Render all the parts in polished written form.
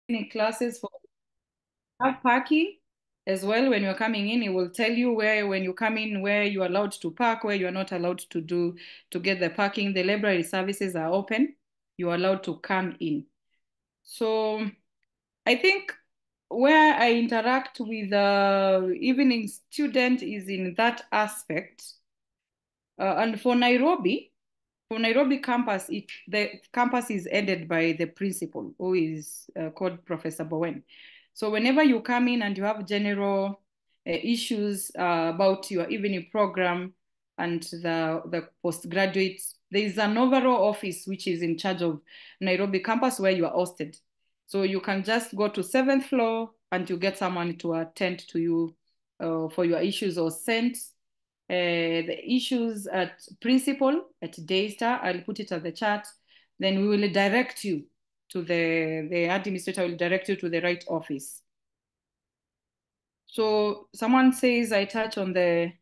in classes for car parking as well. When you're coming in, it will tell you where, when you come in, where you're allowed to park, where you're not allowed to get the parking. The library services are open. You're allowed to come in. So I think where I interact with evening student is in that aspect. And for Nairobi campus, the campus is headed by the principal, who is called Professor Bowen. So whenever you come in and you have general issues about your evening program and the postgraduate, there is an overall office which is in charge of Nairobi campus where you are hosted. So you can just go to 7th floor and you get someone to attend to you for your issues, or send the issues at principal at Daystar. I'll put it at the chat. Then we will direct you to the administrator will direct you to the right office. So someone says I touch on the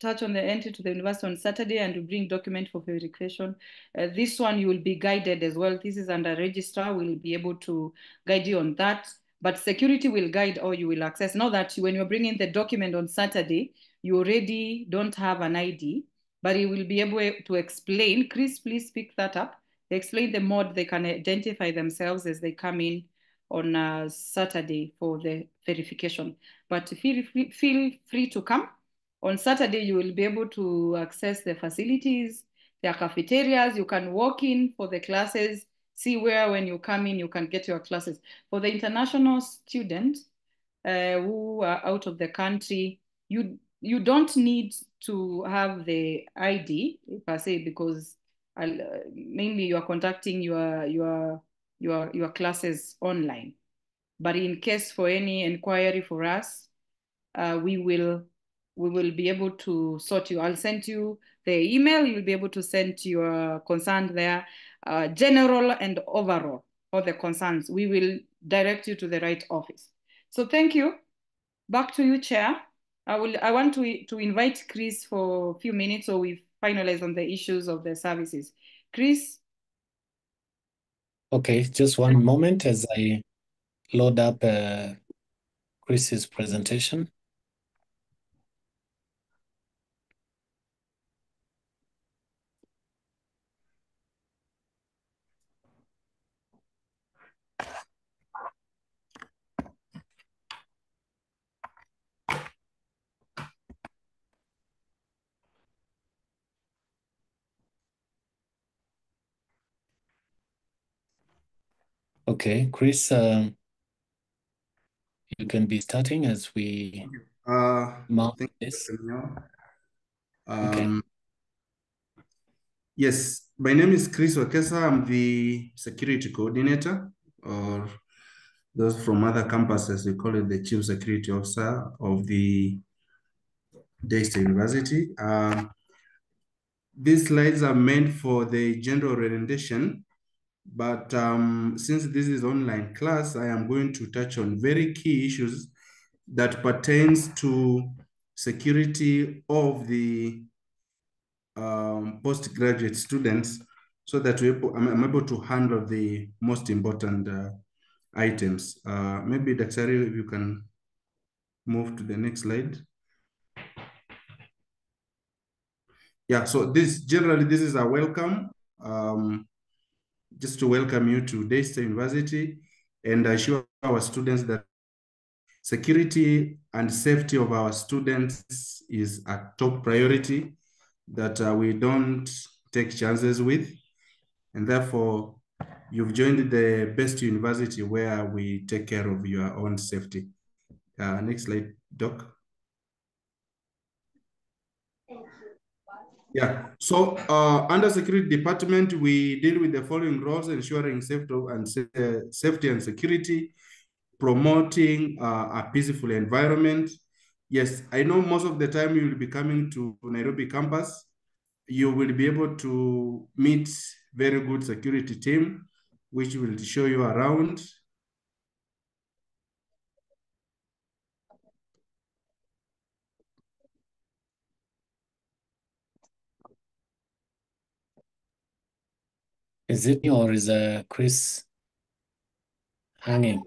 entry to the university on Saturday and to bring document for verification. This one you will be guided as well. This is under registrar. We'll be able to guide you on that. But security will guide or you will access. Now that when you're bringing the document on Saturday, you already don't have an ID, but he will be able to explain. Chris, please pick that up. They explain the mode they can identify themselves as they come in on Saturday for the verification. But feel free to come. On Saturday, you will be able to access the facilities, their cafeterias. You can walk in for the classes, see where when you come in, you can get your classes. For the international students who are out of the country, you don't need to have the ID per se, because mainly you are conducting your classes online. But in case for any inquiry for us, we will be able to sort you. I'll send you the email. You'll be able to send your concern there, general and overall, all the concerns. We will direct you to the right office. So thank you. Back to you, Chair. I want to invite Chris for a few minutes so we finalize on the issues of the services. Chris? Okay, just one moment as I load up Chris's presentation. Okay, Chris, you can be starting as we mount this. Okay. Yes, my name is Chris Wakesa. I'm the security coordinator, or those from other campuses, we call it the chief security officer of the Daystar University. These slides are meant for the general orientation, but since this is online class, I am going to touch on very key issues that pertains to security of the postgraduate students, so that I'm able to handle the most important items. Maybe Daktari, if you can move to the next slide. Yeah, so generally this is a welcome, just to welcome you to Daystar University and assure our students that security and safety of our students is a top priority that we don't take chances with. And therefore, you've joined the best university where we take care of your own safety. Next slide, Doc. Yeah, so under security department, we deal with the following roles: ensuring safety and security, promoting a peaceful environment. Yes, I know most of the time you will be coming to Nairobi campus. You will be able to meet very good security team, which will show you around. Is it me or is Chris hanging?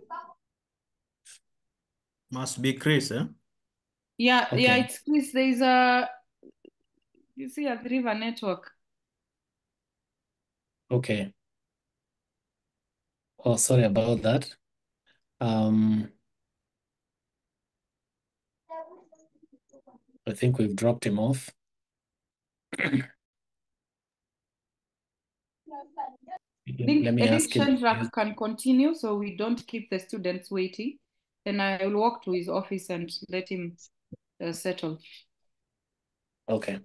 Must be Chris, eh? Yeah, yeah, Okay. it's Chris. There's a, you see, a river network. Okay. Oh, sorry about that. I think we've dropped him off. Let me I think ask him. Shadrach can continue so we don't keep the students waiting. Then I will walk to his office and let him settle. Okay.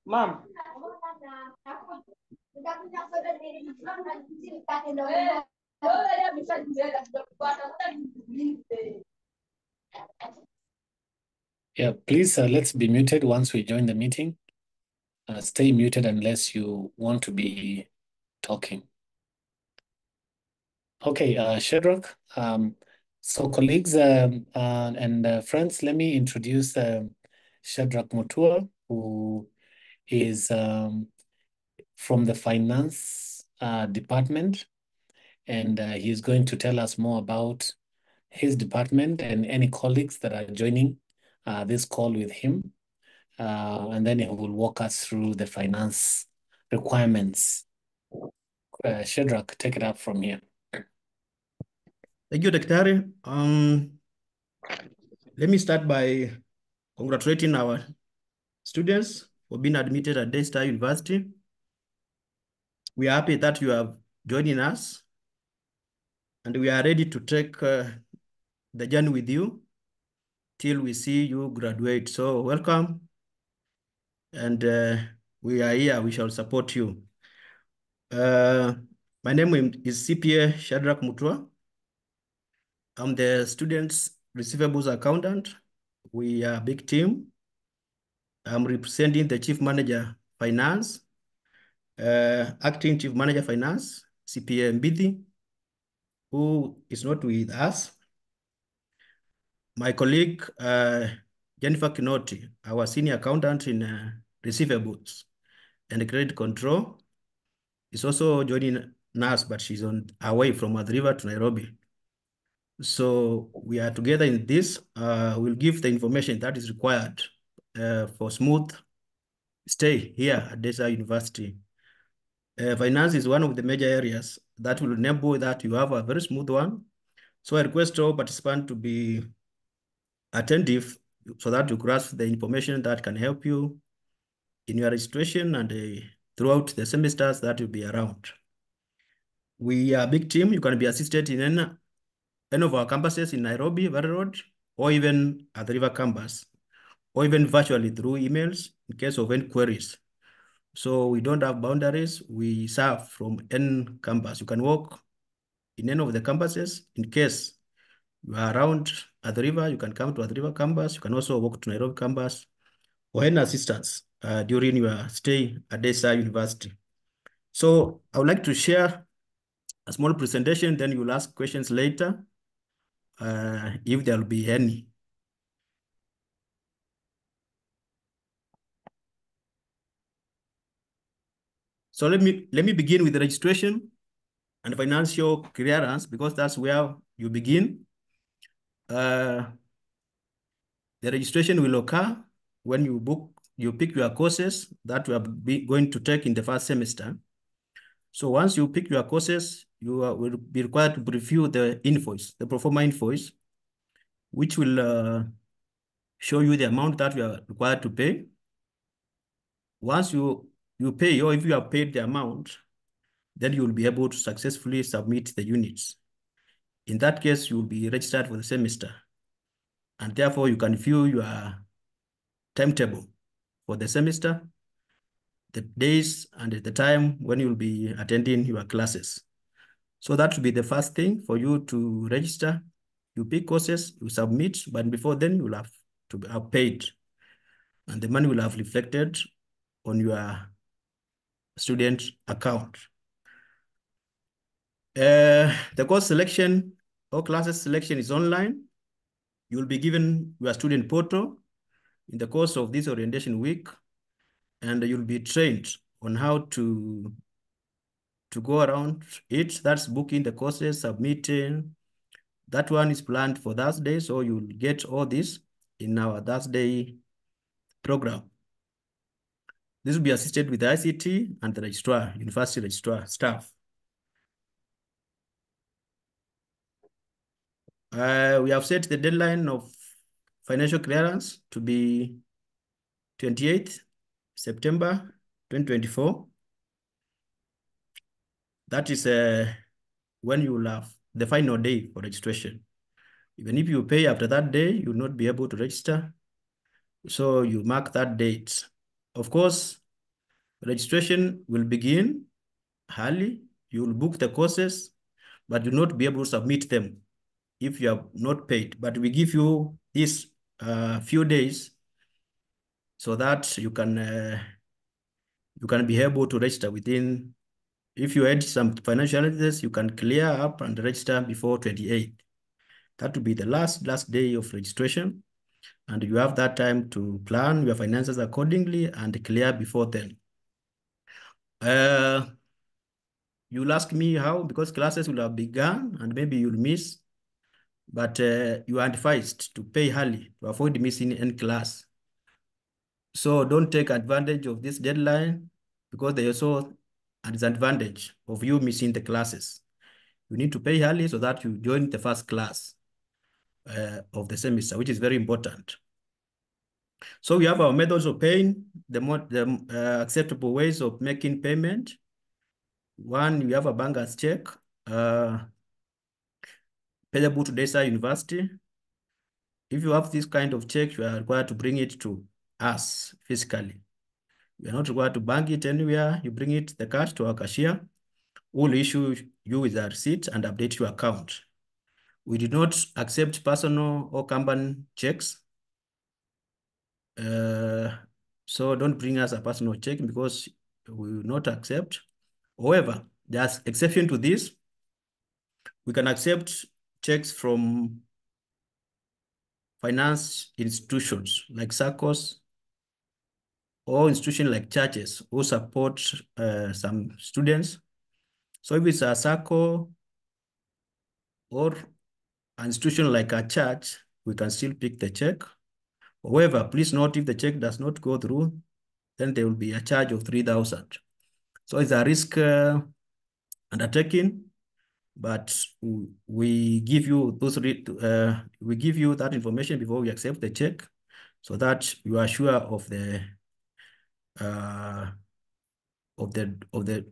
Ma'am. Yeah, please let's be muted once we join the meeting. Stay muted unless you want to be talking. Okay, Shadrach. So colleagues and friends, let me introduce Shadrach Mutua, who is from the finance department, and he's going to tell us more about his department and any colleagues that are joining this call with him. And then he will walk us through the finance requirements. Shadrach, take it up from here. Thank you, Daktari. Let me start by congratulating our students for being admitted at Daystar University. We are happy that you have joining us, and we are ready to take the journey with you till we see you graduate. So welcome, and we are here. We shall support you. My name is CPA Shadrach Mutua. I'm the students' receivables accountant. We are a big team. I'm representing the Chief Manager Finance, Acting Chief Manager Finance, CPA Mbithi, who is not with us. My colleague, Jennifer Kinoti, our Senior Accountant in Receivables and Credit Control, is also joining us, but she's on her way from Athi River to Nairobi. So we are together in this. We'll give the information that is required for smooth stay here at Daystar University. Finance is one of the major areas that will enable that you have a very smooth one. So I request all participants to be attentive so that you grasp the information that can help you in your registration and throughout the semesters that will be around. We are a big team. You can be assisted in any of our campuses in Nairobi, Valley Road, or even at the River campus, or even virtually through emails in case of any queries. So we don't have boundaries. We serve from any campus. You can walk in any of the campuses. In case you are around Athi River, you can come to Athi River campus. You can also walk to Nairobi campus or any assistance during your stay at Daystar University. So I would like to share a small presentation, then you'll ask questions later if there will be any. So let me begin with the registration and financial clearance because that's where you begin. The registration will occur when you pick your courses that you are going to take in the first semester. So once you pick your courses, you will be required to review the invoice, the pro forma invoice, which will show you the amount that you are required to pay. Once you pay, or if you have paid the amount, then you will be able to successfully submit the units. In that case, you will be registered for the semester. And therefore, you can view your timetable for the semester, the days and the time when you'll be attending your classes. So that will be the first thing for you to register. You pick courses, you submit, but before then you will have to have paid. And the money will have reflected on your student account. The course selection or classes selection is online. You will be given your student portal in the course of this orientation week, and you'll be trained on how to go around it. That's booking the courses, submitting. That one is planned for Thursday, so you'll get all this in our Thursday program. This will be assisted with the ICT and the registrar, university registrar staff. We have set the deadline of financial clearance to be 28th September 2024. That is when you will have the final day for registration. Even if you pay after that day, you will not be able to register. So you mark that date. Of course, registration will begin early. You will book the courses, but you will not be able to submit them if you have not paid. But we give you these few days so that you can be able to register within. If you had some financial challenges, you can clear up and register before 28th. That will be the last day of registration. And you have that time to plan your finances accordingly and clear before then. You'll ask me how, because classes will have begun and maybe you'll miss, but you are advised to pay early to avoid missing any class. So don't take advantage of this deadline, because there's also a disadvantage of you missing the classes. You need to pay early so that you join the first class of the semester, which is very important. So we have our methods of paying, the acceptable ways of making payment. One, you have a banker's check, payable to Daystar University. If you have this kind of check, you are required to bring it to us physically. You are not required to bank it anywhere. You bring it, the cash, to our cashier, who will issue you with a receipt and update your account. We do not accept personal or company checks. So don't bring us a personal check, because we will not accept. However, there's exception to this. We can accept checks from finance institutions like SACCOs, or institutions like churches who support some students. So if it's a SACCO or an institution like a church, we can still pick the check. However, please note, if the check does not go through, then there will be a charge of 3,000. So it's a risk undertaking, but we give you that information before we accept the check, so that you are sure of the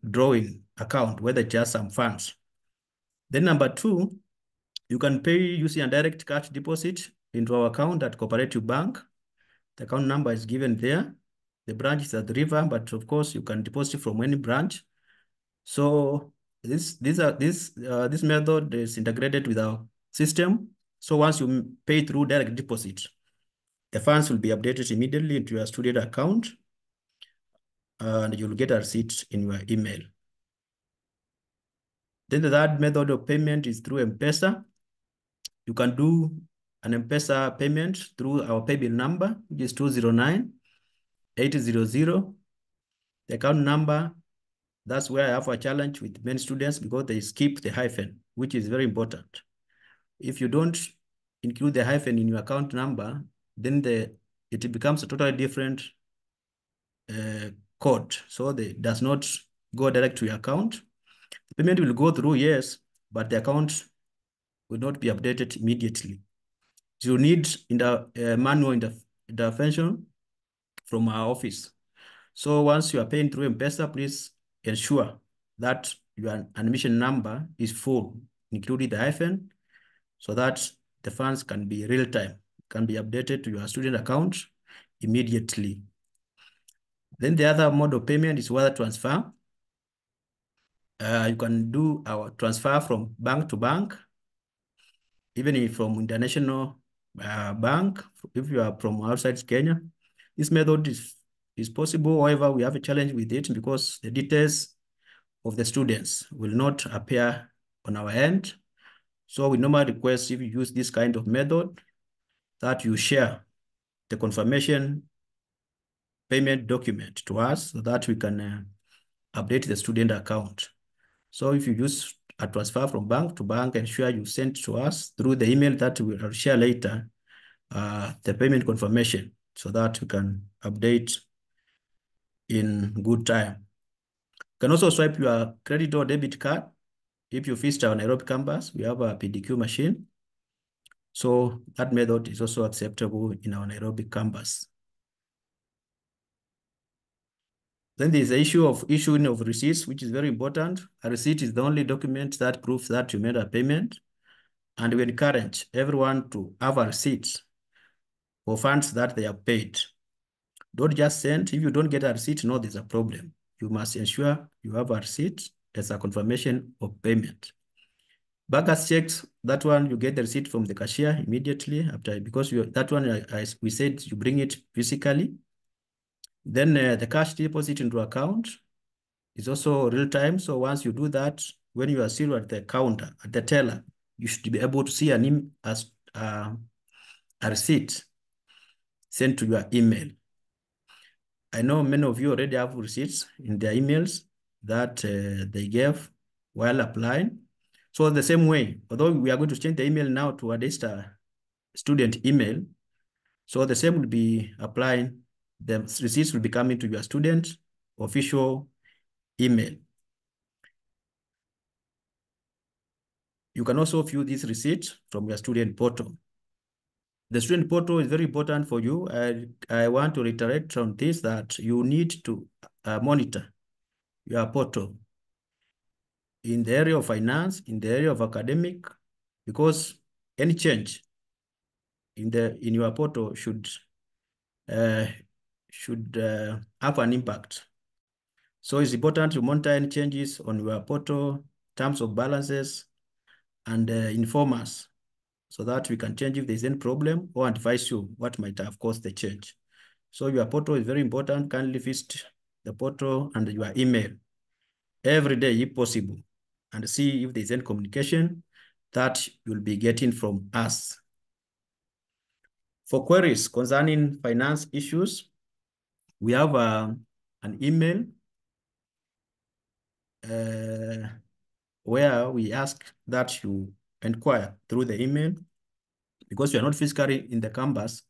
drawing account, whether it's just some funds. Then number two, you can pay using a direct cash deposit into our account at Cooperative Bank. The account number is given there. The branch is at the River, but of course you can deposit from any branch. So this method is integrated with our system. So once you pay through direct deposit, the funds will be updated immediately into your student account, and you'll get a receipt in your email. Then the third method of payment is through M-Pesa. You can do an M-Pesa payment through our paybill number, which is 209-800. The account number, that's where I have a challenge with many students, because they skip the hyphen, which is very important. If you don't include the hyphen in your account number, then it becomes a totally different code. So it does not go direct to your account. The payment will go through, yes, but the account will not be updated immediately. You need manual intervention from our office. So once you are paying through M-Pesa, please ensure that your admission number is full, including the hyphen, so that the funds can be real-time, can be updated to your student account immediately. Then the other mode of payment is wire transfer. You can do our transfer from bank to bank, even if from international bank, if you are from outside Kenya. This method is possible. However, we have a challenge with it, because the details of the students will not appear on our end. So we normally request, if you use this kind of method, that you share the confirmation payment document to us so that we can update the student account. So if you use a transfer from bank to bank, ensure you send to us through the email that we will share later, the payment confirmation so that we can update in good time. You can also swipe your credit or debit card. If you visit our Nairobi campus, we have a PDQ machine. So that method is also acceptable in our Nairobi campus. Then there's the issue of issuing of receipts, which is very important. A receipt is the only document that proves that you made a payment. And we encourage everyone to have a receipt for funds that they have paid. Don't just send. If you don't get a receipt, no, there's a problem. You must ensure you have a receipt as a confirmation of payment. Bankers checks, that one you get the receipt from the cashier immediately after, because that one, as we said, you bring it physically. Then the cash deposit into account is also real time. So once you do that, when you are still at the counter, at the teller, you should be able to see a receipt sent to your email. I know many of you already have receipts in their emails that they gave while applying. So the same way, although we are going to change the email now to a Daystar student email, so the same will be applying. The receipts will be coming to your student official email. You can also view this receipt from your student portal. The student portal is very important for you. I want to reiterate on this that you need to monitor your portal in the area of finance, in the area of academic, because any change in your portal should have an impact. So it's important to monitor any changes on your portal, terms of balances, and inform us so that we can change if there's any problem or advise you what might have caused the change. So your portal is very important. Kindly visit the portal and your email every day if possible and see if there's any communication that you'll be getting from us. For queries concerning finance issues, we have an email where we ask that you inquire through the email. Because you are not physically in the campus,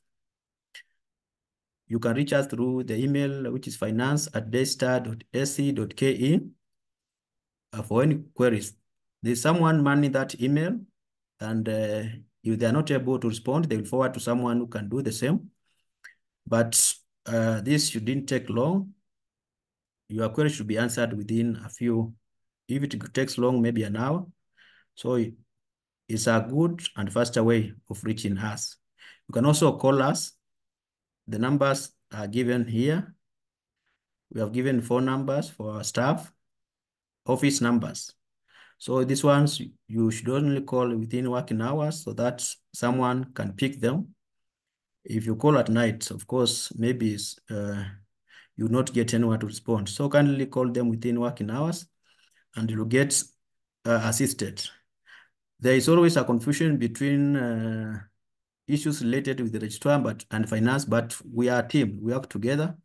you can reach us through the email, which is finance@daystar.ac.ke for any queries. There's someone manning that email, and if they are not able to respond, they will forward to someone who can do the same. But this shouldn't take long. Your query should be answered within a few. If it takes long, maybe an hour. So it's a good and faster way of reaching us. You can also call us. The numbers are given here. We have given phone numbers for our staff, office numbers. So these ones, you should only call within working hours so that someone can pick them. If you call at night, of course, maybe you will not get anyone to respond. So kindly call them within working hours and you'll get assisted. There is always a confusion between issues related with the registrar and finance, but we are a team, we work together.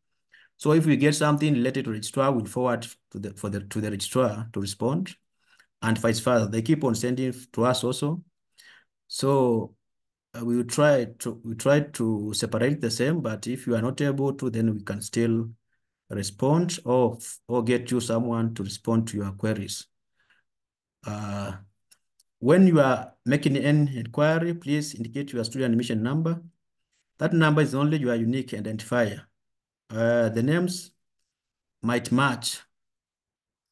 So if we get something related to registrar, we'll forward to the registrar to respond, and vice versa. They keep on sending to us also. So we try to separate the same, but if you are not able to, then we can still respond or get you someone to respond to your queries. When you are making any inquiry, please indicate your student admission number. That number is only your unique identifier. The names might match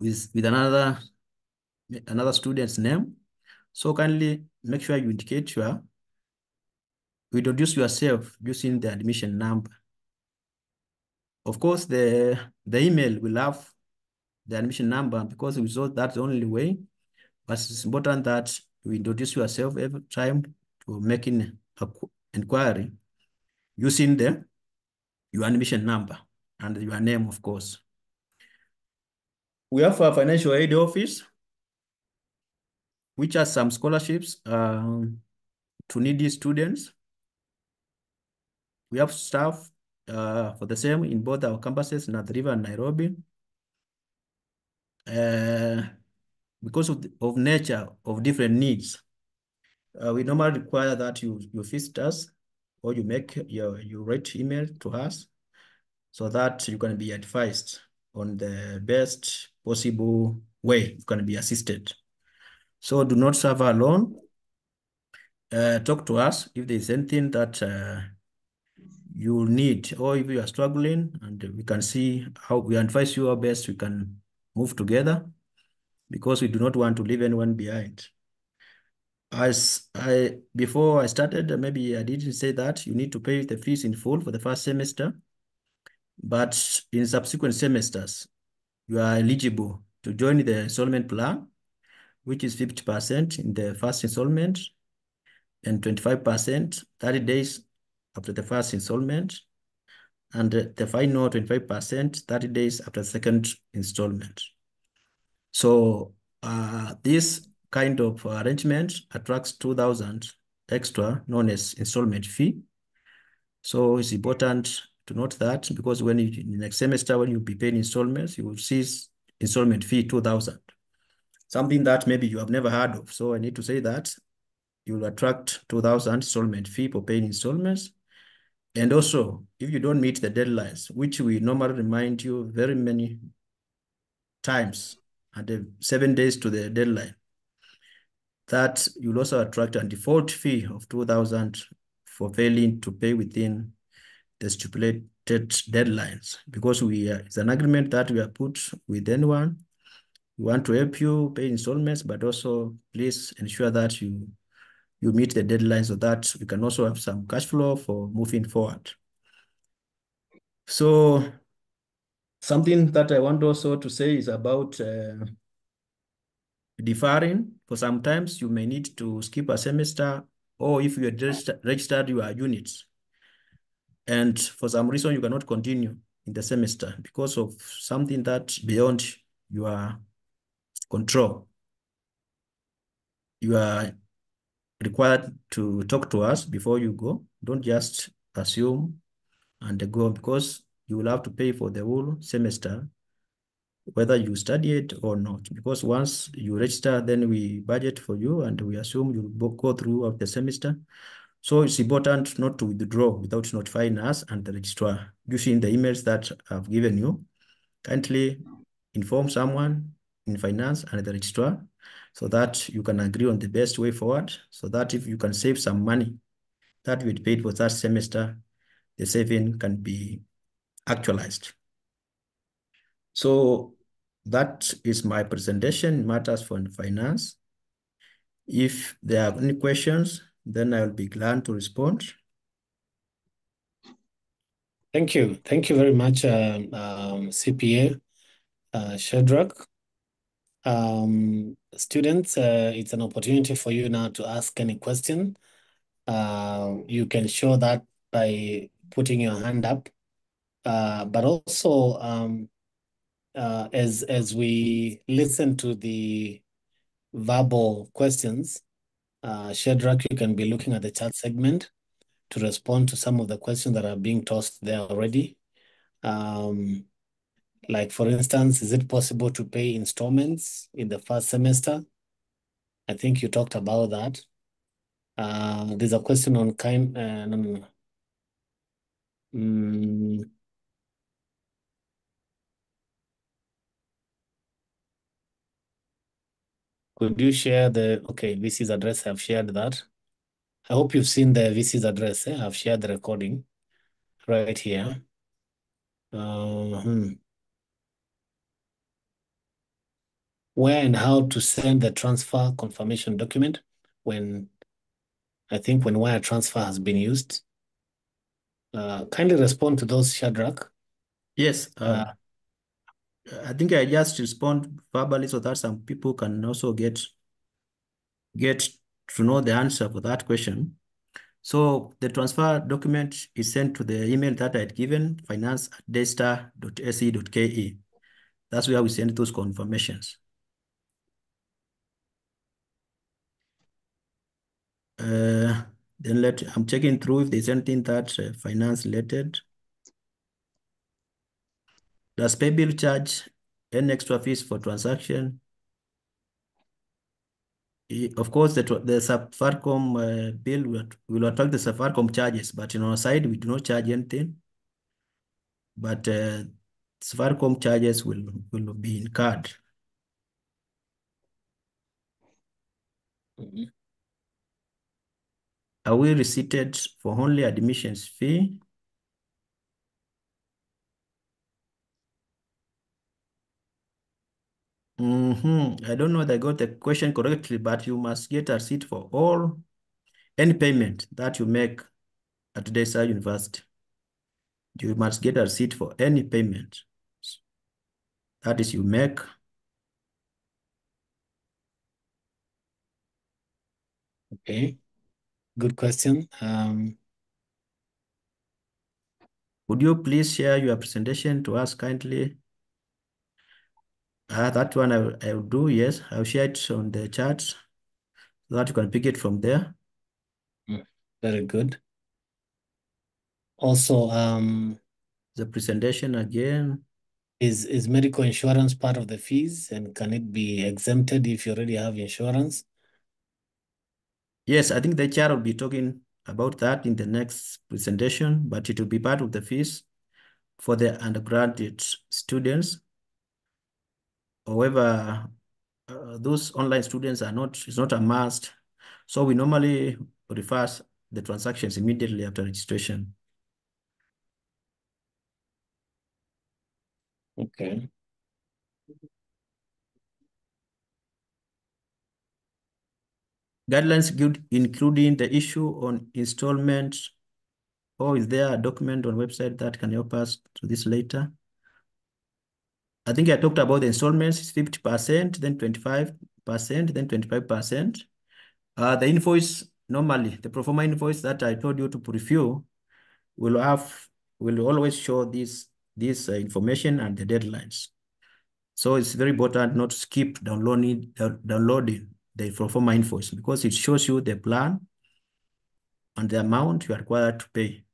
with another student's name. So kindly make sure you indicate you introduce yourself using the admission number. Of course, the email will have the admission number because we thought that's the only way. But it's important that you introduce yourself every time to making an inquiry using your admission number and your name, of course. We have a financial aid office, which has some scholarships to needy students. We have staff for the same in both our campuses, Athi River and Nairobi. Because of nature of different needs, we normally require that you visit us, or you write email to us, so that you can be advised on the best possible way you can be assisted. So do not suffer alone. Talk to us if there's anything that you need, or if you are struggling, and we can see how we advise you our best we can move together, because we do not want to leave anyone behind. Before I started, maybe I didn't say that you need to pay the fees in full for the first semester, but in subsequent semesters, you are eligible to join the installment plan, which is 50% in the first installment and 25% 30 days after the first installment, and the final 25% 30 days after the second installment. So this kind of arrangement attracts 2,000 extra, known as installment fee. So it's important to note that, because when in next semester, when you be paying installments, you will see installment fee 2,000, something that maybe you have never heard of. So I need to say that you will attract 2,000 installment fee for paying installments. And also, if you don't meet the deadlines, which we normally remind you very many times, and 7 days to the deadline, that you'll also attract a default fee of 2,000 for failing to pay within the stipulated deadlines, because it's an agreement that we have put with anyone. We want to help you pay installments, but also please ensure that you meet the deadlines, so that we can also have some cash flow for moving forward. So something that I want also to say is about deferring. For sometimes you may need to skip a semester, or if you are registered your units, and for some reason you cannot continue in the semester because of something that's beyond your control, you are required to talk to us before you go. Don't just assume and go, because you will have to pay for the whole semester, whether you study it or not. Because once you register, then we budget for you and we assume you will go throughout the semester. So it's important not to withdraw without notifying us and the registrar. Using the emails that I've given you, kindly inform someone in finance and the registrar, so that you can agree on the best way forward, so that if you can save some money that you had paid for that semester, the saving can be actualized. So that is my presentation, matters for finance. If there are any questions, then I will be glad to respond. Thank you. Thank you very much, CPA Shadrach. Students, it's an opportunity for you now to ask any question. You can show that by putting your hand up. But also, as we listen to the verbal questions, Shadrach, you can be looking at the chat segment to respond to some of the questions that are being tossed there already. Like, for instance, is it possible to pay installments in the first semester? I think you talked about that. There's a question on could you share okay, VC's address? I've shared that. I hope you've seen the VC's address. I've shared the recording right here. Where and how to send the transfer confirmation document when wire transfer has been used. Kindly respond to those, Shadrach. Yes, I think I just respond verbally so that some people can also get to know the answer for that question. So the transfer document is sent to the email that I had given, finance@daystar.se.ke. That's where we send those confirmations. Then I'm checking through if there's anything that finance related. Does pay bill charge any extra fees for transaction? Of course, the Safaricom bill will attract the Safaricom charges, but on our side, we do not charge anything. But Safaricom charges will be incurred. Mhm. Are we receipted for only admissions fee? I don't know if I got the question correctly, but you must get a receipt for any payment that you make at Daystar University. You must get a receipt for any payment that is you make. Okay, good question. Would you please share your presentation to us kindly? That one I will do, yes. I'll share it on the chat so that you can pick it from there. Very good. Also, The presentation again. is medical insurance part of the fees, and can it be exempted if you already have insurance? Yes, I think the chair will be talking about that in the next presentation, but it will be part of the fees for the undergraduate students. However, those online students it's not a must. So we normally reverse the transactions immediately after registration. Okay. Guidelines including the issue on installments, or is there a document on website that can help us to this later? I think I talked about the installments, it's 50%, then 25%, then 25%. The invoice, normally, the pro forma invoice that I told you to preview will always show this information and the deadlines. So it's very important not to skip downloading the pro forma invoice because it shows you the plan and the amount you are required to pay.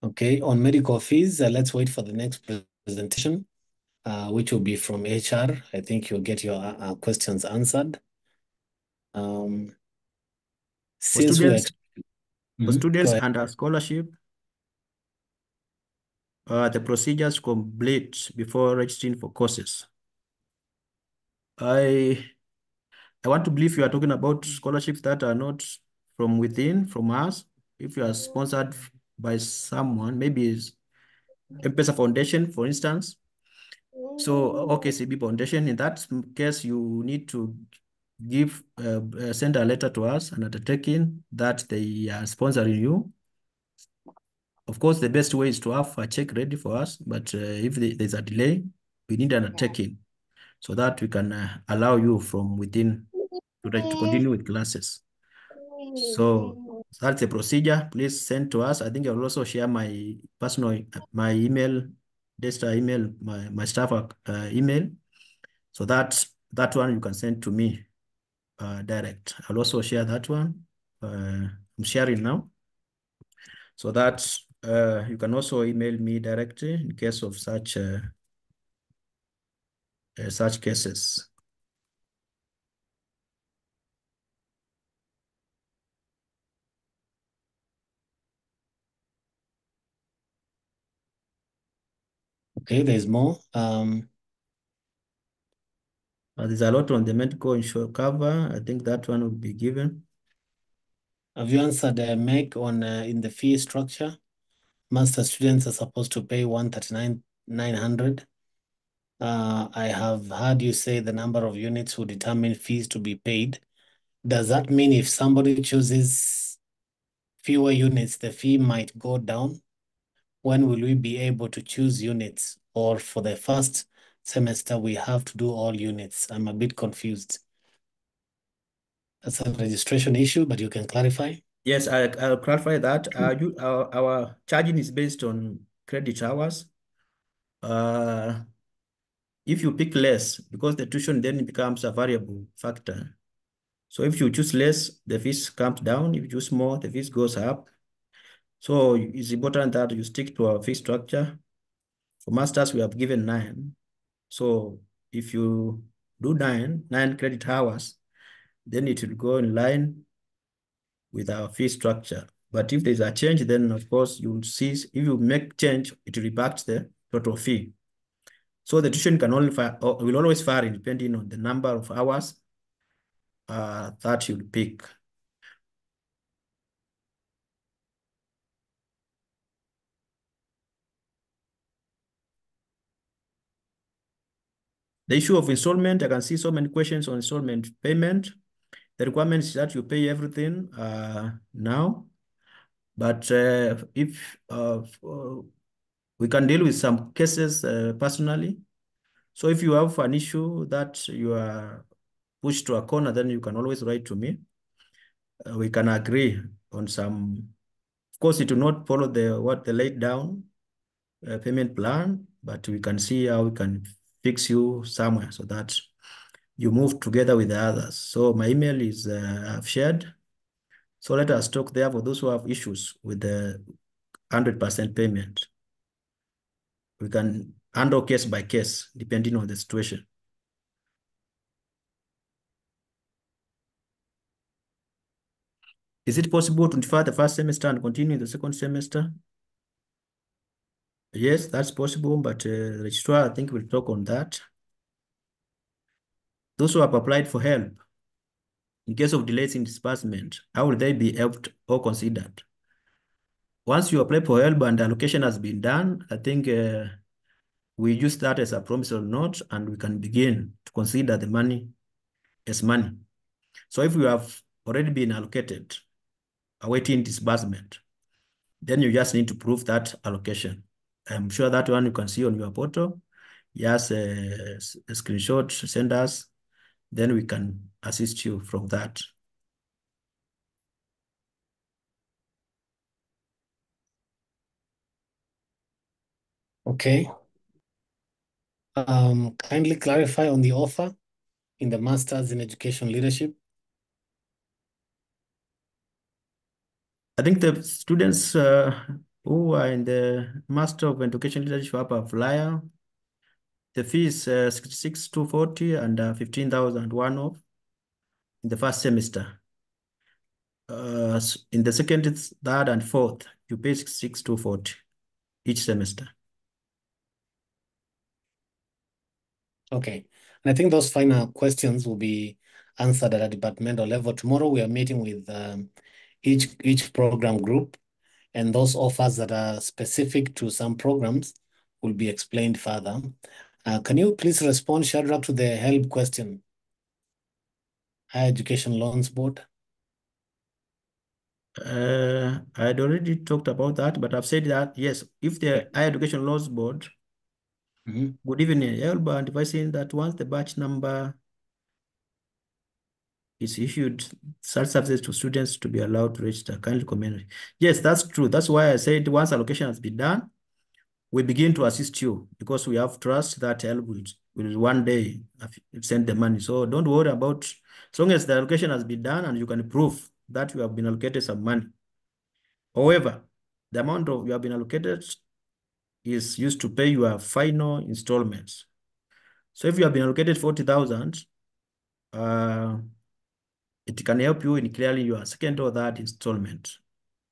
Okay, on medical fees, let's wait for the next presentation, which will be from HR. I think you'll get your questions answered. For Since we students go ahead. under scholarship, the procedures complete before registering for courses. I want to believe you are talking about scholarships that are not from within, from us. If you are sponsored by someone, maybe it's M-Pesa Foundation, for instance. So, OKCB Foundation, in that case, you need to send a letter to us and undertaking that they are sponsoring you. Of course, the best way is to have a check ready for us, but if there's a delay, we need an undertaking so that we can allow you from within to continue with classes. So that's the procedure. Please send to us. I think I will also share my personal, my email, Daystar email, my staff email. So that one you can send to me direct. I'll also share that one. I'm sharing now. So that you can also email me directly in case of such cases. Okay, there's more. There's a lot on the medical insurance cover. I think that one will be given. Have you answered Meg on in the fee structure? Master students are supposed to pay 139,900. I have heard you say the number of units will determine fees to be paid. Does that mean if somebody chooses fewer units, the fee might go down? When will we be able to choose units? Or for the first semester, we have to do all units? I'm a bit confused. That's a registration issue, but you can clarify. Yes, I'll clarify that. Our charging is based on credit hours. if you pick less, because the tuition then becomes a variable factor. So if you choose less, the fees comes down. If you choose more, the fees goes up. So it's important that you stick to our fee structure. For masters, we have given 9. So if you do 9 credit hours, then it will go in line with our fee structure. But if there's a change, then of course you'll see, if you make change, it will impact the total fee. So the tuition can only will always vary depending on the number of hours that you'll pick. The issue of installment, I can see so many questions on installment payment. The requirement is that you pay everything now, but if we can deal with some cases personally. So if you have an issue that you are pushed to a corner, then you can always write to me. We can agree on some. Of course, it will not follow what they laid down payment plan, but we can see how we can fix you somewhere so that you move together with the others. So my email is I've shared. So let us talk there for those who have issues with the 100% payment. We can handle case by case depending on the situation. Is it possible to defer the first semester and continue in the second semester? Yes, that's possible, but the registrar, I think, will talk on that. Those who have applied for help, in case of delays in disbursement, how will they be helped or considered? Once you apply for help and the allocation has been done, I think we use that as a promissory note and we can begin to consider the money as money. So if you have already been allocated, awaiting disbursement, then you just need to prove that allocation. I'm sure that one you can see on your portal. Yes, a screenshot, send us, then we can assist you from that. Okay. Kindly clarify on the offer in the Masters in Education Leadership. I think the students who are in the Master of Education Leadership have a flyer. The fee is 66,240 and 15,000 one-off in the first semester. In the second, third, and fourth, you pay 66,240 each semester. Okay. And I think those final questions will be answered at a departmental level. Tomorrow we are meeting with each program group, and those offers that are specific to some programs will be explained further. Can you please respond, Shadrach, to the help question? Higher Education Loans Board. I had already talked about that, but I've said that, yes, if the Higher Education Loans Board would even help and advising that once the batch number is issued, such services to students to be allowed to register. Kindly comment. Yes, that's true. That's why I said once allocation has been done, we begin to assist you because we have trust that help will one day send the money. So don't worry about, as long as the allocation has been done and you can prove that you have been allocated some money. However, the amount of you have been allocated is used to pay your final installments. So if you have been allocated 40,000, it can help you in clearing your second or third installment.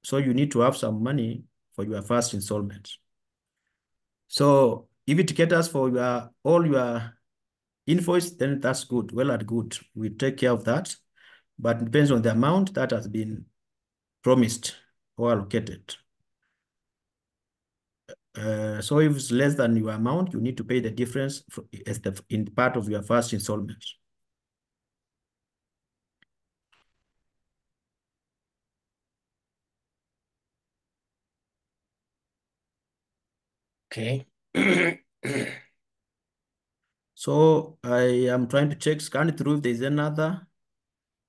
So you need to have some money for your first installment. So if it caters for all your invoice, then that's good, well and good. We take care of that, but it depends on the amount that has been promised or allocated. So if it's less than your amount, you need to pay the difference in part of your first installment. Okay. So I am trying to scan it through if there's another.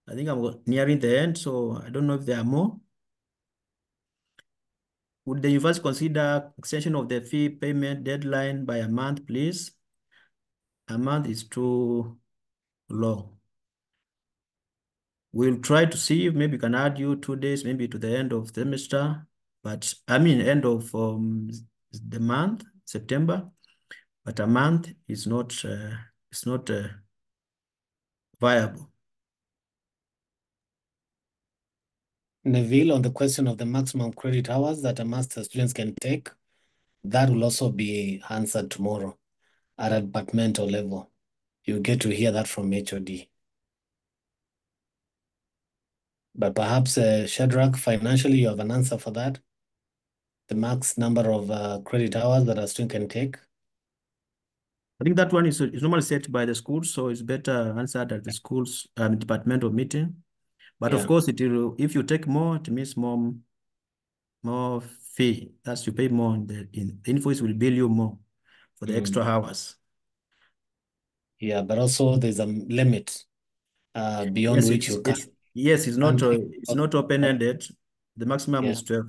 I think I'm nearing the end, so I don't know if there are more. Would the university consider extension of the fee payment deadline by a month, please? A month is too low. We'll try to see if maybe we can add you 2 days, maybe to the end of semester, but I mean end of the month, September. But a month is not viable. Neville, on the question of the maximum credit hours that a master students can take, that will also be answered tomorrow at a departmental level. You get to hear that from HOD. But perhaps, Shadrach, financially, you have an answer for that? The max number of credit hours that a student can take? I think that one is normally set by the schools, so it's better answered at the school's departmental meeting. But of course, if you take more, it means more fee. That's you pay more. The invoice will bill you more for the extra hours. Yeah, but also there's a limit beyond which you can. Yes, it's not open-ended. The maximum is 12.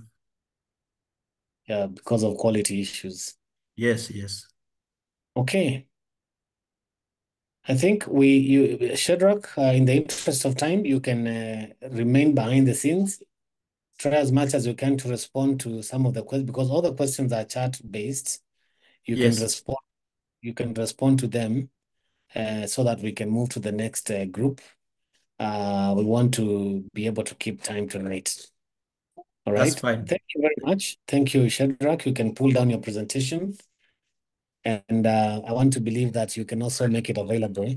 Yeah, because of quality issues. Yes. Okay. I think Shadrach, in the interest of time, you can remain behind the scenes. Try as much as you can to respond to some of the questions, because all the questions are chat-based. You can respond to them so that we can move to the next group. We want to be able to keep time tonight. All right. That's fine. Thank you very much. Thank you, Shadrach. You can pull down your presentation. And I want to believe that you can also make it available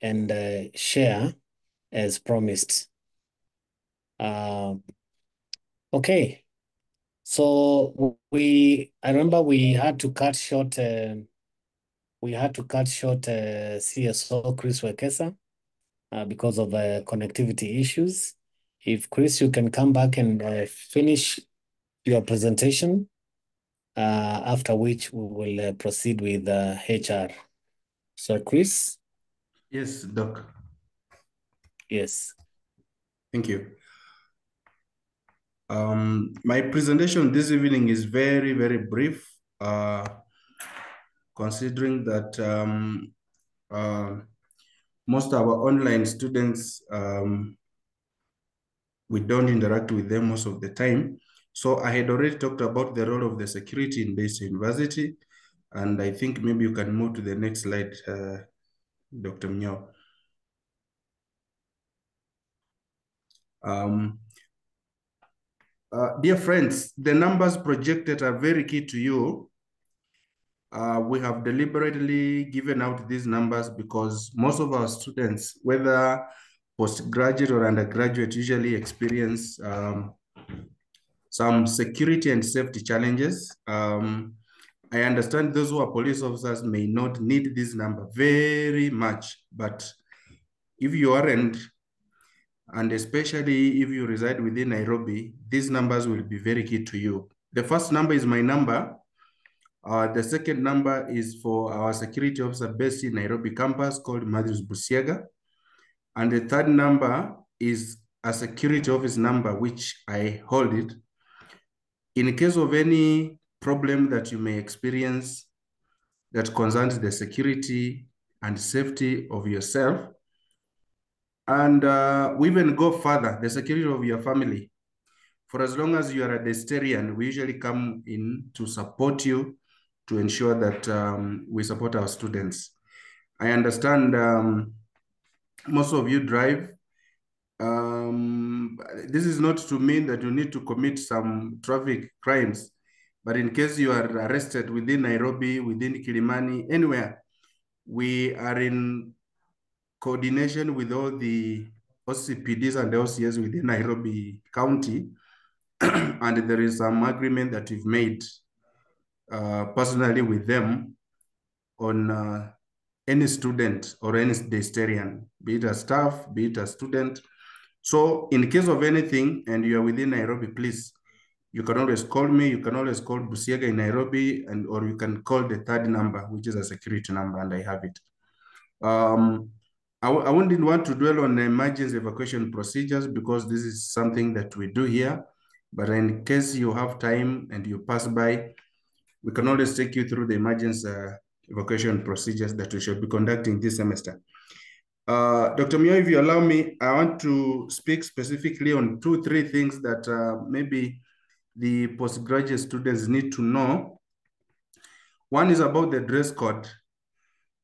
and share as promised. Okay. So I remember we had to cut short CSO Chris Wekesa because of connectivity issues. If Chris, you can come back and finish your presentation, after which we will proceed with HR. So Chris? Yes, Doc. Yes. Thank you. My presentation this evening is very, very brief, considering that most of our online students, we don't interact with them most of the time. So I had already talked about the role of the security in Daystar University, and I think maybe you can move to the next slide, Dr. Mnyo. Dear friends, the numbers projected are very key to you. We have deliberately given out these numbers because most of our students, whether postgraduate or undergraduate, usually experience some security and safety challenges. I understand those who are police officers may not need this number very much, but if you aren't, and especially if you reside within Nairobi, these numbers will be very key to you. The first number is my number. The second number is for our security officer based in Nairobi campus called Matthews Busiega. And the third number is a security office number, which I hold it. In case of any problem that you may experience that concerns the security and safety of yourself, and we even go further, the security of your family. For as long as you are a Daystarian, we usually come in to support you to ensure that we support our students. I understand most of you drive. This is not to mean that you need to commit some traffic crimes, but in case you are arrested within Nairobi, within Kilimani, anywhere, we are in coordination with all the OCPDs and the OCS within Nairobi County, and there is some agreement that we've made personally with them on any student or any Daystarian, be it a staff, be it a student. So in case of anything and you are within Nairobi, please, you can always call me. You can always call Busiega in Nairobi, or you can call the third number, which is a security number, and I have it. I wouldn't want to dwell on emergency evacuation procedures because this is something that we do here. But in case you have time and you pass by, we can always take you through the emergency evacuation procedures that we shall be conducting this semester. Dr. Mio, if you allow me, I want to speak specifically on 2-3 things that maybe the postgraduate students need to know. One is about the dress code.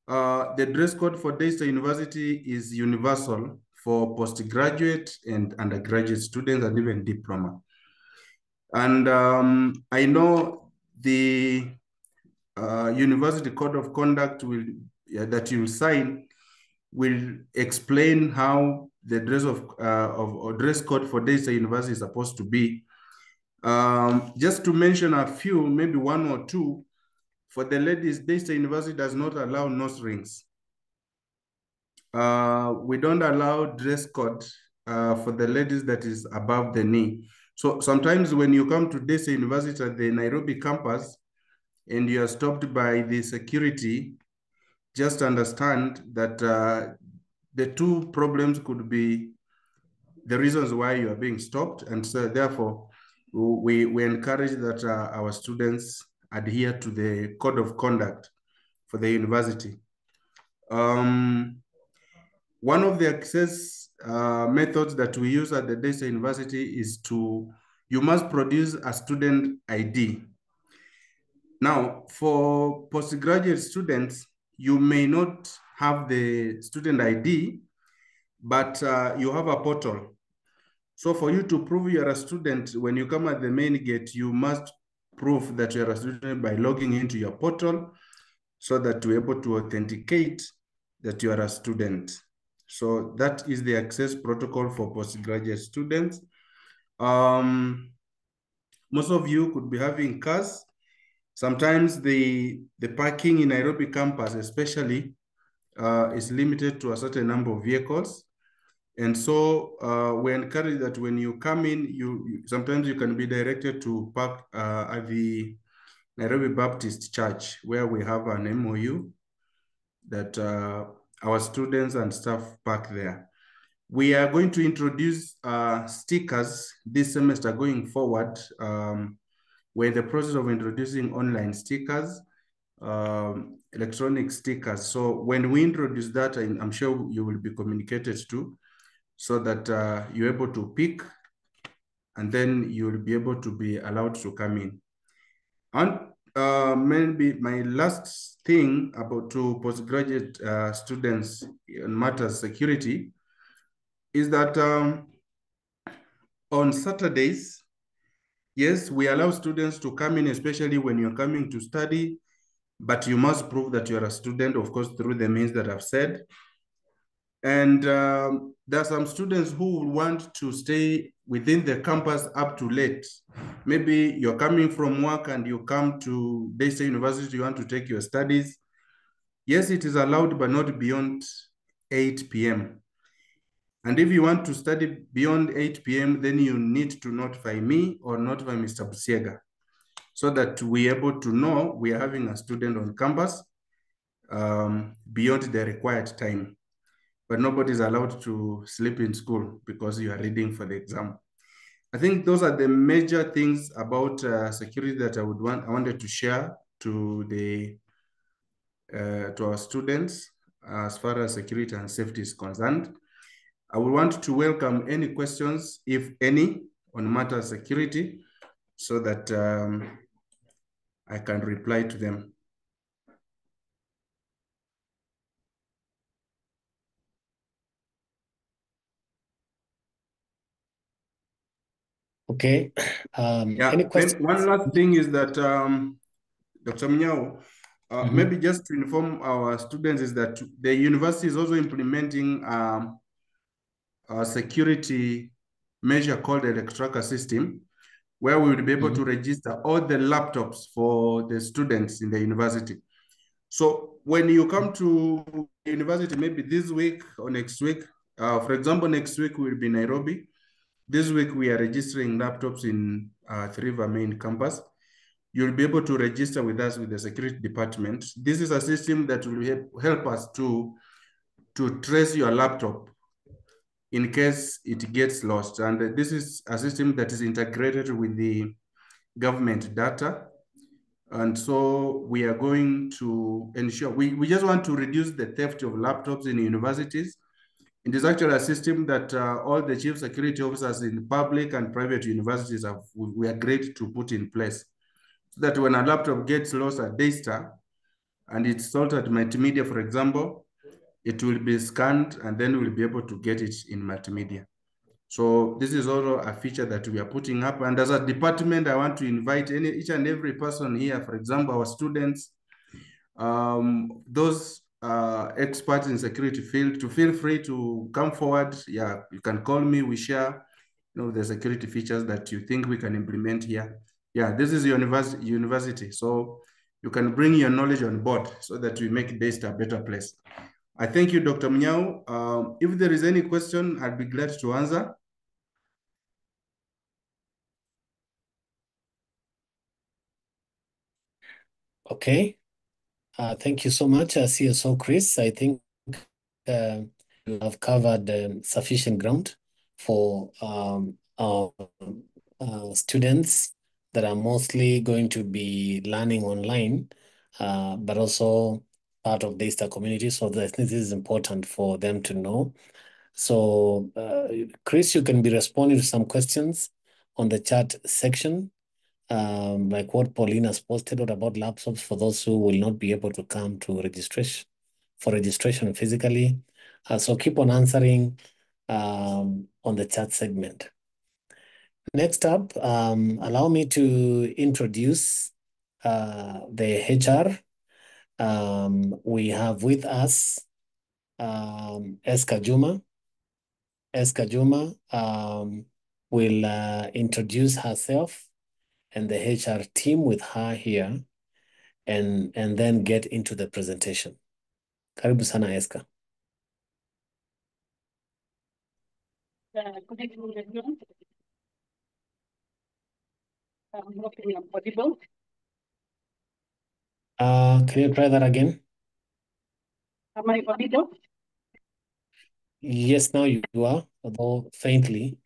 The dress code for Daystar University is universal for postgraduate and undergraduate students and even diploma. And I know the University Code of Conduct that you will sign will explain how the dress code for Daystar University is supposed to be. Just to mention a few, maybe 1 or 2, for the ladies, Daystar University does not allow nose rings. We don't allow dress code for the ladies that is above the knee. So sometimes when you come to Daystar University at the Nairobi campus and you are stopped by the security, just understand that the 2 problems could be the reasons why you are being stopped. And so therefore, we encourage that our students adhere to the code of conduct for the university. One of the access methods that we use at the Daystar University is you must produce a student ID. Now, for postgraduate students, you may not have the student ID, but you have a portal. So for you to prove you are a student, when you come at the main gate, you must prove that you are a student by logging into your portal so that you're able to authenticate that you are a student. So that is the access protocol for postgraduate students. Most of you could be having cars. Sometimes the parking in Nairobi campus especially is limited to a certain number of vehicles. And so we encourage that when you come in, sometimes you can be directed to park at the Nairobi Baptist Church, where we have an MOU that our students and staff park there. We are going to introduce stickers this semester going forward. We're in the process of introducing online stickers, electronic stickers. So when we introduce that, I'm sure you will be communicated to, so that you're able to pick, and then you will be able to be allowed to come in. And maybe my last thing about to postgraduate students on matters security is that on Saturdays, yes, we allow students to come in, especially when you're coming to study, but you must prove that you're a student, of course, through the means that I've said. And there are some students who want to stay within the campus up to late. Maybe you're coming from work and you come to Daystar University, you want to take your studies. Yes, it is allowed, but not beyond 8 p.m. And if you want to study beyond 8 p.m., then you need to notify me or notify Mr. Busiega, so that we're able to know we are having a student on campus beyond the required time. But nobody is allowed to sleep in school because you are reading for the exam. I think those are the major things about security that I wanted to share to our students as far as security and safety is concerned. I would want to welcome any questions, if any, on matter security, so that I can reply to them. Okay. Any questions? One last thing is that, Dr. Mnyao, maybe just to inform our students is that the university is also implementing a security measure called the Electracker system, where we will be able to register all the laptops for the students in the university. So when you come to university, maybe this week or next week, for example, next week we'll be in Nairobi. This week we are registering laptops in Three River main campus. You'll be able to register with us with the security department. This is a system that will help us to trace your laptop in case it gets lost. And this is a system that is integrated with the government data. And so we are going to ensure, we just want to reduce the theft of laptops in universities. It is actually a system that all the chief security officers in public and private universities we agreed to put in place. So that when a laptop gets lost at Daystar and it's sold at multimedia, for example, it will be scanned and then we'll be able to get it in multimedia. So this is also a feature that we are putting up. And as a department, I want to invite each and every person here, for example, our students, those experts in security field, to feel free to come forward. Yeah, you can call me, we share the security features that you think we can implement here. Yeah, this is university. So you can bring your knowledge on board so that we make Daystar a better place. I thank you, Dr. Mnyao. If there is any question, I'd be glad to answer. Okay. Thank you so much, CSO Chris. I think you have covered sufficient ground for our students that are mostly going to be learning online, but also part of Daystar community. So I think this is important for them to know. So Chris, you can be responding to some questions on the chat section. Like what Pauline has posted about laptops for those who will not be able to come to registration physically. So keep on answering on the chat segment. Next up, allow me to introduce the HR. We have with us Eska Juma. Eska Juma will introduce herself and the HR team with her here, and then get into the presentation. Karibu sana, Eska. Good evening, everyone. I'm hoping I'm audible. Can you try that again? Am I audible? Yes, now you are, although faintly.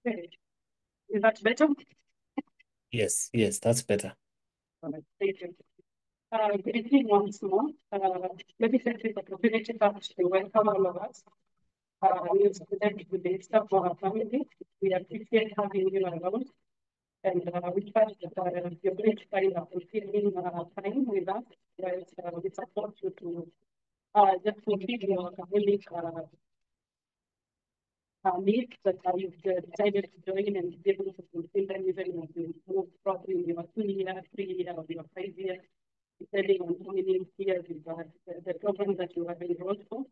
Okay. Is that better? Yes, that's better. All right, thank you. Good evening once more. Let me take this opportunity first to welcome all of us. We are students with the staff for our family. We appreciate having you around. And we trust that you're going to find a fulfilling time with us. We support you to just fulfill your academic needs that you've decided to join and be able to fulfill them even as you move probably in your 2-year, 3-year, or your 5-year, depending on how many years is the program that you have enrolled for.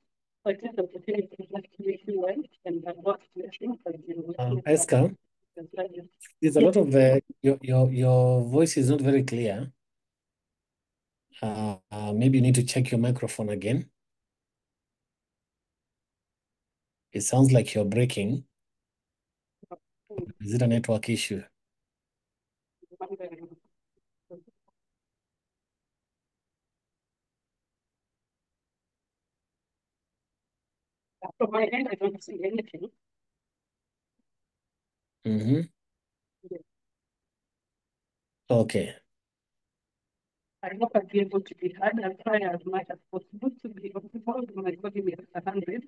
So it is an opportunity to wish you well and God's blessing as you Eska, there's a lot of your voice is not very clear. Maybe you need to check your microphone again. It sounds like you're breaking. Is it a network issue? From my end, I don't see anything. Mm-hmm. Yes. Okay. I hope I'll be able to be heard. I'll try as much as possible to be audible. My volume is 100.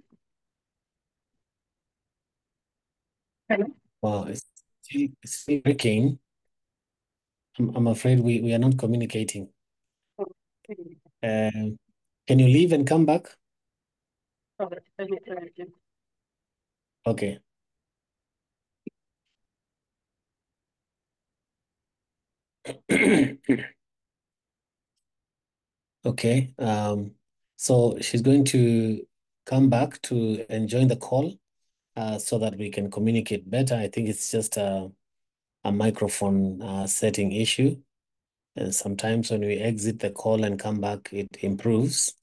Hello? Wow, it's still breaking. I'm afraid we are not communicating. Okay. Can you leave and come back? All right, let me try again. Okay. Okay. So she's going to come back to and join the call so that we can communicate better. I think it's just a microphone setting issue. And sometimes when we exit the call and come back, it improves.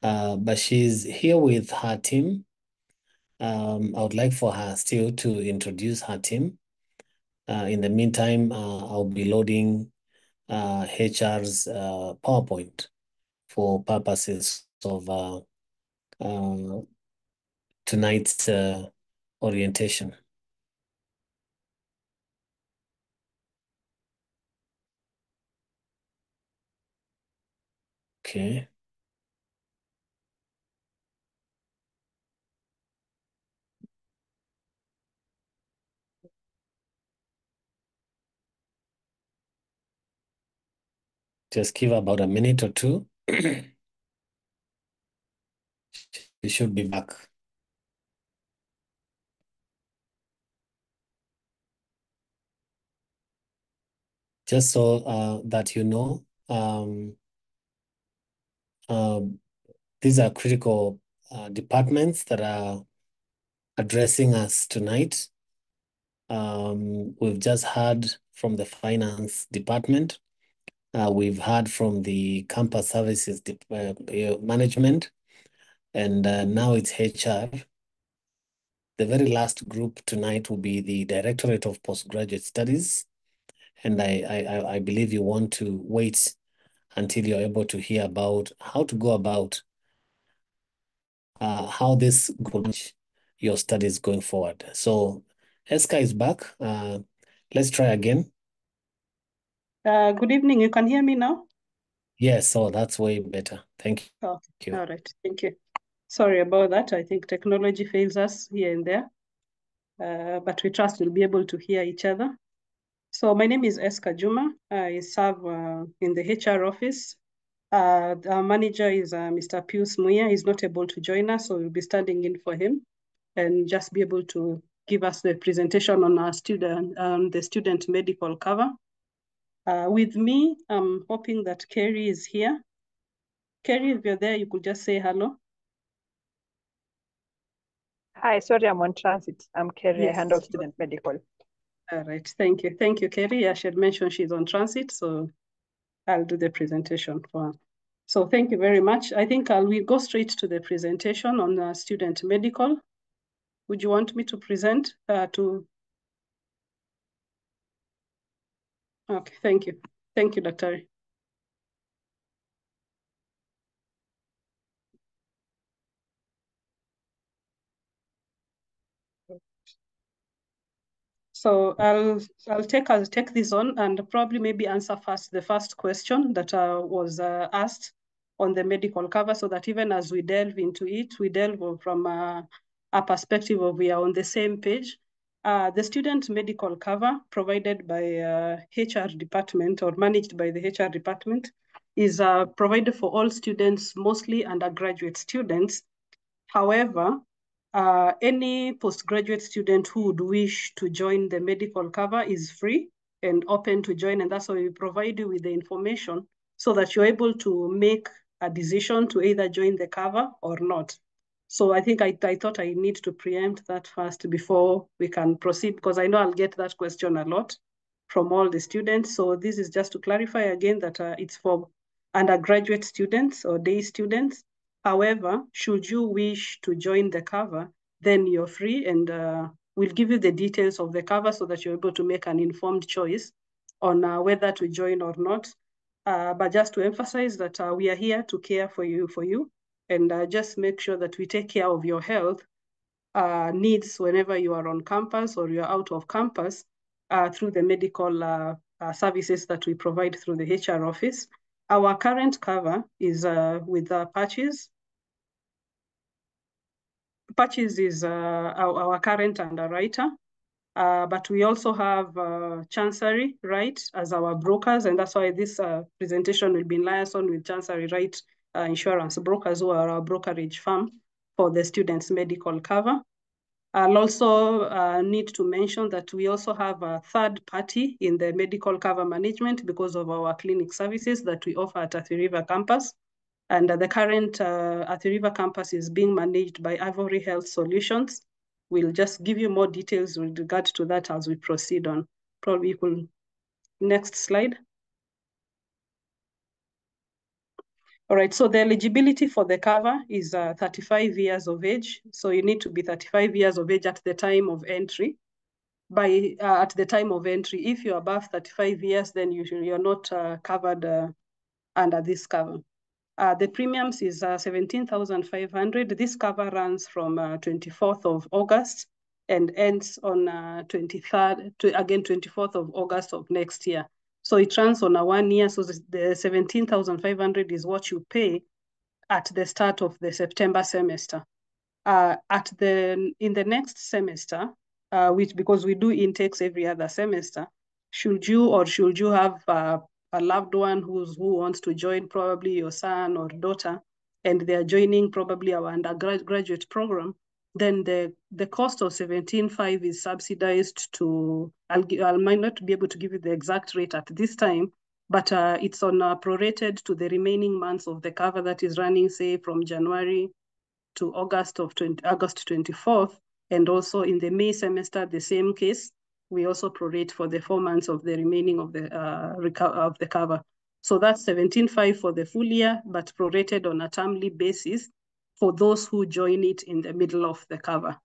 But she's here with her team. I would like for her still to introduce her team. In the meantime, I'll be loading HR's PowerPoint for purposes of tonight's orientation. Okay. Just give about a minute or two. You should be back. Just so that you know, these are critical departments that are addressing us tonight. We've just heard from the finance department. We've heard from the campus services management, and now it's HR. The very last group tonight will be the Directorate of Postgraduate Studies. And I believe you want to wait until you're able to hear about how to go about how this will change your studies going forward. So Eska is back. Let's try again. Good evening. You can hear me now? Yes, so that's way better. Thank Oh, you. all right. Thank you. Sorry about that. I think technology fails us here and there, but we trust we'll be able to hear each other. So my name is Eska Juma. I serve in the HR office. Our manager is Mr. Pius Muya. He's not able to join us, so we'll be standing in for him and just be able to give us the presentation on our the student medical cover. With me, I'm hoping that Kerry is here. Kerry, if you're there, you could just say hello. Hi, sorry, I'm on transit. I'm Kerry, Yes. I handle student medical. All right, thank you. Thank you, Kerry. I should mention she's on transit, so I'll do the presentation for her. So thank you very much. I think we'll go straight to the presentation on student medical. Would you want me to present Okay, thank you. Thank you, Dr. So I'll take this on and probably maybe answer first the first question that was asked on the medical cover, so that even as we delve into it, we delve from a perspective of we are on the same page. The student medical cover provided by HR department or managed by the HR department is provided for all students, mostly undergraduate students. However, any postgraduate student who would wish to join the medical cover is free and open to join, and that's why we provide you with the information so that you're able to make a decision to either join the cover or not. So I think I thought I need to preempt that first before we can proceed, because I know I'll get that question a lot from all the students. So this is just to clarify again that it's for undergraduate students or day students. However, should you wish to join the cover, then you're free, and we'll give you the details of the cover so that you're able to make an informed choice on whether to join or not. But just to emphasize that we are here to care for you, and just make sure that we take care of your health needs whenever you are on campus or you're out of campus through the medical services that we provide through the HR office. Our current cover is with Patches. Patches is our current underwriter, but we also have Chancery Wright as our brokers, and that's why this presentation will be in liaison with Chancery Wright Insurance Brokers, who are our brokerage firm for the students' medical cover. I'll also need to mention that we also have a third party in the medical cover management because of our clinic services that we offer at Athi River campus. And the current Athi River campus is being managed by Ivory Health Solutions. We'll just give you more details with regard to that as we proceed on. Probably you could, next slide. All right, so the eligibility for the cover is 35 years of age. So you need to be 35 years of age at the time of entry. At the time of entry, if you're above 35 years, then you're not covered under this cover. The premiums is 17,500. This cover runs from 24th of August and ends on 24th of August of next year. So it runs on a 1 year. So the 17,500 is what you pay at the start of the September semester. In the next semester, which because we do intakes every other semester, should you have a loved one who wants to join, probably your son or daughter, and they are joining probably our undergraduate program, then the cost of 17,500 is subsidized to, I might not be able to give you the exact rate at this time, but it's on prorated to the remaining months of the cover that is running, say, from January to August 24th, and also in the May semester, the same case, we also prorate for the 4 months of the remaining of the cover. So that's 17,500 for the full year, but prorated on a termly basis for those who join it in the middle of the cover.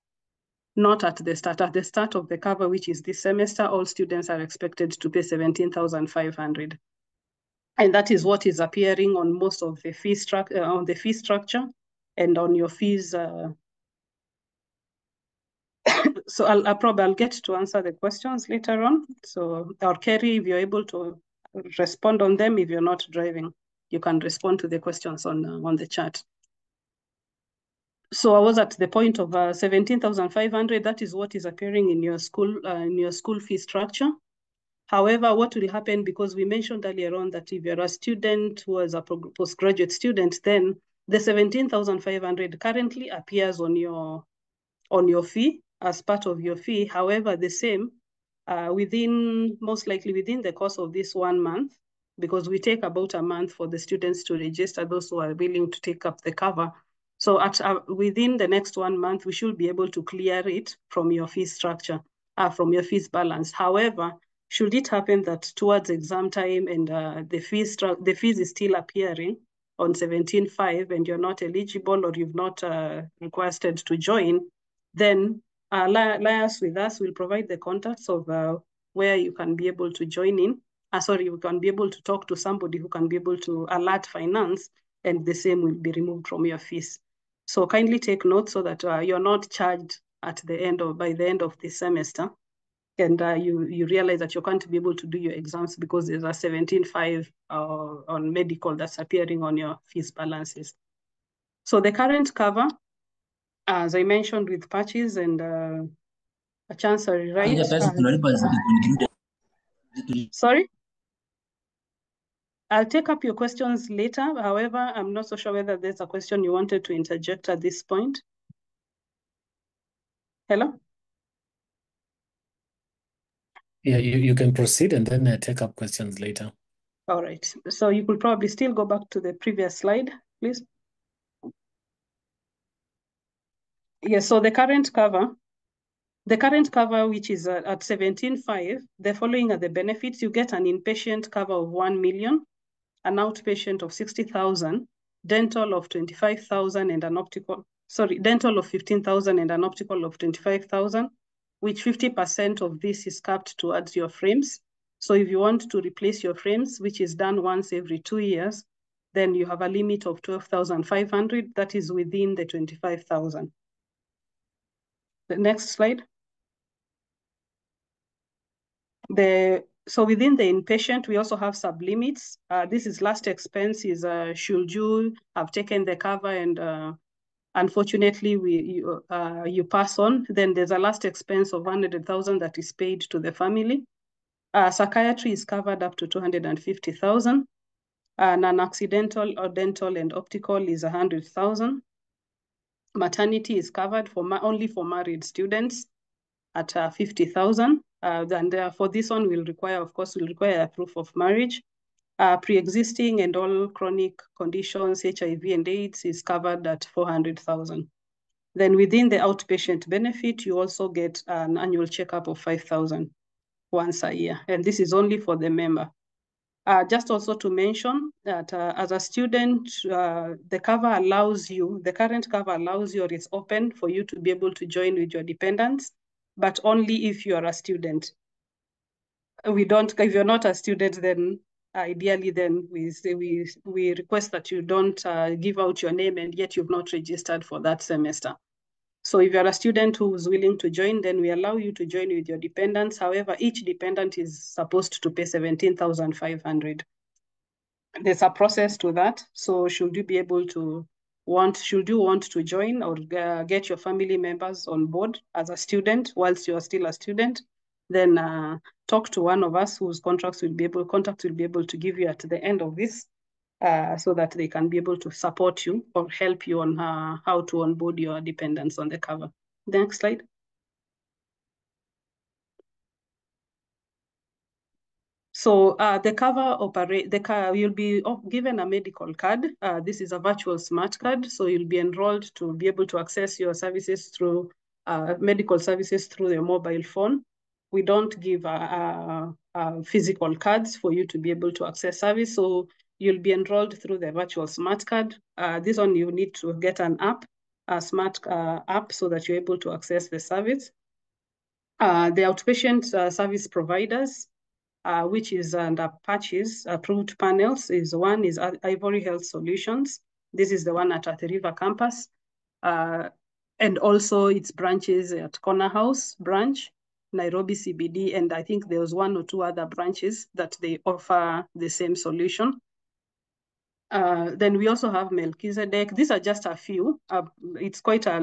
Not at the start. At the start of the cover, which is this semester, all students are expected to pay 17,500. And that is what is appearing on most of the fee structure and on your fees. So I'll get to answer the questions later on. So, or Kerry, if you're able to respond on them, if you're not driving, you can respond to the questions on the chat. So I was at the point of 17,500. That is what is appearing in your school fee structure. However, what will happen, because we mentioned earlier on that if you're a student who is a postgraduate student, then the 17,500 currently appears on your fee as part of your fee. However, the same most likely within the course of this 1 month, because we take about a month for the students to register, those who are willing to take up the cover. So within the next 1 month, we should be able to clear it from your fee structure, from your fees balance. However, should it happen that towards exam time and the fees is still appearing on 17,500 and you're not eligible or you've not requested to join, then liaise with us. We'll provide the contacts of where you can be able to join in. You can be able to talk to somebody who can be able to alert finance, and the same will be removed from your fees. So kindly take note so that you're not charged by the end of the semester, and you realize that you can't be able to do your exams because there's a 17,500 on medical that's appearing on your fees balances. So the current cover, as I mentioned, with patches and a chancery right. Sorry? I'll take up your questions later. However, I'm not so sure whether there's a question you wanted to interject at this point. Hello? Yeah, you can proceed and then take up questions later. All right. So you could probably still go back to the previous slide, please. Yes, so the current cover, which is at 17,500, the following are the benefits. You get an inpatient cover of 1 million, an outpatient of 60,000, dental of 25,000 and dental of 15,000 and an optical of 25,000, which 50% of this is capped towards your frames. So if you want to replace your frames, which is done once every 2 years, then you have a limit of 12,500. That is within the 25,000. The next slide. So within the inpatient, we also have sublimits. This is last expense is should you have taken the cover and unfortunately you pass on, then there's a last expense of 100,000 that is paid to the family. Psychiatry is covered up to 250,000. Non-accidental or dental and optical is 100,000. Maternity is covered only for married students at 50,000. Then for this one, we'll require a proof of marriage. Pre-existing and all chronic conditions, HIV and AIDS is covered at 400,000. Then within the outpatient benefit, you also get an annual checkup of 5,000 once a year. And this is only for the member. Just also to mention that as a student, the current cover allows you, or it's open for you to be able to join with your dependents, but only if you are a student. If you're not a student, then ideally then we request that you don't give out your name and yet you've not registered for that semester. So if you're a student who's willing to join, then we allow you to join with your dependents. However, each dependent is supposed to pay 17,500. There's a process to that. So should you want to join or get your family members on board as a student whilst you're still a student, then talk to one of us whose contact will be able to give you at the end of this, so that they can be able to support you or help you on how to onboard your dependents on the cover. The next slide. So you'll be given a medical card. This is a virtual smart card. So you'll be enrolled to be able to access your services through medical services through your mobile phone. We don't give physical cards for you to be able to access service. So you'll be enrolled through the virtual smart card. This one you need to get an app, a smart app, so that you're able to access the service. The outpatient service providers, which is under patches, approved panels, is Ivory Health Solutions. This is the one at Athi River campus. And also its branches at Corner House branch, Nairobi CBD, and I think there was 1 or 2 other branches that they offer the same solution. Then we also have Melchizedek. These are just a few. It's quite a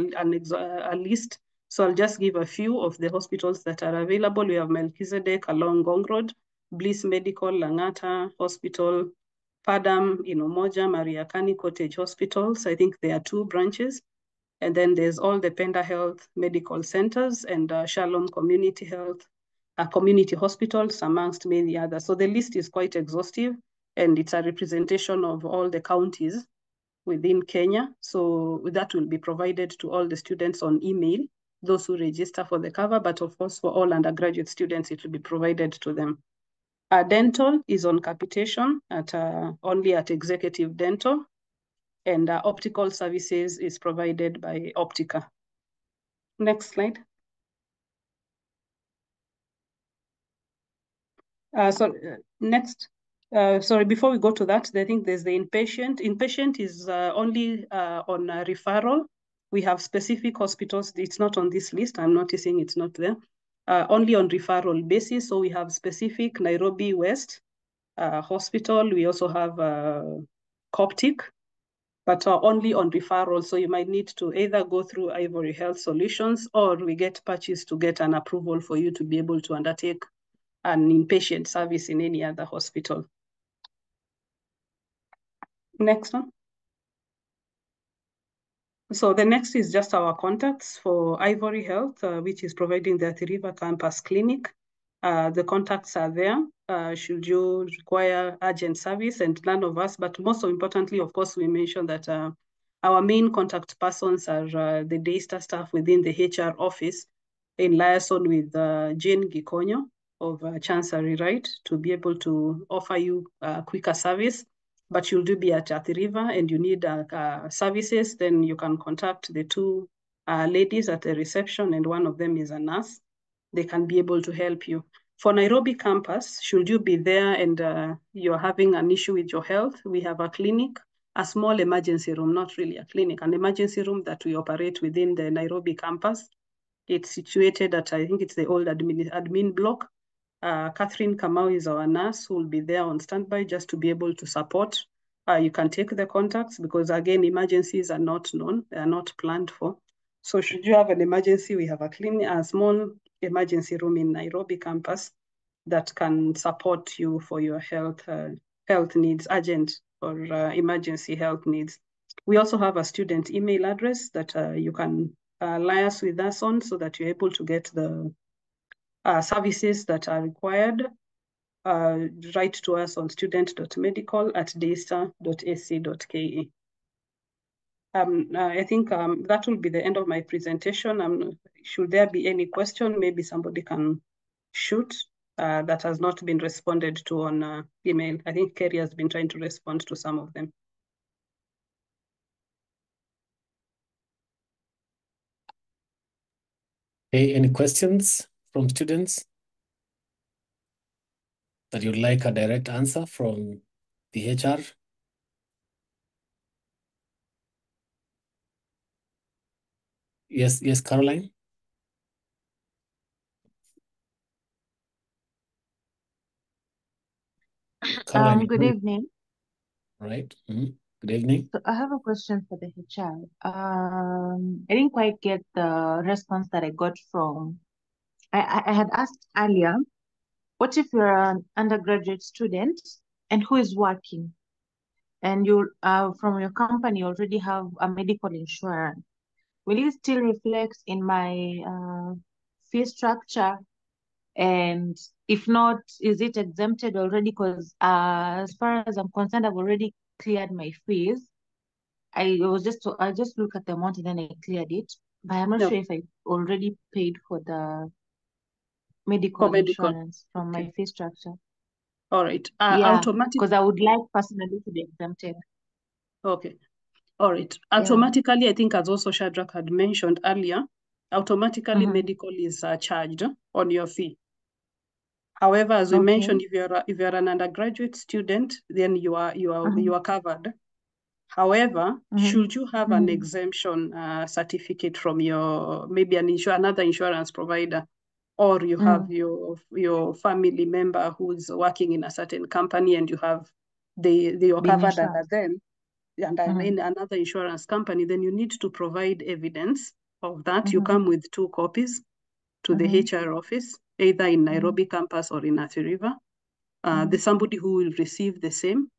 list. So I'll just give a few of the hospitals that are available. We have Melchizedek along Gong Road, Bliss Medical, Langata Hospital, Padam, Umoja, Maria Kani Cottage Hospitals. I think there are 2 branches. And then there's all the Penda Health Medical Centers and Shalom Community Health, community hospitals, amongst many others. So the list is quite exhaustive, and it's a representation of all the counties within Kenya. So that will be provided to all the students on email, those who register for the cover, but of course for all undergraduate students, it will be provided to them. Dental is on capitation only at Executive Dental, and optical services is provided by Optica. Next slide. Next. Sorry, before we go to that, I think there's the inpatient. Inpatient is only on a referral. We have specific hospitals. It's not on this list. I'm noticing it's not there. Only on referral basis. So we have specific Nairobi West Hospital. We also have Coptic, but only on referral. So you might need to either go through Ivory Health Solutions, or we get patches to get an approval for you to be able to undertake an inpatient service in any other hospital. Next one. So the next is just our contacts for Ivory Health, which is providing the Athi River campus clinic. The contacts are there should you require urgent service, and none of us, but most importantly, of course, we mentioned that our main contact persons are the Daystar staff within the HR office in liaison with Jane Gikonyo of Chancery, right, to be able to offer you quicker service. But you'll do be at Athi River and you need services, then you can contact the 2 ladies at the reception, and one of them is a nurse. They can be able to help you. For Nairobi campus, should you be there and you're having an issue with your health, we have a clinic, a small emergency room, not really a clinic, an emergency room that we operate within the Nairobi campus. It's situated at, I think it's the old admin block. Catherine Kamau is our nurse who will be there on standby just to be able to support. You can take the contacts because, again, emergencies are not known. They are not planned for. So should you have an emergency, we have a small emergency room in Nairobi campus that can support you for your health needs, urgent or emergency health needs. We also have a student email address that you can liaise with us on, so that you're able to get the services that are required. Write to us on student.medical@daystar.ac.ke. I think that will be the end of my presentation. Should there be any question, maybe somebody can shoot that has not been responded to on email. I think Kerry has been trying to respond to some of them. Hey, any questions from students that you'd like a direct answer from the HR? Yes, Caroline. Caroline, Good evening. right? Good evening. So I have a question for the HR. I didn't quite get the response that I got from. I had asked earlier, what if you're an undergraduate student and who is working, and you from your company already have a medical insurance? Will it still reflect in my fee structure? And if not, is it exempted already? Because as far as I'm concerned, I've already cleared my fees. I just look at the amount and then I cleared it, but I'm not No. sure if I already paid for the medical medical. insurance from my fee structure. All right. Yeah, Automatic. because I would like personally to be exempted. Okay. All right. Yeah. Automatically, I think as also Shadrach had mentioned earlier, automatically Mhm. medical is charged on your fee. However, as we Okay. mentioned, if you're an undergraduate student, then you are covered. However, should you have an exemption certificate from your maybe another insurance provider, or you have your family member who's working in a certain company and you have you're Being covered insured. under them and in another insurance company, then you need to provide evidence of that. You come with 2 copies to the HR office, either in Nairobi campus or in Athi River. There's somebody who will receive the same.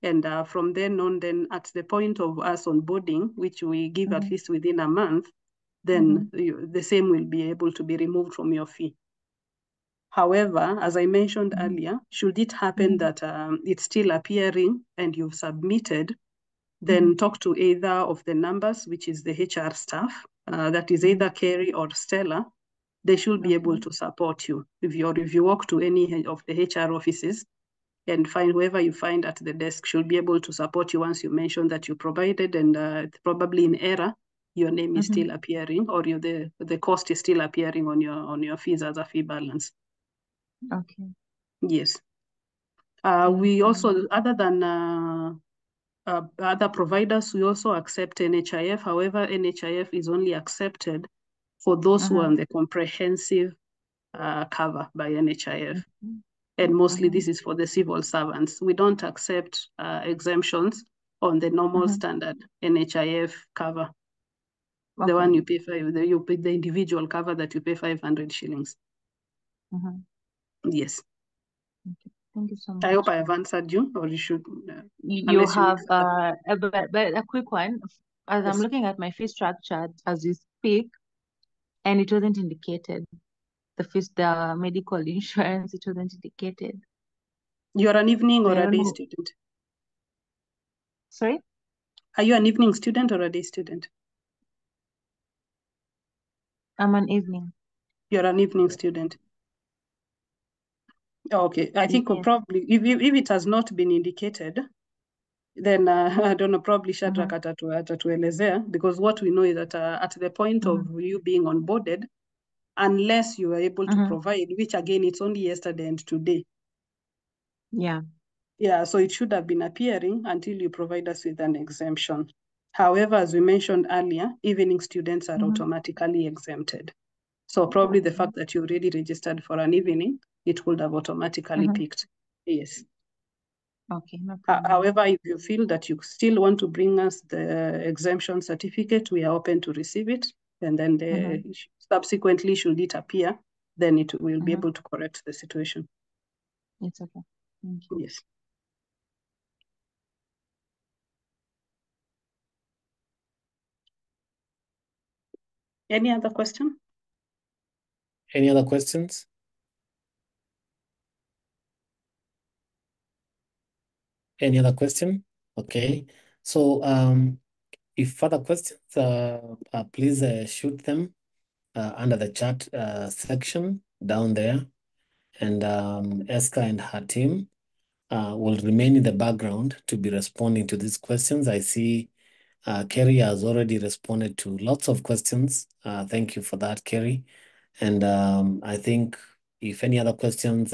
And from then on, then at the point of us onboarding, which we give at least within a month, then the same will be able to be removed from your fee. However, as I mentioned earlier, should it happen that it's still appearing and you've submitted, then talk to either of the numbers, which is the HR staff, that is either Kerry or Stella. They should be able to support you. If you walk to any of the HR offices and find whoever you find at the desk should be able to support you once you mention that you provided, and probably in error, your name is still appearing, or the cost is still appearing on your fees as a fee balance. Okay. Yes. We also, other than other providers, we also accept NHIF. However, NHIF is only accepted for those who are on the comprehensive cover by NHIF. And mostly this is for the civil servants. We don't accept exemptions on the normal standard NHIF cover. Okay. The one you pay the individual cover that you pay 500 shillings. Yes. Okay. Thank you so much. I hope I have answered you, or you should. You have but a quick one. As I'm Yes. looking at my fee structure as you speak, and it wasn't indicated. The medical insurance, it wasn't indicated. You're an evening So or I a don't day know. student? Sorry? Are you an evening student or a day student? I'm an evening. You're an evening student. Okay, I think Yes. probably if it has not been indicated, then I don't know, probably Shadrach atatuelezea, because what we know is that at the point of you being onboarded, unless you are able to provide, which again, it's only yesterday and today. Yeah. Yeah, so it should have been appearing until you provide us with an exemption. However, as we mentioned earlier, evening students are automatically exempted. So probably the fact that you already registered for an evening, it would have automatically picked. Yes. Okay, no problem. However, if you feel that you still want to bring us the exemption certificate, we are open to receive it. And then subsequently, should it appear, then it will be able to correct the situation. It's okay. Thank you. Yes. Any other question? Any other questions? Any other question? Okay. So if further questions, please shoot them under the chat section down there. And Eska and her team will remain in the background to be responding to these questions. I see Kerry has already responded to lots of questions. Thank you for that, Kerry. And I think if any other questions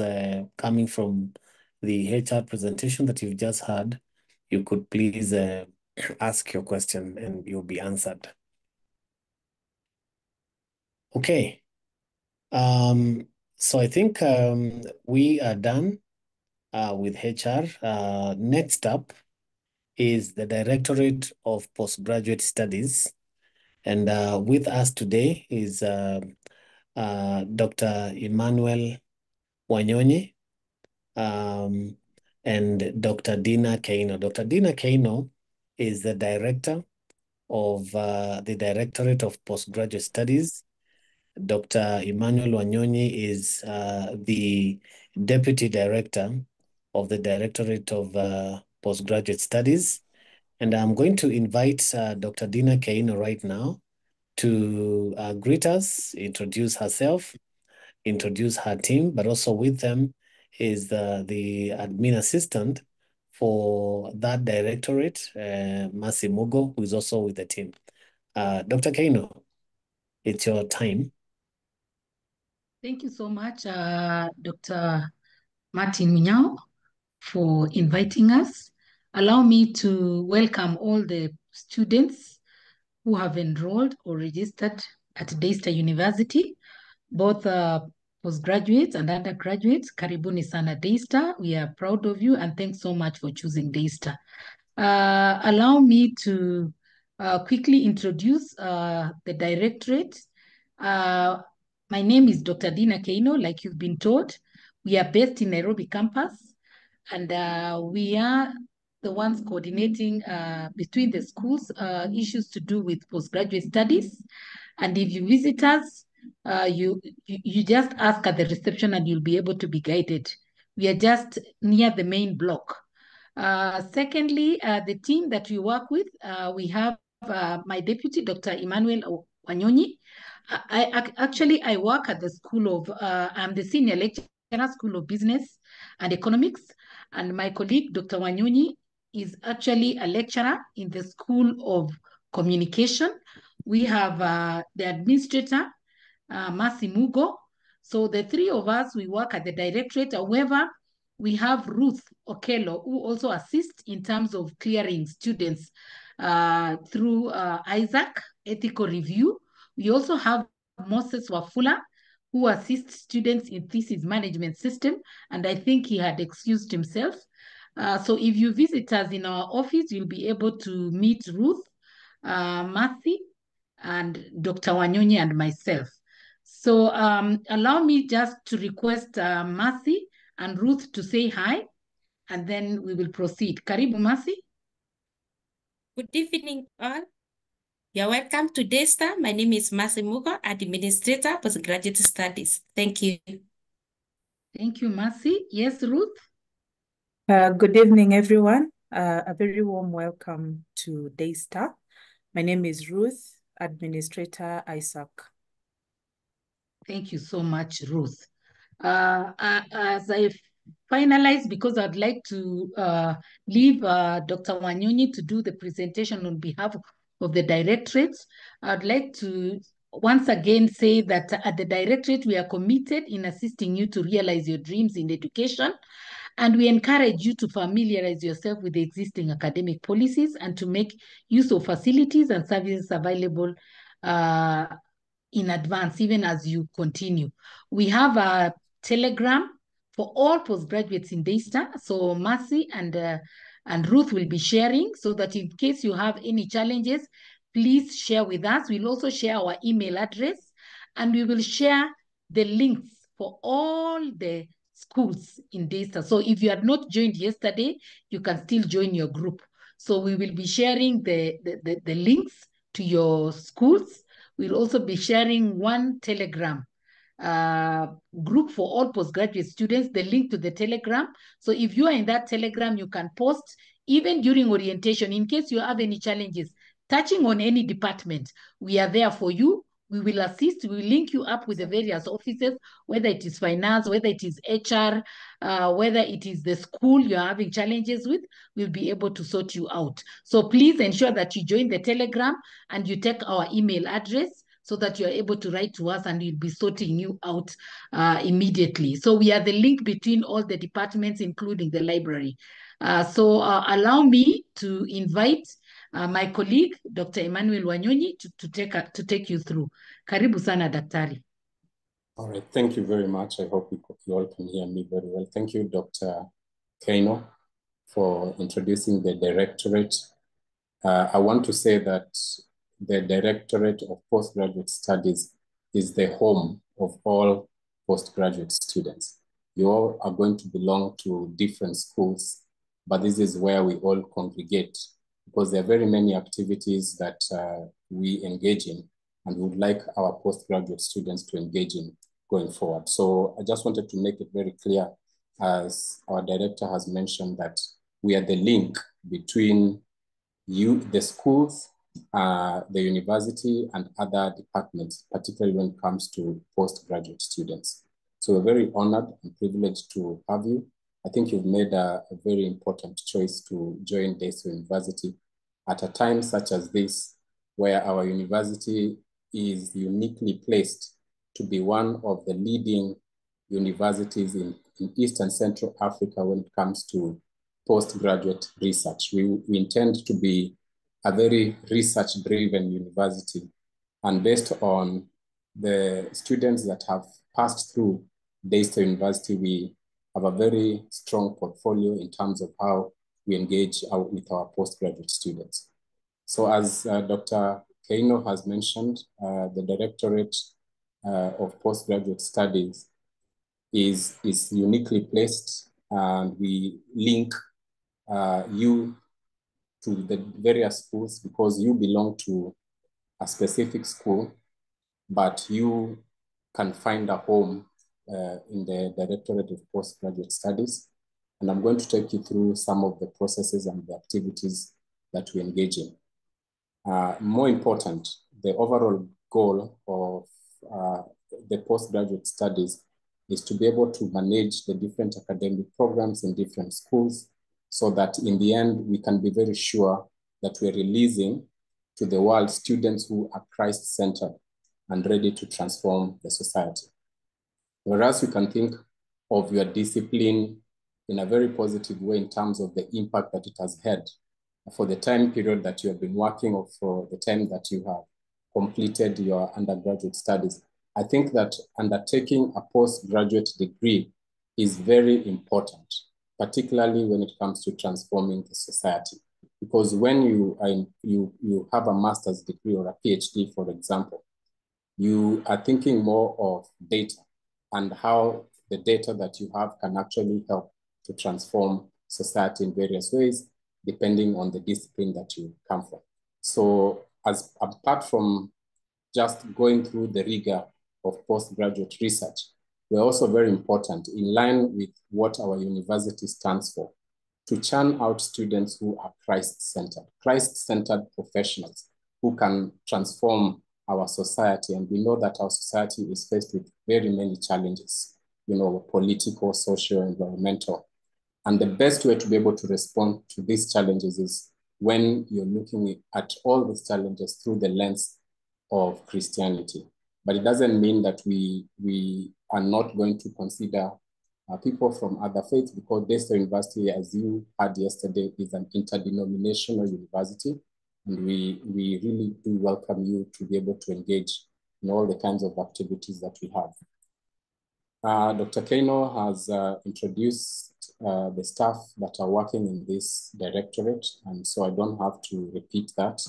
coming from the HR presentation that you've just had, you could please ask your question and you'll be answered. Okay. So I think we are done with HR. Next up is the Directorate of Postgraduate Studies. And with us today is Dr. Emmanuel Wanyonyi and Dr. Dina Keino. Dr. Dina Keino is the Director of the Directorate of Postgraduate Studies. Dr. Emmanuel Wanyonyi is the Deputy Director of the Directorate of Postgraduate Studies. And I'm going to invite Dr. Dina Keino right now to greet us, introduce herself, introduce her team, but also with them is the admin assistant for that directorate, Mercy Mugo, who is also with the team. Dr. Keino, it's your time. Thank you so much, Dr. Martin Minyao, for inviting us. Allow me to welcome all the students who have enrolled or registered at Daystar University, both postgraduates and undergraduates. Karibuni sana Daystar. We are proud of you and thanks so much for choosing Daystar. Allow me to quickly introduce the directorate. My name is Dr. Dina Keino, like you've been told. We are based in Nairobi campus, and we are the ones coordinating between the schools issues to do with postgraduate studies. And if you visit us, you just ask at the reception and you'll be able to be guided. We are just near the main block. Secondly, the team that we work with, we have my deputy, Dr. Emmanuel Wanyonyi. I work at the School of, I'm the senior lecturer, School of Business and Economics, and my colleague, Dr. Wanyonyi, is actually a lecturer in the School of Communication. We have the administrator, Mercy Mugo. So the three of us, we work at the directorate. However, we have Ruth Okello, who also assists in terms of clearing students through Isaac Ethical Review. We also have Moses Wafula, who assists students in thesis management system, and I think he had excused himself. So if you visit us in our office, you'll be able to meet Ruth, Matthew, and Dr. Wanyonyi and myself. So allow me just to request Mercy and Ruth to say hi, and then we will proceed. Karibu, Mercy. Good evening, all. You're welcome to Daystar. My name is Mercy Mugo, Administrator, Postgraduate Studies. Thank you. Thank you, Mercy. Yes, Ruth? Good evening, everyone. A very warm welcome to Daystar. My name is Ruth, Administrator Isaac. Thank you so much, Ruth. As I finalize, because I'd like to leave Dr. Wanyonyi to do the presentation on behalf of the directorates, I'd like to once again say that at the directorate, we are committed in assisting you to realize your dreams in education. And we encourage you to familiarize yourself with the existing academic policies and to make use of facilities and services available in advance, even as you continue. We have a Telegram for all postgraduates in Daystar. So Mercy and Ruth will be sharing so that in case you have any challenges, please share with us. We'll also share our email address and we will share the links for all the schools in Daystar. So if you had not joined yesterday, you can still join your group. So we will be sharing the links to your schools. We'll also be sharing one Telegram group for all postgraduate students, the link to the Telegram. So if you are in that Telegram, you can post even during orientation in case you have any challenges touching on any department. We are there for you. We will assist, we will link you up with the various offices, whether it is finance, whether it is HR, whether it is the school you're having challenges with, we'll be able to sort you out. So please ensure that you join the Telegram and you take our email address so that you're able to write to us and we'll be sorting you out immediately. So we are the link between all the departments, including the library. So allow me to invite my colleague, Dr. Emmanuel Wanyonyi, to take you through. Karibu sana, Daktari. All right, thank you very much. I hope you all can hear me very well. Thank you, Dr. Keino, for introducing the directorate. I want to say that the Directorate of Postgraduate Studies is the home of all postgraduate students. You all are going to belong to different schools, but this is where we all congregate because there are very many activities that we engage in and we would like our postgraduate students to engage in going forward. So I just wanted to make it very clear, as our director has mentioned, that we are the link between the schools, the university, and other departments, particularly when it comes to postgraduate students. So we're very honored and privileged to have you. I think you've made a very important choice to join Daystar University at a time such as this, where our university is uniquely placed to be one of the leading universities in East and Central Africa when it comes to postgraduate research. We intend to be a very research-driven university, and based on the students that have passed through Daystar University, we have a very strong portfolio in terms of how we engage with our postgraduate students. So as Dr. Keino has mentioned, the Directorate of Postgraduate Studies is uniquely placed, and we link you to the various schools because you belong to a specific school, but you can find a home in the Directorate of Postgraduate Studies. And I'm going to take you through some of the processes and the activities that we engage in. More important, the overall goal of the postgraduate studies is to be able to manage the different academic programs in different schools so that in the end, we can be very sure that we're releasing to the world students who are Christ-centered and ready to transform the society. Whereas you can think of your discipline in a very positive way in terms of the impact that it has had for the time period that you have been working or for the time that you have completed your undergraduate studies. I think that undertaking a postgraduate degree is very important, particularly when it comes to transforming the society. Because when you have a master's degree or a PhD, for example, you are thinking more of data and how the data that you have can actually help to transform society in various ways, depending on the discipline that you come from. So apart from just going through the rigor of postgraduate research, we're also very important in line with what our university stands for, to churn out students who are Christ-centered professionals who can transform our society. And we know that our society is faced with very many challenges, political, social, environmental. And the best way to be able to respond to these challenges is when you're looking at all these challenges through the lens of Christianity. But it doesn't mean that we are not going to consider people from other faiths, because Daystar University, as you heard yesterday, is an interdenominational university. And we really do welcome you to be able to engage in all the kinds of activities that we have. Dr. Keino has introduced the staff that are working in this directorate, and so I don't have to repeat that.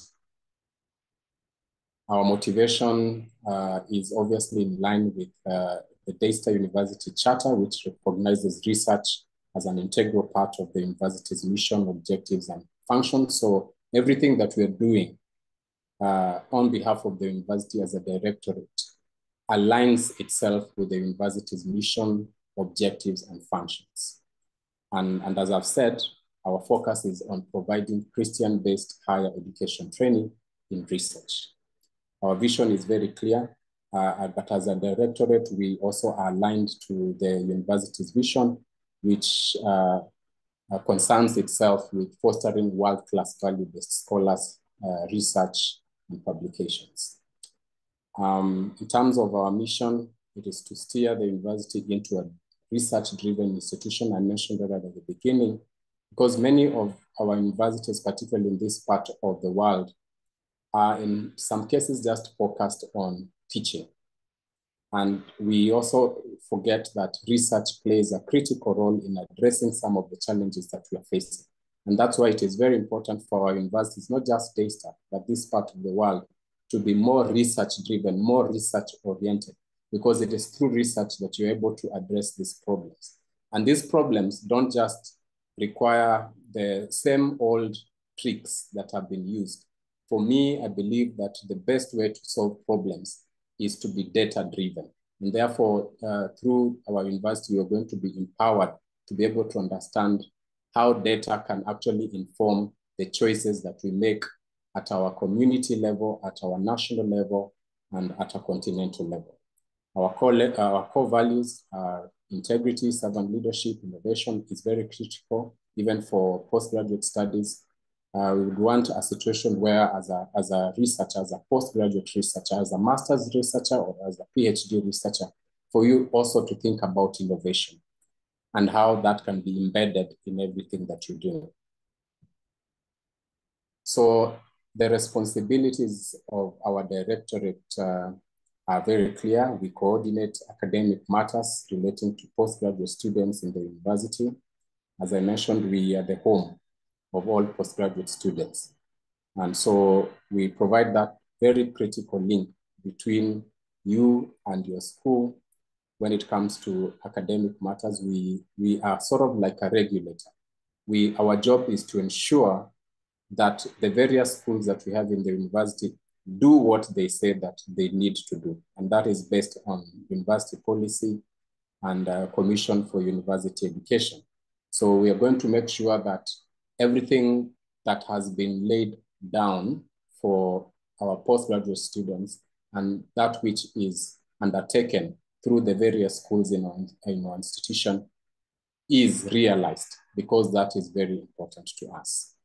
Our motivation is obviously in line with the Daystar University Charter, which recognizes research as an integral part of the university's mission, objectives, and functions. So everything that we're doing on behalf of the university as a directorate aligns itself with the university's mission, objectives, and functions. And as I've said, our focus is on providing Christian-based higher education training in research. Our vision is very clear, but as a directorate, we also are aligned to the university's vision, which concerns itself with fostering world-class value-based scholars, research, and publications. In terms of our mission, it is to steer the university into a research-driven institution. I mentioned that at the beginning, because many of our universities, particularly in this part of the world, are in some cases just focused on teaching. And we also forget that research plays a critical role in addressing some of the challenges that we are facing. And that's why it is very important for our universities, not just Daystar, but this part of the world, to be more research-driven, more research-oriented, because it is through research that you're able to address these problems. And these problems don't just require the same old tricks that have been used. For me, I believe that the best way to solve problems is to be data-driven. And therefore, through our university, we are going to be empowered to be able to understand how data can actually inform the choices that we make at our community level, at our national level, and at a continental level. Our core values are integrity, servant leadership, innovation is very critical, even for postgraduate studies. We would want a situation where as a researcher, as a postgraduate researcher, as a master's researcher, or as a PhD researcher, for you also to think about innovation and how that can be embedded in everything that you do. So the responsibilities of our directorate are very clear. We coordinate academic matters relating to postgraduate students in the university. As I mentioned, we are the home of all postgraduate students. And so we provide that very critical link between you and your school. When it comes to academic matters, we are sort of like a regulator. Our job is to ensure that the various schools that we have in the university do what they say that they need to do. And that is based on university policy and Commission for University Education. So we are going to make sure that everything that has been laid down for our postgraduate students and that which is undertaken through the various schools in our institution is realized, because that is very important to us.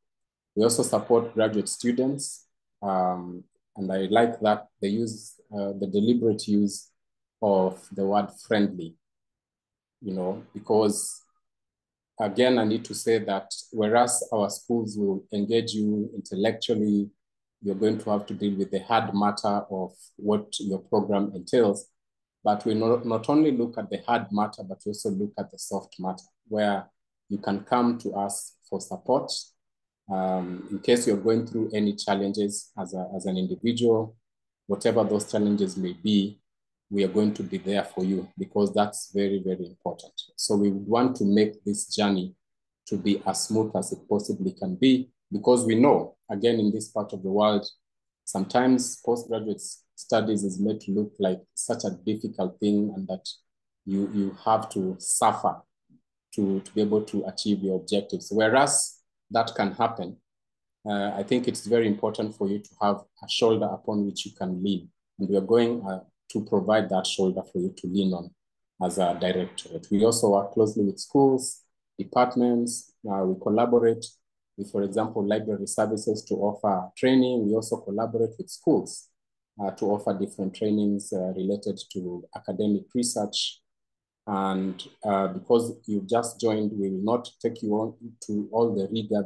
We also support graduate students, and I like that they use the deliberate use of the word friendly, because again, I need to say that whereas our schools will engage you intellectually, you're going to have to deal with the hard matter of what your program entails. But we not only look at the hard matter, but we also look at the soft matter, where you can come to us for support. In case you're going through any challenges as an individual, whatever those challenges may be, we are going to be there for you, because that's very, very important. So we want to make this journey to be as smooth as it possibly can be, because we know, again, in this part of the world, sometimes postgraduate studies is made to look like such a difficult thing, and that you have to suffer to be able to achieve your objectives. Whereas that can happen, I think it's very important for you to have a shoulder upon which you can lean. And we are going to provide that shoulder for you to lean on as a directorate. We also work closely with schools, departments. We collaborate with, for example, library services to offer training. We also collaborate with schools to offer different trainings related to academic research. And because you just joined, we will not take you on to all the rigor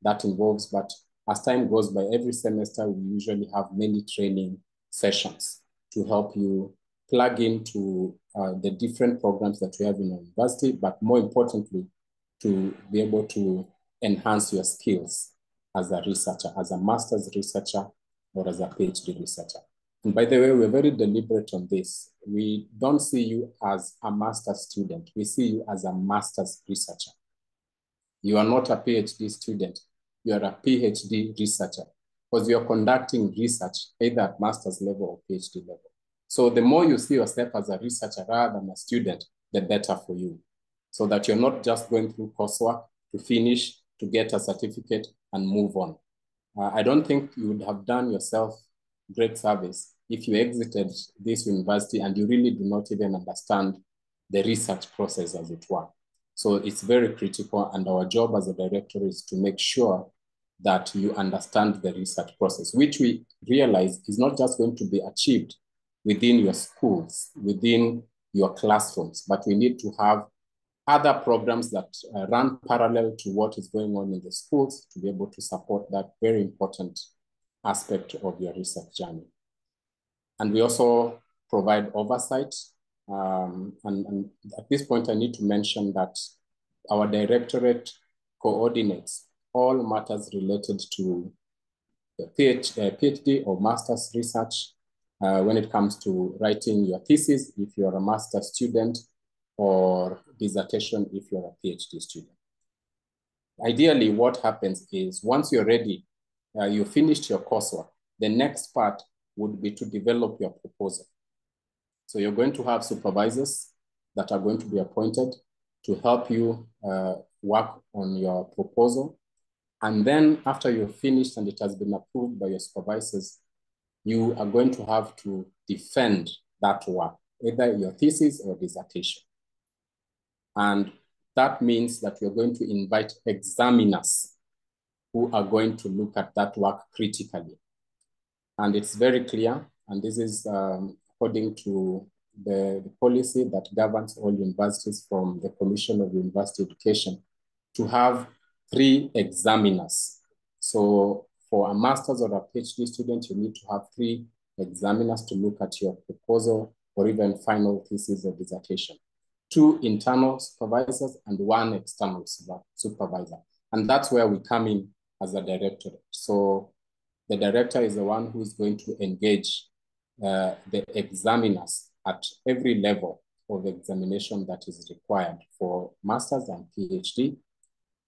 that involves, but as time goes by, every semester, we usually have many training sessions to help you plug into the different programs that we have in our university, but more importantly, to be able to enhance your skills as a researcher, as a master's researcher, or as a PhD researcher. And by the way, we're very deliberate on this. We don't see you as a master's student. We see you as a master's researcher. You are not a PhD student. You are a PhD researcher, because you're conducting research either at master's level or PhD level. So the more you see yourself as a researcher rather than a student, the better for you. So that you're not just going through coursework to finish, to get a certificate and move on. I don't think you would have done yourself great service if you exited this university and you really do not even understand the research process, as it were. So it's very critical, and our job as a director is to make sure that you understand the research process, which we realize is not just going to be achieved within your schools, within your classrooms, but we need to have other programs that run parallel to what is going on in the schools to be able to support that very important aspect of your research journey. And we also provide oversight. And at this point, I need to mention that our directorate coordinates all matters related to the PhD or master's research when it comes to writing your thesis if you're a master's student, or dissertation if you're a PhD student. Ideally, what happens is once you're ready, you finished your coursework, the next part would be to develop your proposal. So you're going to have supervisors that are going to be appointed to help you work on your proposal. And then after you've finished and it has been approved by your supervisors, you are going to have to defend that work, either your thesis or dissertation. And that means that you're going to invite examiners who are going to look at that work critically. And it's very clear, and this is according to the policy that governs all universities from the Commission of University Education, to have 3 examiners. So for a master's or a PhD student, you need to have 3 examiners to look at your proposal or even final thesis or dissertation. 2 internal supervisors and 1 external supervisor. And that's where we come in as a directorate. So the director is the one who is going to engage the examiners at every level of examination that is required for master's and PhD.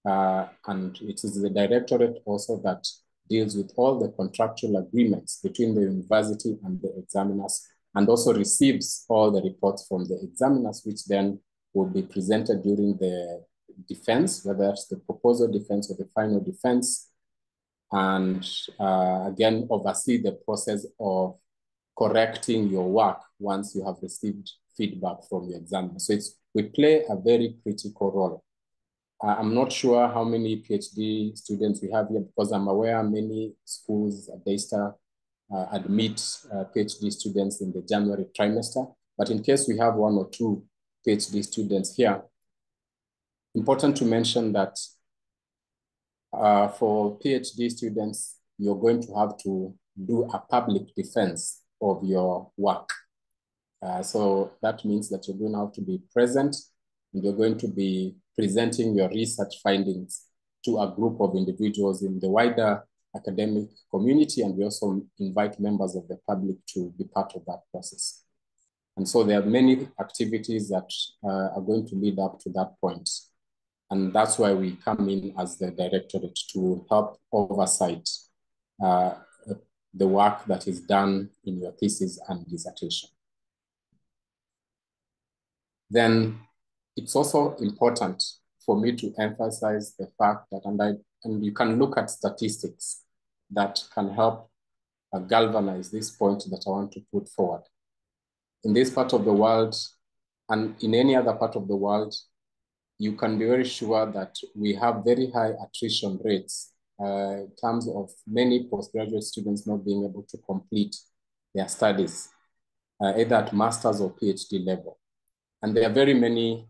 And it is the directorate also that deals with all the contractual agreements between the university and the examiners, and also receives all the reports from the examiners, which then will be presented during the defense, whether it's the proposal defense or the final defense, and again, oversee the process of correcting your work once you have received feedback from the examiner. So we play a very critical role. I'm not sure how many PhD students we have here, because I'm aware many schools at Daystar admit PhD students in the January trimester. But in case we have 1 or 2 PhD students here, important to mention that for PhD students, you're going to have to do a public defense of your work. So that means that you're going to have to be present, and you're going to be presenting your research findings to a group of individuals in the wider academic community, and we also invite members of the public to be part of that process. And so there are many activities that are going to lead up to that point. And that's why we come in as the directorate to help oversight the work that is done in your thesis and dissertation. Then it's also important for me to emphasize the fact that, and you can look at statistics that can help galvanize this point that I want to put forward. In this part of the world, and in any other part of the world, you can be very sure that we have very high attrition rates in terms of many postgraduate students not being able to complete their studies, either at master's or PhD level. And there are very many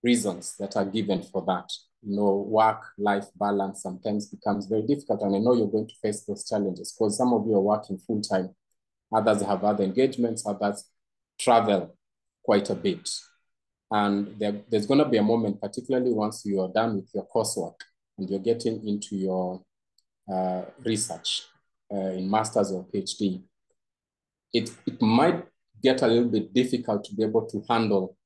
reasons that are given for that. You know, work-life balance sometimes becomes very difficult. And I know you're going to face those challenges because some of you are working full-time, others have other engagements, others travel quite a bit. And there's going to be a moment, particularly once you are done with your coursework and you're getting into your research in master's or PhD, it might get a little bit difficult to be able to handle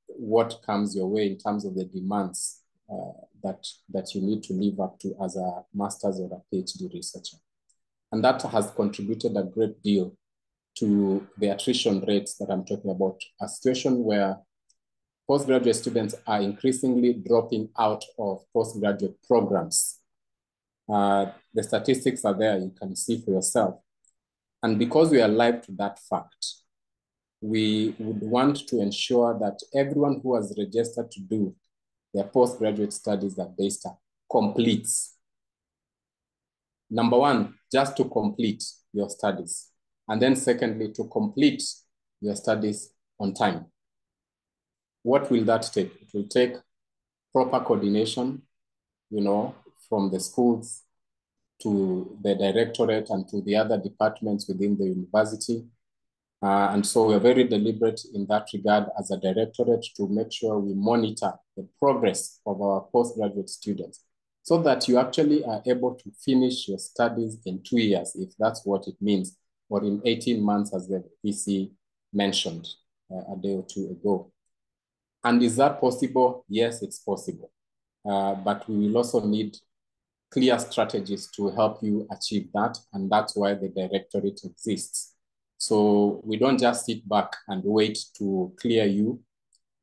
what comes your way in terms of the demands that you need to live up to as a master's or a PhD researcher. And that has contributed a great deal to the attrition rates that I'm talking about, a situation where postgraduate students are increasingly dropping out of postgraduate programs. The statistics are there, you can see for yourself. And because we are alive to that fact, we would want to ensure that everyone who has registered to do their postgraduate studies at Daystar completes. Number one, just to complete your studies. And then secondly, to complete your studies on time. what will that take? It will take proper coordination, from the schools to the directorate and to the other departments within the university. And so we're very deliberate in that regard as a directorate to make sure we monitor the progress of our postgraduate students so that you actually are able to finish your studies in 2 years, if that's what it means, or in 18 months, as the VC mentioned a day or two ago. And is that possible? Yes, it's possible. But we will also need clear strategies to help you achieve that. And that's why the directorate exists. So we don't just sit back and wait to clear you.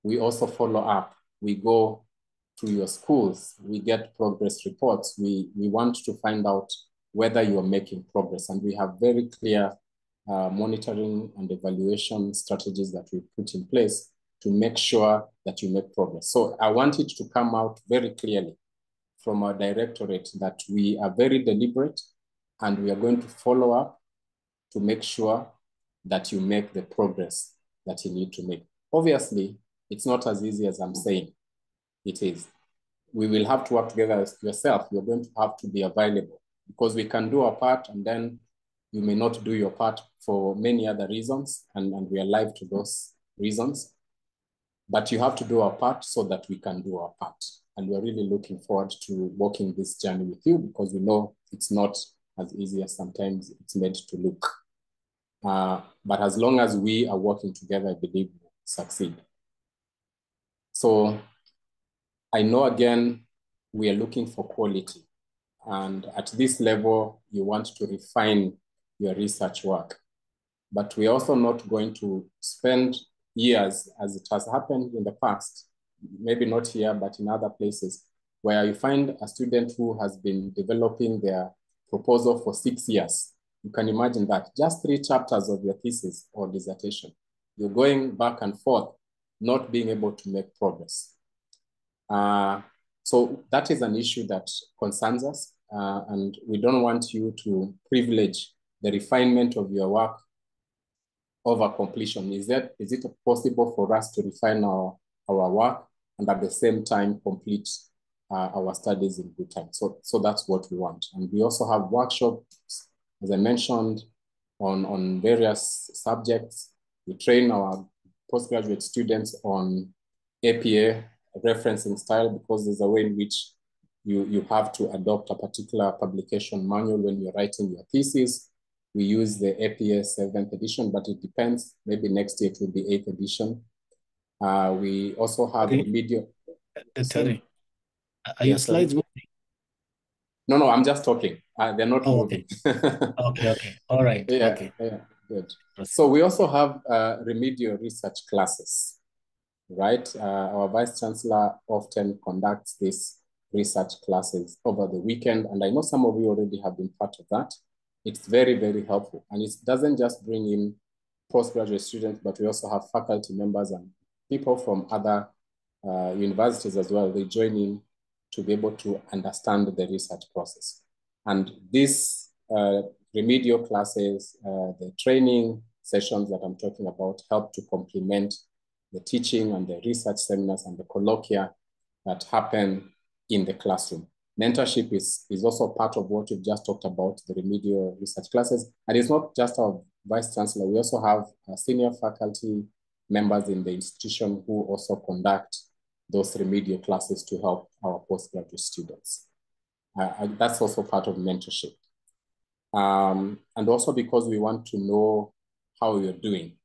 We also follow up. We go to your schools. We get progress reports. We want to find out whether you are making progress. And we have very clear monitoring and evaluation strategies that we put in place to make sure that you make progress. So I want it to come out very clearly from our directorate that we are very deliberate and we are going to follow up to make sure that you make the progress that you need to make. Obviously, it's not as easy as I'm saying it is. We will have to work together as yourself. You're going to have to be available because we can do our part and then you may not do your part for many other reasons, and we are alive to those reasons. But you have to do our part so that we can do our part. And we're really looking forward to walking this journey with you because we know it's not as easy as sometimes it's made to look. But as long as we are working together, I believe we'll succeed. So I know, again, we are looking for quality. And at this level, you want to refine your research work. But we're also not going to spend years, as it has happened in the past, maybe not here, but in other places, where you find a student who has been developing their proposal for 6 years. You can imagine that, just 3 chapters of your thesis or dissertation. You're going back and forth, not being able to make progress. So that is an issue that concerns us, and we don't want you to privilege the refinement of your work over completion. Is it possible for us to refine our work and at the same time complete our studies in good time? So that's what we want. And we also have workshops, as I mentioned, on various subjects. We train our postgraduate students on APA referencing style because there's a way in which you have to adopt a particular publication manual when you're writing your thesis. We use the APA 7th edition, but it depends. Maybe next year it will be 8th edition. We also have remedial. Terry, are your slides moving? No, I'm just talking. They're not moving. Okay. All right. Yeah, okay. Yeah, good. So we also have remedial research classes, right? Our Vice Chancellor often conducts these research classes over the weekend, and I know some of you already have been part of that. It's very, very helpful. And it doesn't just bring in postgraduate students, but we also have faculty members and people from other universities as well. They join in to be able to understand the research process. And these remedial classes, the training sessions that I'm talking about, help to complement the teaching and the research seminars and the colloquia that happen in the classroom. Mentorship is also part of what we've just talked about, the remedial research classes. And it's not just our Vice Chancellor. We also have senior faculty members in the institution who also conduct those remedial classes to help our postgraduate students. That's also part of mentorship. And also because we want to know how you're doing,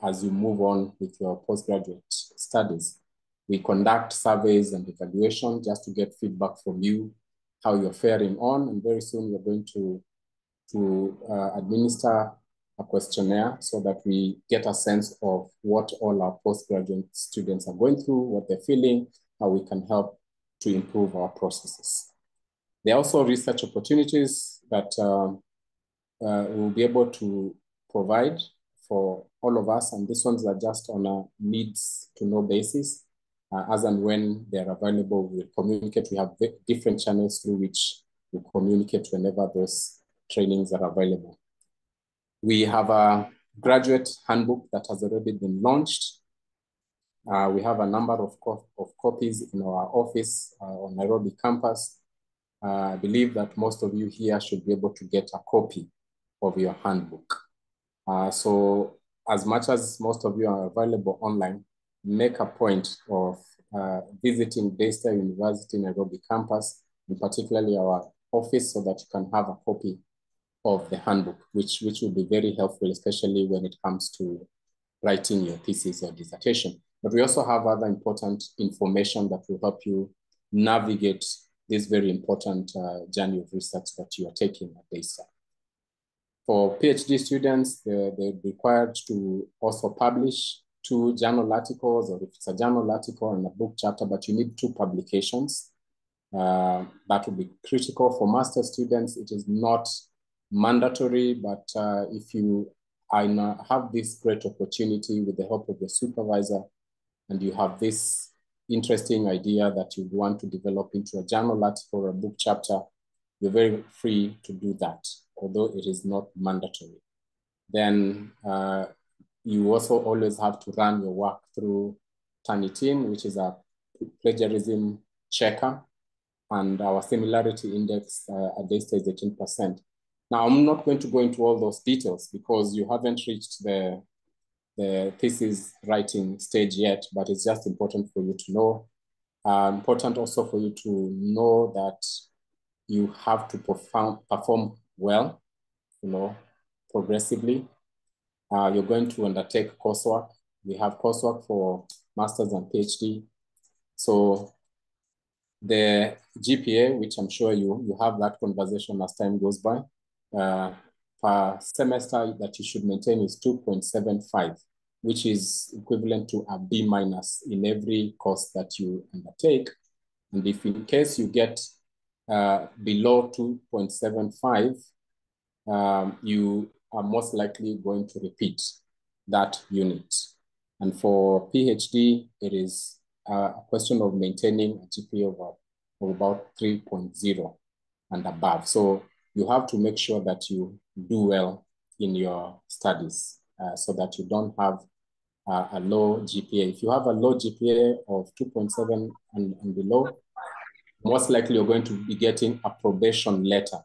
as you move on with your postgraduate studies. We conduct surveys and evaluation just to get feedback from you, how you're faring on. And very soon we're going to administer a questionnaire so that we get a sense of what all our postgraduate students are going through, what they're feeling, how we can help to improve our processes. There are also research opportunities that we'll be able to provide for all of us. And these ones are just on a needs to know basis. As and when they're available, we'll communicate. We have different channels through which we communicate whenever those trainings are available. We have a graduate handbook that has already been launched. We have a number of copies in our office on Nairobi campus. I believe that most of you here should be able to get a copy of your handbook. So as much as most of you are available online, make a point of visiting Daystar University Nairobi campus, and particularly our office, so that you can have a copy of the handbook, which will be very helpful, especially when it comes to writing your thesis or dissertation. But we also have other important information that will help you navigate this very important journey of research that you are taking at Daystar. For PhD students, they're required to also publish 2 journal articles, or if it's a journal article and a book chapter, but you need 2 publications. That will be critical. For master students, it is not mandatory, but if you have this great opportunity with the help of your supervisor, and you have this interesting idea that you want to develop into a journal article or a book chapter, you're very free to do that, although it is not mandatory. Then you also always have to run your work through Turnitin, which is a plagiarism checker, and our similarity index at Daystar is 18%. Now, I'm not going to go into all those details because you haven't reached the thesis writing stage yet, but it's just important for you to know. Important also for you to know that you have to perform well, progressively. You're going to undertake coursework. We have coursework for masters and PhD. So the GPA, which I'm sure you have that conversation as time goes by, per semester that you should maintain is 2.75, which is equivalent to a B- in every course that you undertake. And if in case you get below 2.75, you are most likely going to repeat that unit. And for PhD, it is a question of maintaining a GPA of about 3.0 and above. So you have to make sure that you do well in your studies so that you don't have a low GPA. If you have a low GPA of 2.7 and below, most likely you're going to be getting a probation letter,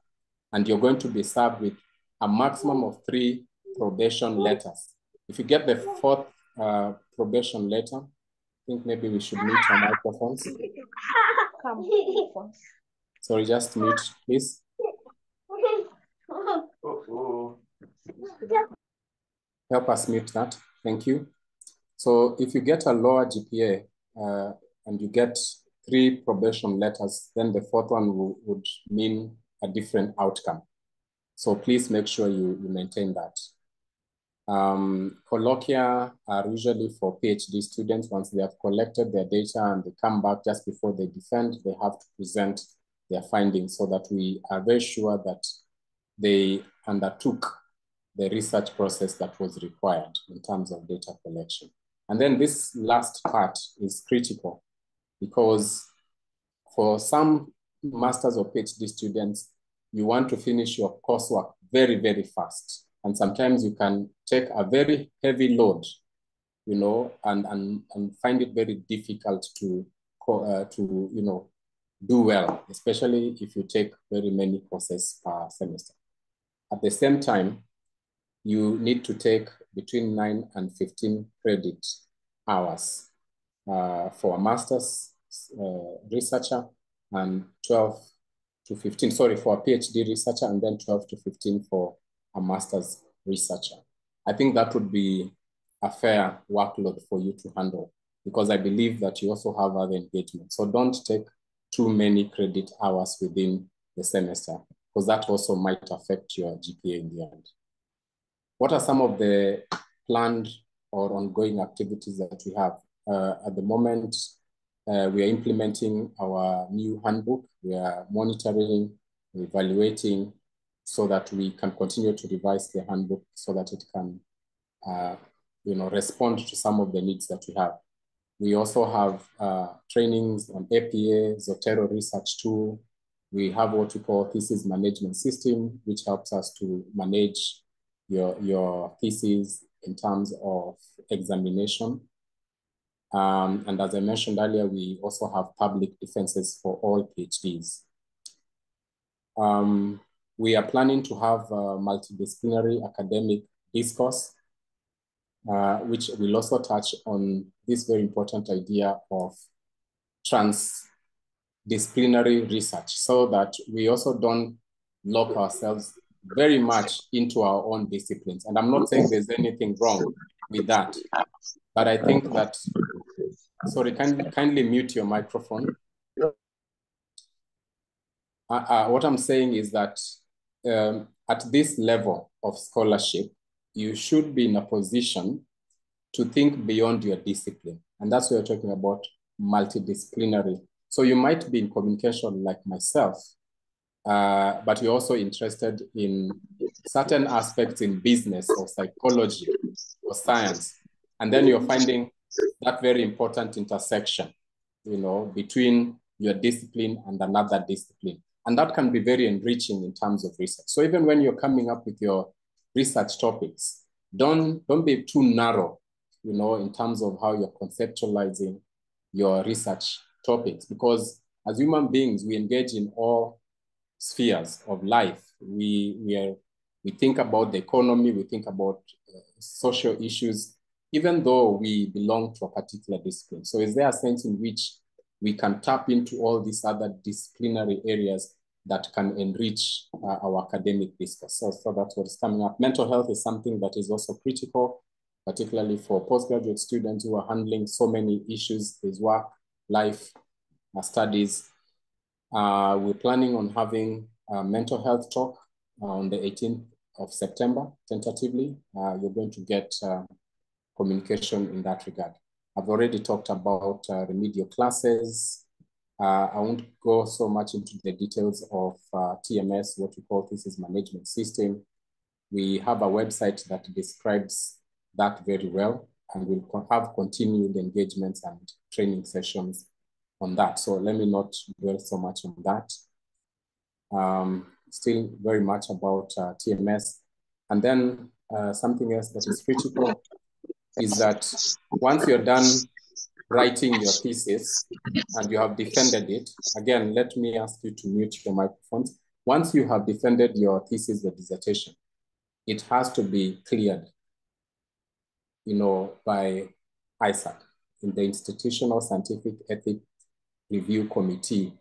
and you're going to be served with a maximum of 3 probation letters. If you get the 4th probation letter, I think maybe we should mute our microphones. Sorry, just mute, please. Help us mute that. Thank you. So if you get a lower GPA and you get 3 probation letters, then the 4th one would mean a different outcome. So please make sure you maintain that. Colloquia are usually for PhD students. Once they have collected their data and they come back just before they defend, they have to present their findings so that we are very sure that they undertook the research process that was required in terms of data collection. And then this last part is critical because for some masters or PhD students, you want to finish your coursework very, very fast. And sometimes you can take a very heavy load, and find it very difficult to do well, especially if you take very many courses per semester. At the same time, you need to take between 9 and 15 credit hours for a master's researcher, and 12 to 15, sorry, for a PhD researcher, and then 12 to 15 for a master's researcher. I think that would be a fair workload for you to handle, because I believe that you also have other engagements. So don't take too many credit hours within the semester, because that also might affect your GPA in the end. What are some of the planned or ongoing activities that we have? At the moment, we are implementing our new handbook. We are monitoring, evaluating, so that we can continue to revise the handbook so that it can respond to some of the needs that we have. We also have trainings on APA, Zotero research tool. We have what we call thesis management system, which helps us to manage your thesis in terms of examination. And as I mentioned earlier, we also have public defenses for all PhDs. We are planning to have a multidisciplinary academic discourse, which will also touch on this very important idea of transdisciplinary research, so that we also don't lock ourselves very much into our own disciplines. And I'm not saying there's anything wrong with that, but I think that, sorry, kindly mute your microphone. What I'm saying is that at this level of scholarship, you should be in a position to think beyond your discipline. And that's what we're talking about, multidisciplinary. So you might be in communication like myself, but you're also interested in certain aspects in business or psychology or science. And then you're finding that very important intersection, between your discipline and another discipline. And that can be very enriching in terms of research. So even when you're coming up with your research topics, don't be too narrow, in terms of how you're conceptualizing your research topics, because as human beings, we engage in all spheres of life. We think about the economy, we think about social issues, even though we belong to a particular discipline. So is there a sense in which we can tap into all these other disciplinary areas that can enrich our academic discourse? So that's what is coming up. Mental health is something that is also critical, particularly for postgraduate students who are handling so many issues. There's work, life, studies. We're planning on having a mental health talk on the 18th of September, tentatively. You're going to get communication in that regard. I've already talked about remedial classes. I won't go so much into the details of TMS, what we call thesis management system. We have a website that describes that very well, and we'll have continued engagements and training sessions on that. So let me not dwell so much on that. Still very much about TMS. And then something else that is critical is that once you're done writing your thesis and you have defended it, again, let me ask you to mute your microphones. Once you have defended your thesis or dissertation, it has to be cleared, by ISAC, in the Institutional Scientific Ethics Review Committee.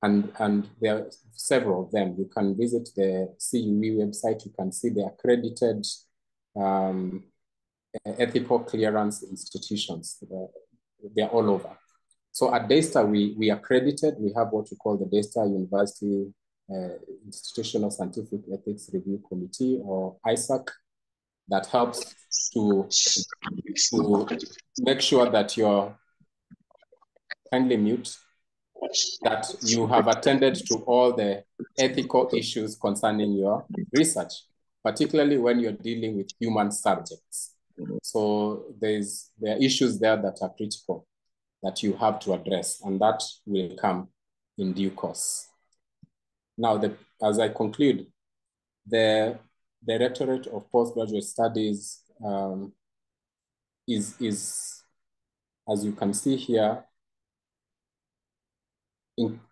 And there are several of them. You can visit the CUE website. You can see the accredited ethical clearance institutions. They're all over. So at Daystar, we accredited. We have what we call the Daystar University Institutional Scientific Ethics Review Committee, or ISAC, that helps to make sure that you're, kindly mute, that you have attended to all the ethical issues concerning your research, particularly when you're dealing with human subjects. So there are issues there that are critical that you have to address, and that will come in due course. Now, as I conclude, the Directorate of Postgraduate Studies is, as you can see here,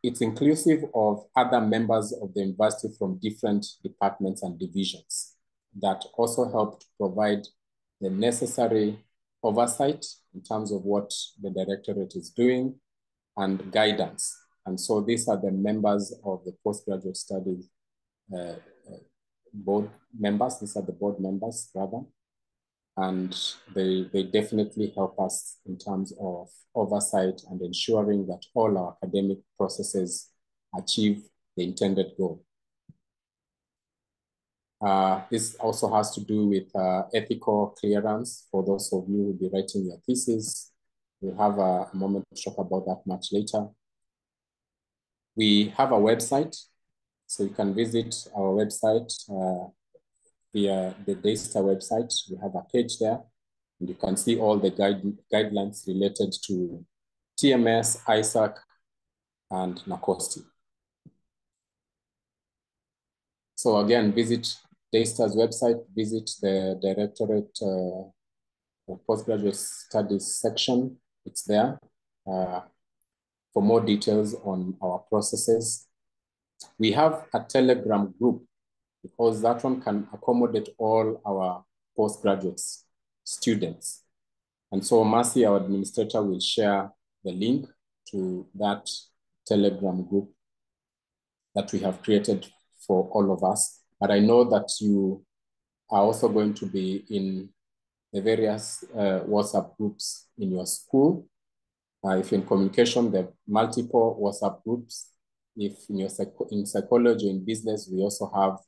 it's inclusive of other members of the university from different departments and divisions that also help to provide the necessary oversight in terms of what the directorate is doing and guidance. And so these are the members of the postgraduate studies board members. These are the board members, rather. And they definitely help us in terms of oversight and ensuring that all our academic processes achieve the intended goal. This also has to do with ethical clearance for those of you who will be writing your thesis. We'll have a moment to talk about that much later. We have a website, so you can visit our website via the Daystar website. We have a page there, and you can see all the guidelines related to TMS, ISAC, and NACOSTI. So again, visit Daystar's website, visit the Directorate of Postgraduate Studies section, It's there for more details on our processes. We have a Telegram group because that one can accommodate all our postgraduate students. And so Mercy, our administrator, will share the link to that Telegram group that we have created for all of us. But I know that you are also going to be in the various WhatsApp groups in your school. If you're in communication, there are multiple WhatsApp groups. If in in psychology, in business, we also have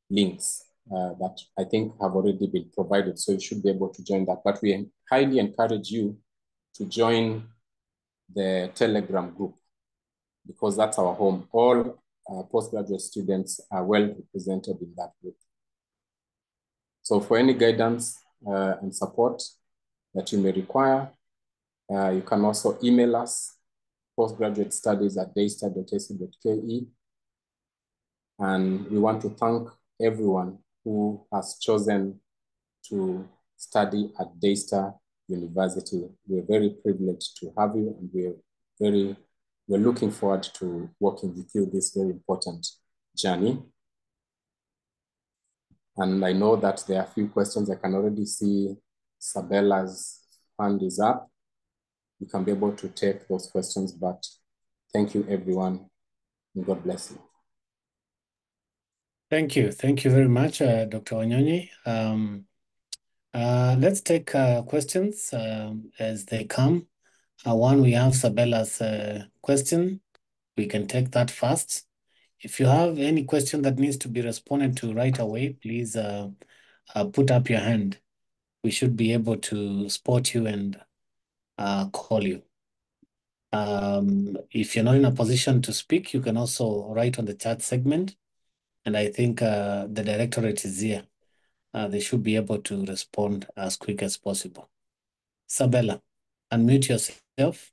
links that I think have already been provided. So you should be able to join that. But we highly encourage you to join the Telegram group because that's our home. All postgraduate students are well represented in that group. So for any guidance and support that you may require, you can also email us, postgraduatestudies@daystar.ac.ke. And we want to thank everyone who has chosen to study at Daystar University. We're very privileged to have you, and we're looking forward to working with you this very important journey. And I know that there are a few questions. I can already see Sabella's hand is up. You can be able to take those questions, but thank you everyone, and God bless you. Thank you. Thank you very much, Dr. Wanyonyi. Let's take questions as they come. One, we have Sabella's question. We can take that first. If you have any question that needs to be responded to right away, please put up your hand. We should be able to spot you and call you. If you're not in a position to speak, you can also write on the chat segment. And I think the directorate is here. They should be able to respond as quick as possible. Sabella, unmute yourself.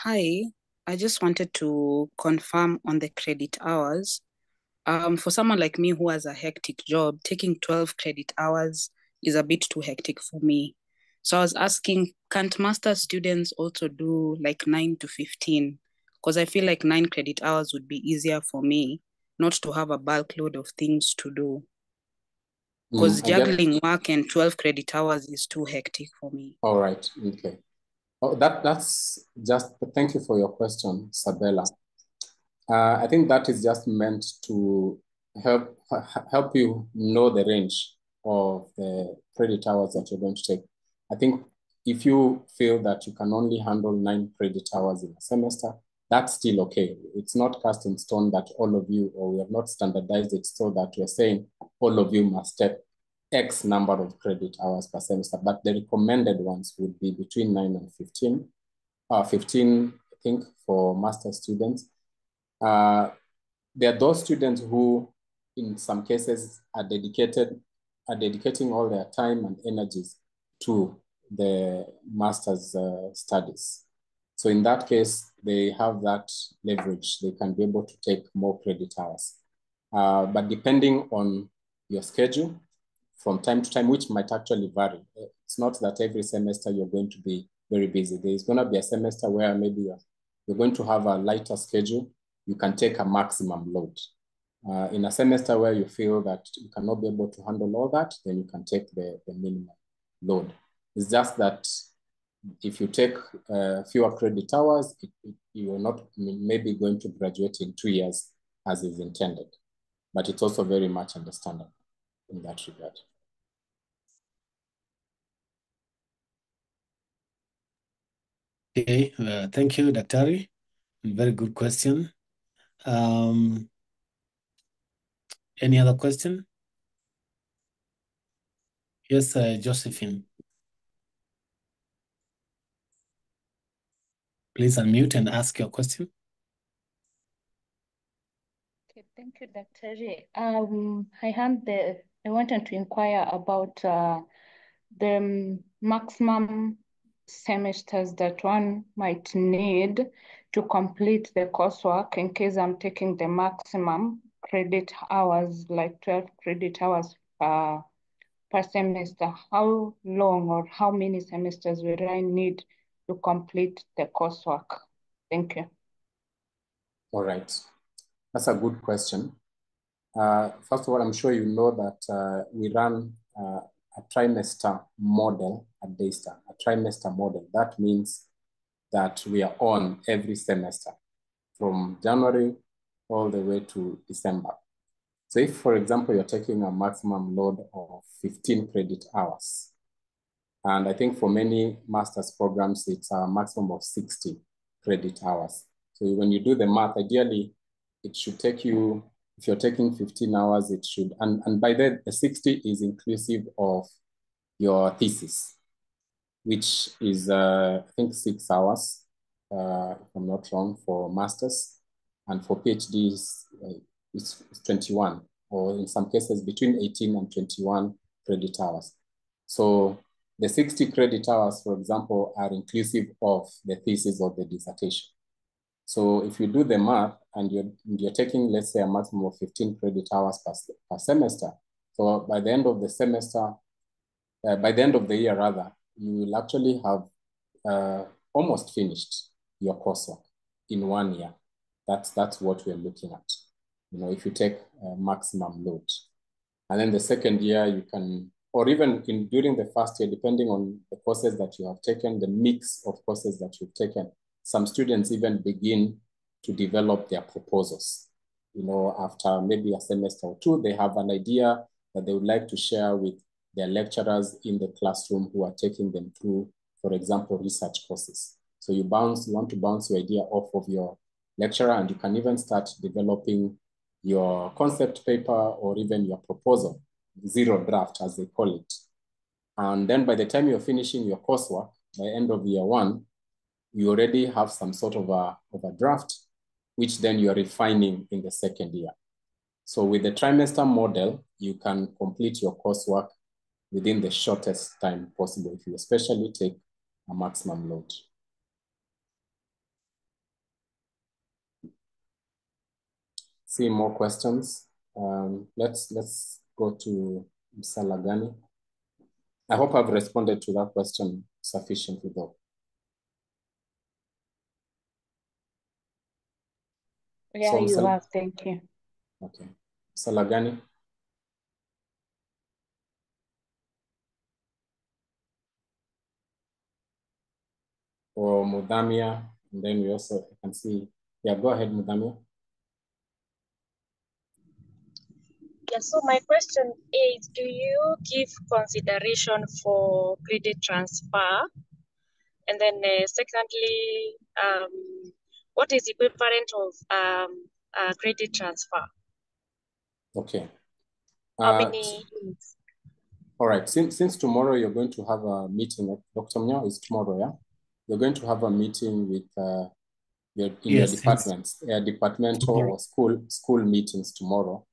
Hi, I just wanted to confirm on the credit hours. For someone like me who has a hectic job, taking 12 credit hours is a bit too hectic for me. So I was asking, can't master students also do like 9 to 15? Because I feel like 9 credit hours would be easier for me, not to have a bulk load of things to do. Because juggling work and 12 credit hours is too hectic for me. All right, okay. Oh, that's just, thank you for your question, Sabella. I think that is just meant to help you know the range of the credit hours that you're going to take. I think if you feel that you can only handle 9 credit hours in a semester, that's still okay. It's not cast in stone that all of you, or we have not standardized it so that we're saying all of you must take X number of credit hours per semester, but the recommended ones would be between 9 and 15. 15, I think, for master students. There are those students who, in some cases, are dedicating all their time and energies to the master's studies. So in that case, they have that leverage. They can be able to take more credit hours. But depending on your schedule, from time to time, which might actually vary. It's not that every semester you're going to be very busy. There's going to be a semester where maybe you're going to have a lighter schedule. You can take a maximum load. In a semester where you feel that you cannot be able to handle all that, then you can take the minimum load. It's just that if you take fewer credit hours, you're not maybe going to graduate in 2 years as is intended. But it's also very much understandable in that regard. Okay, thank you, Daktari. Very good question. Any other question? Yes, Josephine. Please unmute and ask your question. Okay, thank you, Dr. I wanted to inquire about the maximum semesters that one might need to complete the coursework in case I'm taking the maximum credit hours, like 12 credit hours per per semester? How long or how many semesters will I need to complete the coursework? Thank you. All right. That's a good question. First of all, I'm sure you know that we run a trimester model at Daystar, a trimester model. That means that we are on every semester from January all the way to December. So if, for example, you're taking a maximum load of 15 credit hours, and I think for many master's programs, it's a maximum of 60 credit hours. So when you do the math, ideally, it should take you, if you're taking 15 hours, it should, and by then the 60 is inclusive of your thesis, which is, I think, 6 hours, if I'm not wrong, for master's. And for PhD, it's 21, or in some cases between 18 and 21 credit hours. So the 60 credit hours, for example, are inclusive of the thesis or the dissertation. So if you do the math and you're taking, let's say, a maximum of 15 credit hours per semester, so by the end of the semester, by the end of the year rather, you will actually have almost finished your coursework in 1 year. That's what we're looking at. You know, if you take a maximum load. And then the second year you can, or even during the first year, depending on the courses that you have taken, the mix of courses that you've taken, some students even begin to develop their proposals. You know, after maybe a semester or two, they have an idea that they would like to share with their lecturers in the classroom who are taking them through, for example, research courses. So you want to bounce your idea off of your lecturer, and you can even start developing your concept paper or even your proposal, zero draft as they call it. And then by the time you're finishing your coursework, by the end of year 1, you already have some sort of a draft, which then you're refining in the second year. So with the trimester model, you can complete your coursework within the shortest time possible if you especially take a maximum load. See more questions. Let's go to Mr. Lagani. I hope I've responded to that question sufficiently though. Yeah, So, you have. Thank you. Okay. Mr. Lagani. Or Mudamia, and then we also can see, yeah, go ahead, Mudamia. Yeah, so my question is, do you give consideration for credit transfer? And then secondly, what is the equivalent of credit transfer? Okay. How many units? All right, since tomorrow you're going to have a meeting, Dr. Mnyao is tomorrow, yeah? You're going to have a meeting with your departments, departmental or school meetings tomorrow.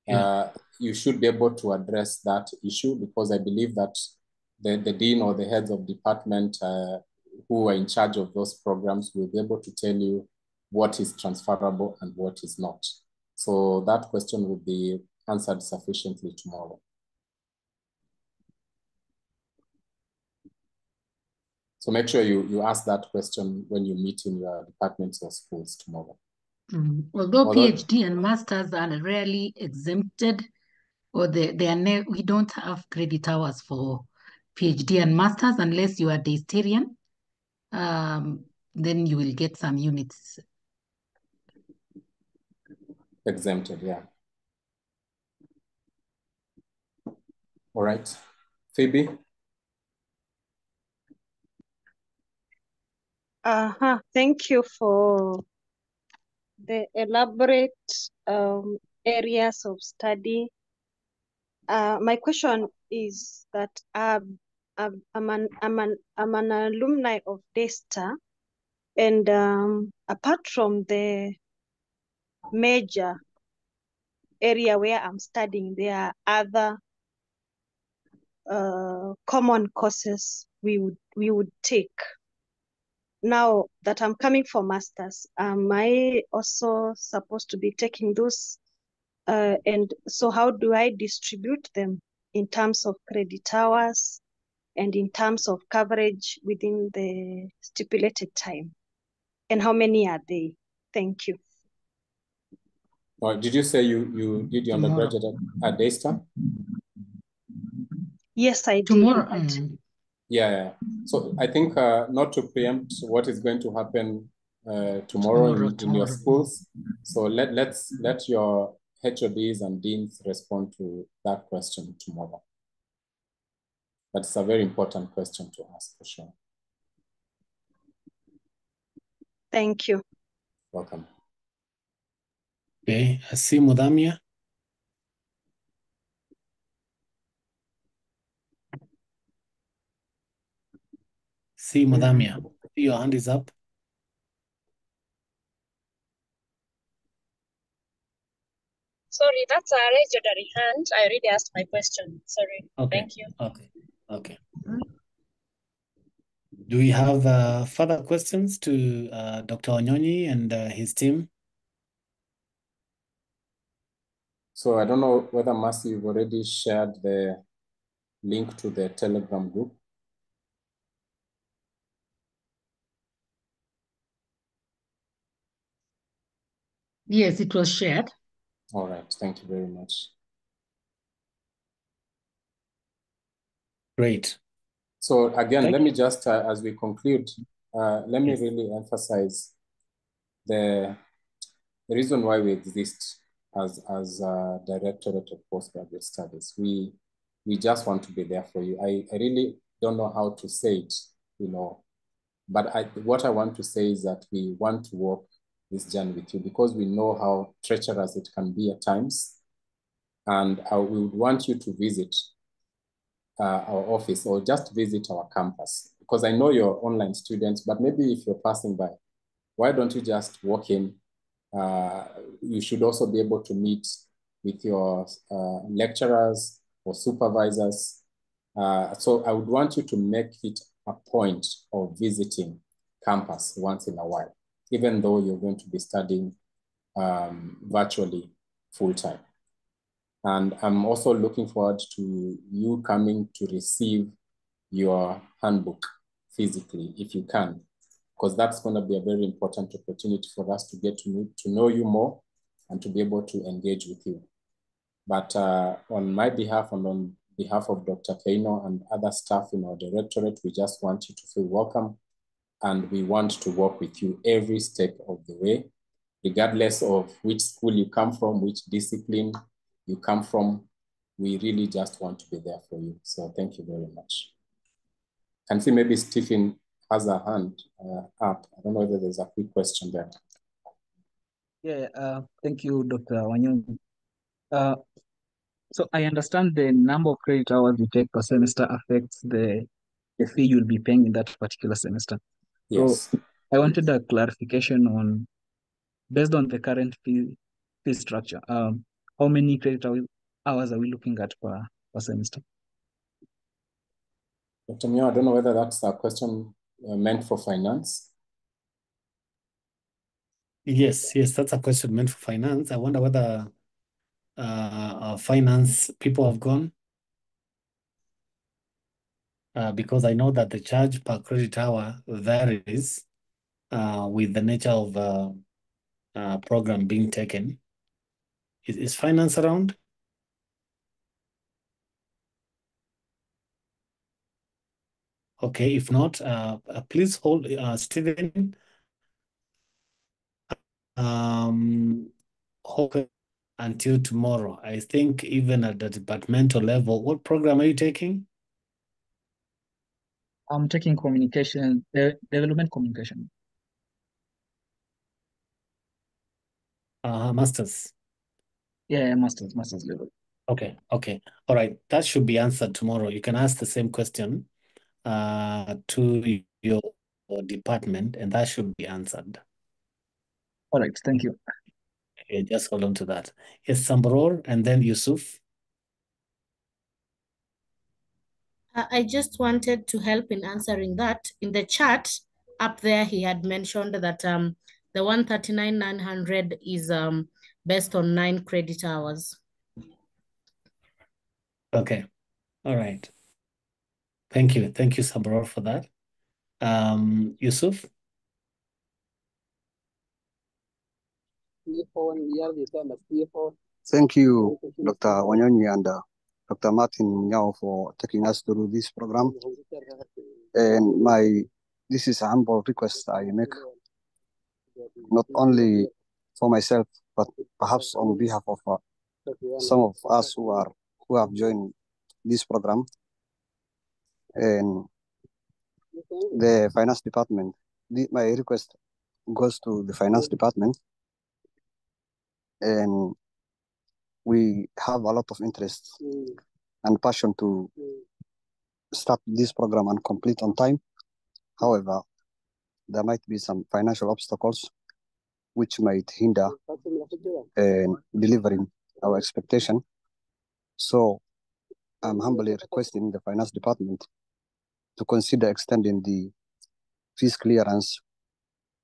Yeah. You should be able to address that issue because I believe that the dean or the heads of department who are in charge of those programs will be able to tell you what is transferable and what is not. So that question will be answered sufficiently tomorrow. So make sure you ask that question when you meet in your departments or schools tomorrow. Although PhD and masters are rarely exempted, or we don't have credit hours for PhD and masters unless you are Daystarian, then you will get some units. Exempted, yeah. All right, Phoebe. Thank you for the elaborate areas of study. My question is that I'm an alumni of Daystar, and apart from the major area where I'm studying, there are other common courses we would take. Now that I'm coming for masters, am I also supposed to be taking those? And so how do I distribute them? in terms of credit hours and in terms of coverage within the stipulated time? And how many are they? Thank you. Or did you say you did your undergraduate at Daystar? Yes, I did. Tomorrow. Yeah. So I think not to preempt what is going to happen tomorrow in your schools. So let your HODs and deans respond to that question tomorrow. But it's a very important question to ask for sure. Thank you. Welcome. Okay, I see Mudamia. See Mudamia, your hand is up. Sorry, that's a legendary hand. I already asked my question. Sorry. Okay. Thank you. Okay. Do we have further questions to Dr. Wanyonyi and his team? So I don't know whether Mercy, you've already shared the link to the Telegram group. Yes, it was shared. All right, thank you very much. Great. So again, let me just, as we conclude, let me really emphasize the reason why we exist as Directorate of Postgraduate Studies. We just want to be there for you. I really don't know how to say it, but what I want to say is that we want to walk this journey with you because we know how treacherous it can be at times. And we would want you to visit our office or just visit our campus, because I know you're online students, but maybe if you're passing by, why don't you just walk in? You should also be able to meet with your lecturers or supervisors. So I would want you to make it a point of visiting campus once in a while, even though you're going to be studying virtually full-time. And I'm also looking forward to you coming to receive your handbook physically, if you can, because that's going to be a very important opportunity for us to get to know you more and to be able to engage with you. But on my behalf and on behalf of Dr. Keino and other staff in our directorate, we just want you to feel welcome, and we want to work with you every step of the way, regardless of which school you come from, which discipline you come from. We really just want to be there for you. So thank you very much. I can see maybe Stephen has a hand up. I don't know whether there's a quick question there. Yeah, thank you, Dr. Wanyonyi. So I understand the number of credit hours you take per semester affects the fee you'll be paying in that particular semester. Yes. So I wanted a clarification on, based on the current fee structure, how many credit hours are we looking at per semester? Dr. Mio, I don't know whether that's a question meant for finance. Yes, that's a question meant for finance. I wonder whether our finance people have gone. Because I know that the charge per credit hour varies with the nature of program being taken. Is finance around? Okay, if not, please hold, Stephen. Hold until tomorrow. I think even at the departmental level, what program are you taking? I'm taking communication, development communication. Masters. Yeah, master's level. Okay. All right. That should be answered tomorrow. You can ask the same question to your department, and that should be answered. All right. Thank you. Okay, just hold on to that. Yes, Sambror, and then Yusuf. I just wanted to help in answering that. In the chat up there, he had mentioned that the 139,900 is based on 9 credit hours. Okay. All right. Thank you. Thank you, Sabror, for that. Yusuf? Thank you, Dr. Wanyonyi and Dr. Martin Nyao for taking us through this program. And this is a humble request I make, not only for myself, but perhaps on behalf of some of us who have joined this program and the finance department. My request goes to the finance department, and we have a lot of interest and passion to start this program and complete on time. However, there might be some financial obstacles which might hinder delivering our expectation. So I'm humbly requesting the finance department to consider extending the fees clearance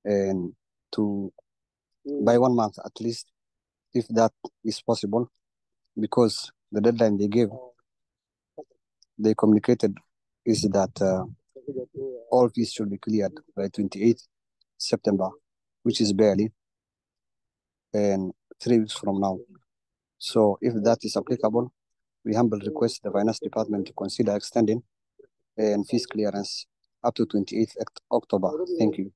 and by 1 month at least, if that is possible, because the deadline they communicated is that all fees should be cleared by 28th September, which is barely, and 3 weeks from now. So if that is applicable, we humbly request the finance department to consider extending and fees clearance up to 28th October. Thank you.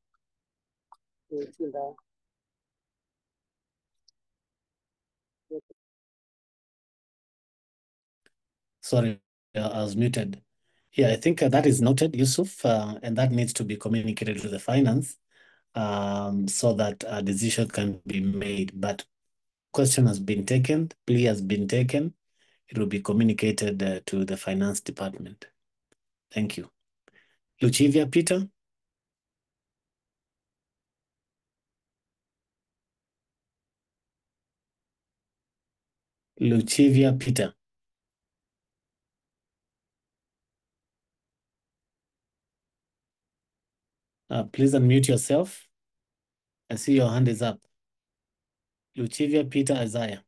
Sorry, I was muted. Yeah, I think that is noted, Yusuf, and that needs to be communicated to the finance so that a decision can be made. But question has been taken, plea has been taken. It will be communicated to the finance department. Thank you. Luchivia Peter? Luchivia Peter. Please unmute yourself. I see your hand is up. Luchivia Peter Isaiah.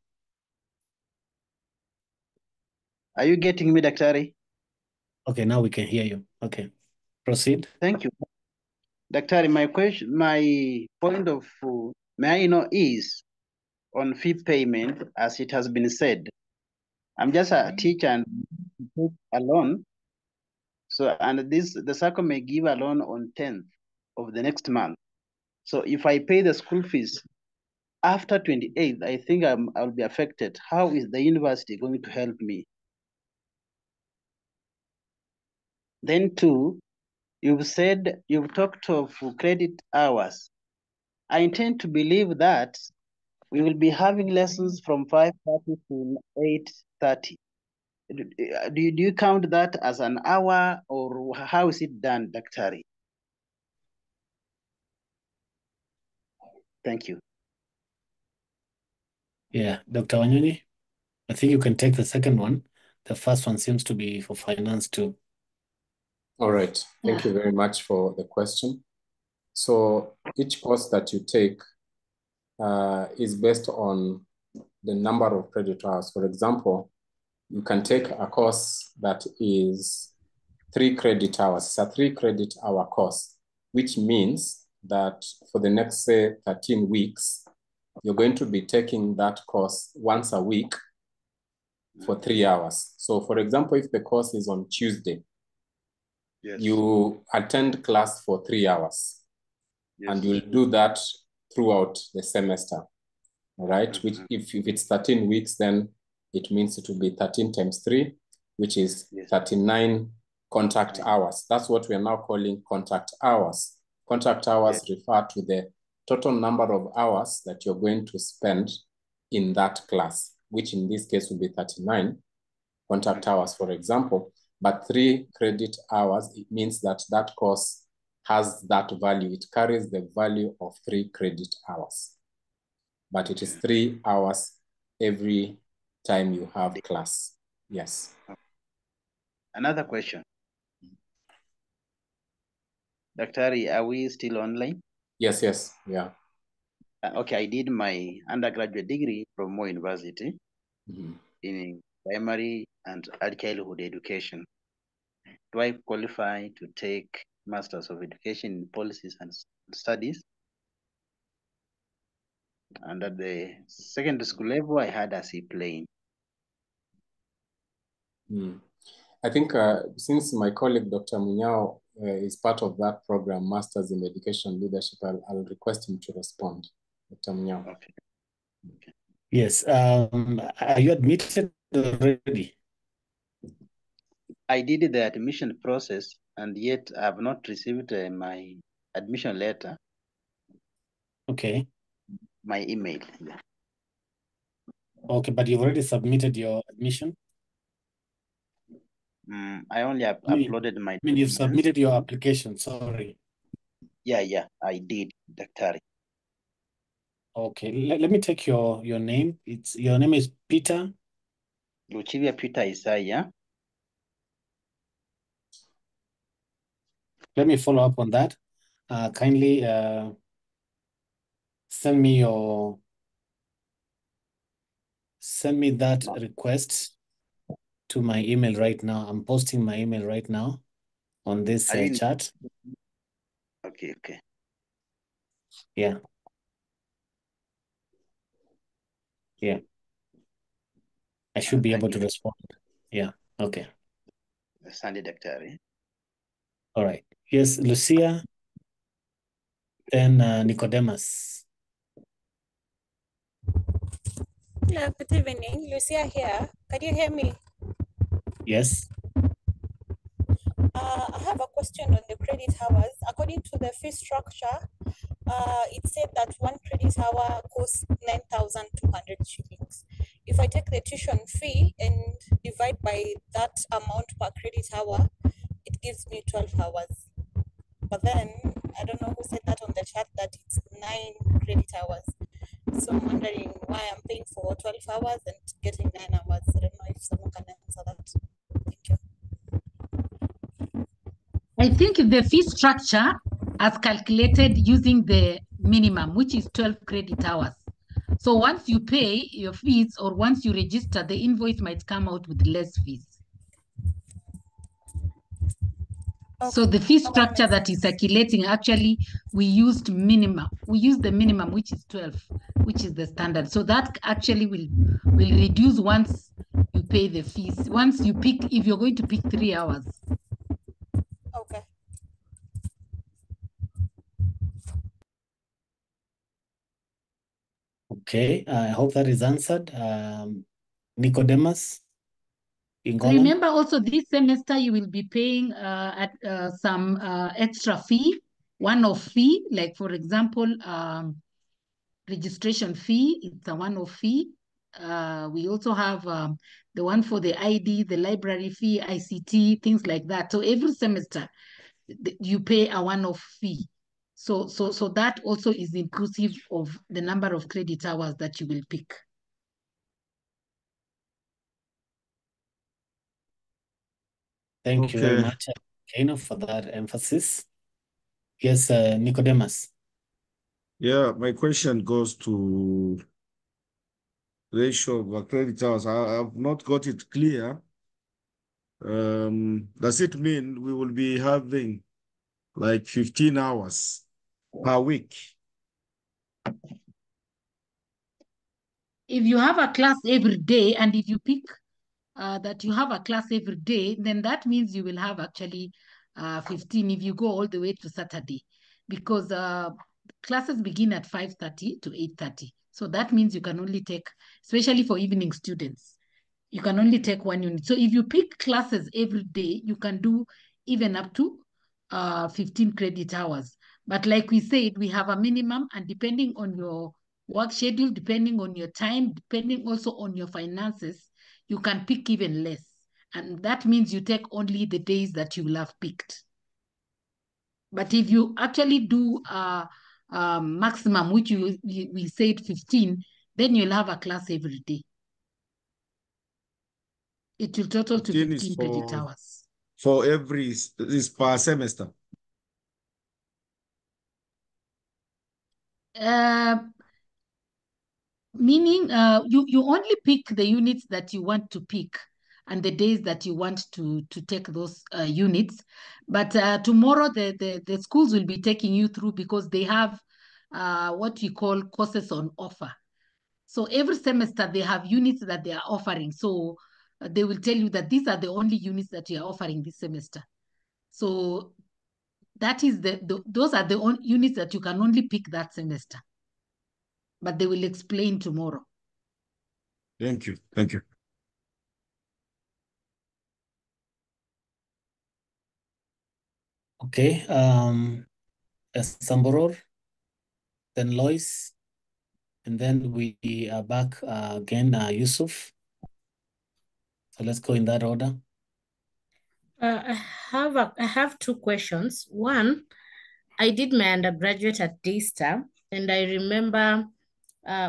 Are you getting me, Daktari? Okay, now we can hear you. Okay, proceed. Thank you. Daktari, my point of may I know is on fee payment, as it has been said. I'm just a teacher and take a loan. So, and the SACCO may give a loan on 10th of the next month. So if I pay the school fees after 28th, I think I'll be affected. How is the university going to help me? Then two, you've talked of credit hours. I intend to believe that we will be having lessons from 5:30 to 8:30. Do you count that as an hour, or how is it done, Daktari? Thank you. Yeah, Dr. Wanyonyi, I think you can take the second one. The first one seems to be for finance too. All right. Thank you very much for the question. So each course that you take is based on the number of credit hours. For example, you can take a course that is 3 credit hours. It's a 3 credit hour course, which means that for the next, say, 13 weeks, you're going to be taking that course once a week for 3 hours. So for example, if the course is on Tuesday, yes, you attend class for 3 hours, yes, and you'll do that throughout the semester, all right? Mm-hmm. Which if it's 13 weeks, then it means it will be 13 times 3, which is 39 contact hours. That's what we are now calling contact hours. Contact hours refer to the total number of hours that you're going to spend in that class, which in this case will be 39 contact hours, for example. But 3 credit hours, it means that that course has that value. It carries the value of 3 credit hours. But it is 3 hours every time you have class. Yes. Another question. Daktari, are we still online? Yes, yes, yeah. Okay, I did my undergraduate degree from Moi University in primary and early childhood education. Do I qualify to take Masters of Education in Policies and Studies? And at the secondary school level, I had a C plane. I think since my colleague, Dr. Munyao, is part of that program, Masters in Education Leadership, I'll request him to respond. Dr. Munyao. Okay. Yes. Are you admitted already? I did the admission process, and yet I have not received my admission letter. Okay. My email. Yeah. Okay, but you've already submitted your admission? I only uploaded my you've documents. submitted your application, sorry. Yeah, I did, Dr. Okay, let me take your name. Your name is Peter? Luchivia Peter Isaiah. Let me follow up on that. Kindly send me that request to my email right now. I'm posting my email right now on this chat. Okay. Yeah. I should be able to respond. Yeah. Okay. Sunday, Dr. All right. Yes, Lucia, then Nicodemus. Hello, good evening. Lucia here. Can you hear me? Yes. I have a question on the credit hours. According to the fee structure, it said that 1 credit hour costs 9,200 shillings. If I take the tuition fee and divide by that amount per credit hour, it gives me 12 hours. But then, I don't know who said that on the chat that it's 9 credit hours. So I'm wondering why I'm paying for 12 hours and getting 9 hours. I don't know if someone can answer that. Thank you. I think the fee structure as calculated using the minimum, which is 12 credit hours. So once you pay your fees or once you register, the invoice might come out with less fees. Okay. So the fee structure that is circulating, actually, we used minimum. We used the minimum, which is 12, which is the standard. So that actually will reduce once you pay the fees. Once you pick, if you're going to pick 3 hours. Okay. Okay, I hope that is answered. Nicodemus? Remember also this semester you will be paying some extra fee, one-off fee, like for example, registration fee, it's a one-off fee. We also have the one for the ID, the library fee, ICT, things like that. So every semester you pay a one-off fee. So that also is inclusive of the number of credit hours that you will pick. Thank you very much, Kano, for that emphasis. Yes, Nicodemus. Yeah, my question goes to ratio of credit hours. I have not got it clear. Does it mean we will be having like 15 hours per week? If you have a class every day, and if you pick that you have a class every day, then that means you will have actually 15 if you go all the way to Saturday, because classes begin at 5:30 to 8:30. So that means you can only take, especially for evening students, you can only take 1 unit. So if you pick classes every day, you can do even up to 15 credit hours. But like we said, we have a minimum, and depending on your work schedule, depending on your time, depending also on your finances, you can pick even less. And that means you take only the days that you will have picked. But if you actually do maximum, which we said 15, then you'll have a class every day. It will total to 15 credit hours. For every, is per semester? meaning you only pick the units that you want to pick and the days that you want to take those units. But tomorrow the schools will be taking you through, because they have what we call courses on offer. So every semester they have units that they are offering. So they will tell you that these are the only units that you are offering this semester. So that is those are the units that you can only pick that semester. But they will explain tomorrow. Thank you. Thank you. Okay. Samboror, then Lois, and then we are back again, Yusuf. So let's go in that order. I have two questions. One, I did my undergraduate at Daystar, and I remember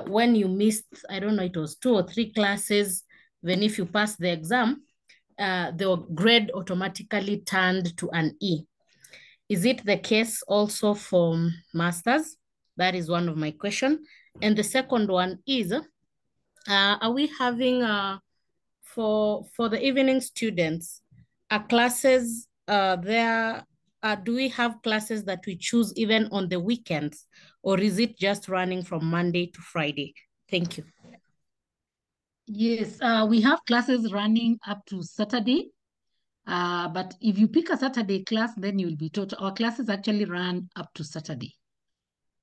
when you missed, I don't know, it was 2 or 3 classes, then if you pass the exam, the grade automatically turned to an E. Is it the case also for masters? That is one of my questions. And the second one is, are we having for the evening students, classes there? Do we have classes that we choose even on the weekends, or is it just running from Monday to Friday? Thank you. Yes, we have classes running up to Saturday. But if you pick a Saturday class, then you'll be taught. Our classes actually run up to Saturday.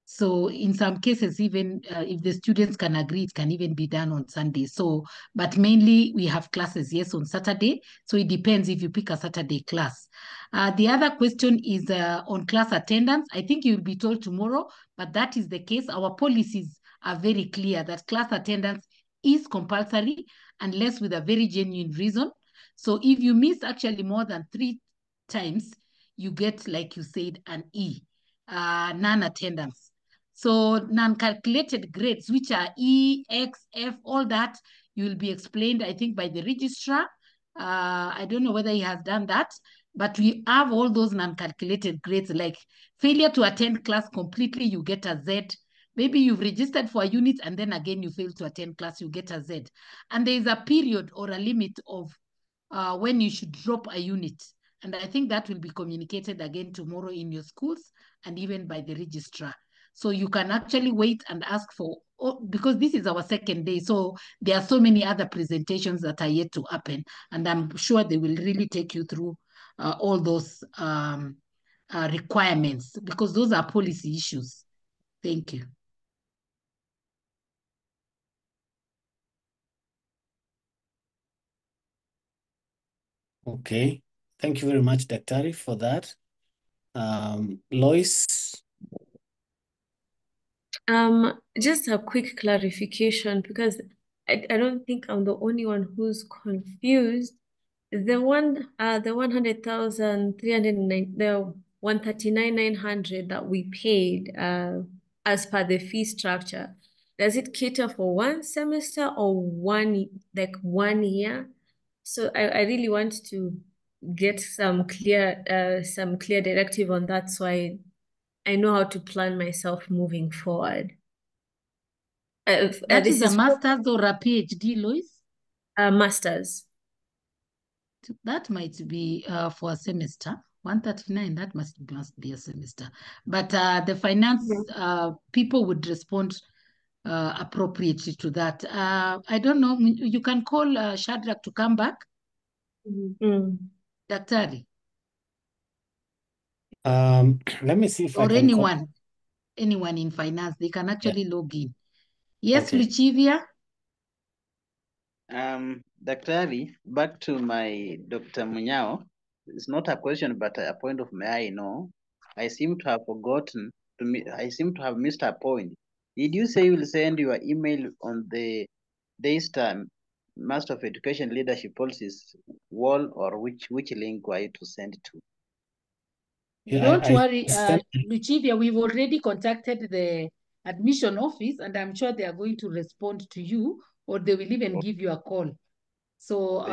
So in some cases, even if the students can agree, it can even be done on Sunday. So, but mainly we have classes, yes, on Saturday. So it depends if you pick a Saturday class. The other question is on class attendance. I think you'll be told tomorrow, but that is the case. Our policies are very clear that class attendance is compulsory unless with a very genuine reason. So if you miss actually more than 3 times, you get, like you said, an E, non-attendance. So non-calculated grades, which are E, X, F, all that, you will be explained, I think, by the registrar. I don't know whether he has done that, but we have all those non-calculated grades, like failure to attend class completely, you get a Z. Maybe you've registered for a unit and then again you fail to attend class, you get a Z. And there is a period or a limit of when you should drop a unit. And I think that will be communicated again tomorrow in your schools and even by the registrar. So you can actually wait and ask for, because this is our second day. So there are so many other presentations that are yet to happen. And I'm sure they will really take you through all those requirements, because those are policy issues. Thank you. Okay. Thank you very much, Daktari, for that. Lois? Just a quick clarification, because I don't think I'm the only one who's confused. The 100,309, the 139,900 that we paid as per the fee structure, does it cater for one semester or one year? So I really want to get some clear directive on that, so I know how to plan myself moving forward. That is a master's or a PhD, Lois? Master's. That might be for a semester. 139, that must be a semester. But the finance people would respond appropriately to that. I don't know. You can call Shadrach to come back. Daktari. Let me see if I or can anyone in finance, they can actually log in. Yes, Okay. Luchivia. Daktari, back to my Dr. Munyao. It's not a question, but a point of may I know. I seem to have forgotten I seem to have missed a point. Did you say you will send your email on the Daystar Master of Education Leadership Policies wall, or which link were you to send to? Yeah, Don't worry, Luchivia, we've already contacted the admission office and I'm sure they are going to respond to you, or they will even give you a call. So,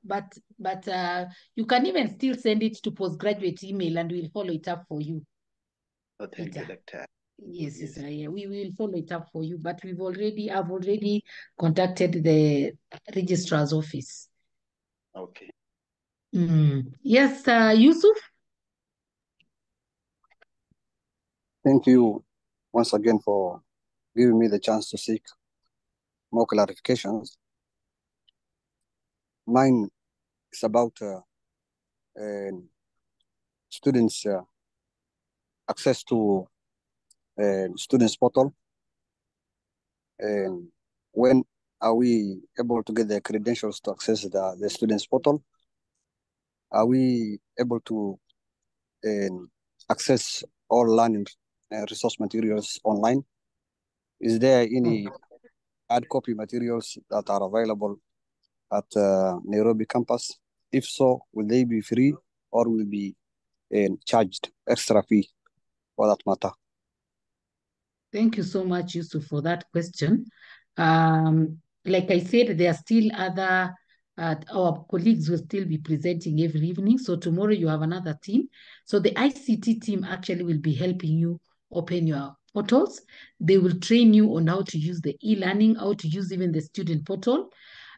but you can even still send it to postgraduate email and we'll follow it up for you. Oh, thank you, Doctor. Yes, Isaiah. We will follow it up for you, but I've already contacted the registrar's office. Okay. Yes, Yusuf. Thank you once again for giving me the chance to seek more clarifications. Mine is about students' access to students' portal. And when are we able to get the credentials to access the students' portal? Are we able to access all learning resource materials online? Is there any hard copy materials that are available at Nairobi campus? If so, will they be free or will be charged extra fee for that matter? Thank you so much, Yusuf, for that question. Like I said, there are still other, our colleagues will still be presenting every evening. So tomorrow you have another team. So the ICT team actually will be helping you open your portals. They will train you on how to use the e-learning, how to use even the student portal.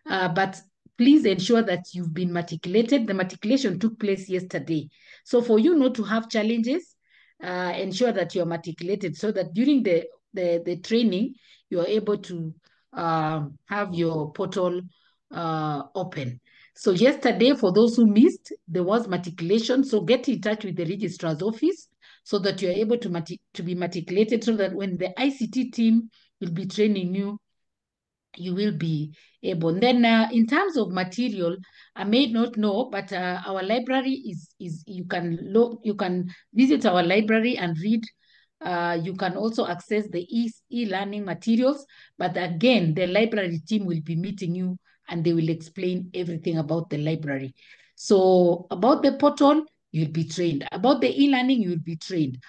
But please ensure that you've been matriculated. The matriculation took place yesterday. So for you not to have challenges, ensure that you're matriculated so that during the training, you're able to have your portal open. So yesterday, for those who missed, there was matriculation. So get in touch with the registrar's office so that you're able to be matriculated so that when the ICT team will be training you, you will be able. And then in terms of material, I may not know, but our library is you can visit our library and read. You can also access the e-learning materials, but again, the library team will be meeting you and they will explain everything about the library. So about the portal, you'll be trained. About the e-learning, you'll be trained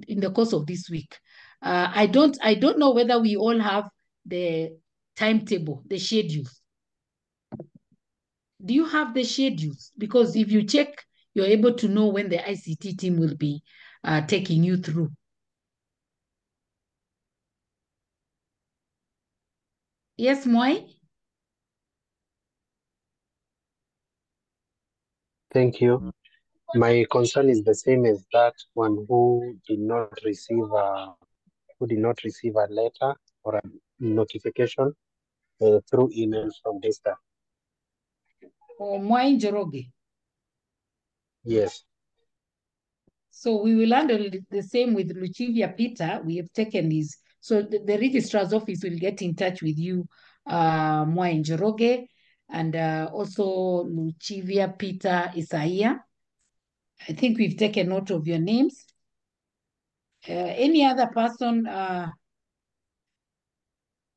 in the course of this week. I don't know whether we all have the timetable, the schedules. Do you have the schedules? Because if you check, you're able to know when the ICT team will be taking you through. Yes, Moi? Thank you. My concern is the same as that one who did not receive a letter or a notification through email from Daystar. Or Moi Njoroge? Yes. So we will handle the same with Luchivia Peter. We have taken his, so the registrar's office will get in touch with you, Moi Njoroge, and also Luchivia Peter Isaiah. I think we've taken note of your names. Any other person, I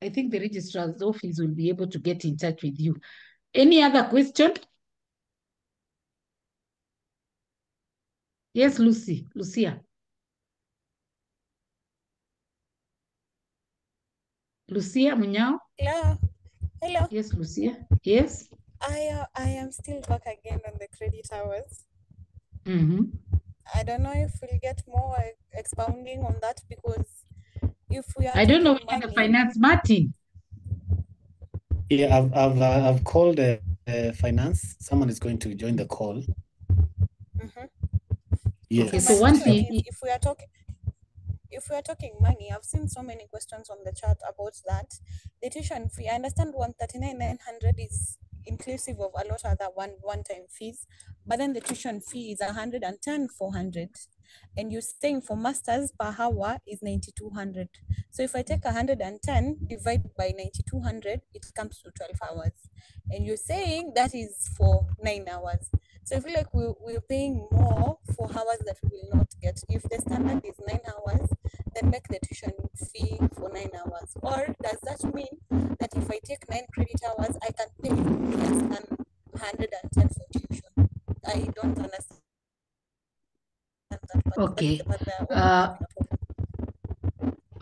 think the registrar's office will be able to get in touch with you. Any other question? Yes, Lucia. Lucia Munyao? Hello. Hello. Yes, Lucia. Yes. I am still back again on the credit hours. Mm-hmm. I don't know if we'll get more expounding on that because if we are I don't know talking whether the money, finance, Martin. Yeah, I've called finance. Someone is going to join the call. Yes. Okay, so once if we are talking money, I've seen so many questions on the chat about that. The tuition fee, I understand 139,900 is inclusive of a lot of other one-time fees, but then the tuition fee is 110,400, and you're saying for masters per hour is 9,200. So if I take 110 divided by 9,200, it comes to 12 hours, and you're saying that is for 9 hours. So I feel like we're paying more for hours that we will not get. If the standard is 9 hours, then make the tuition fee for 9 hours. Or does that mean that if I take 9 credit hours, I can pay less than 110 for tuition? I don't understand that. Okay.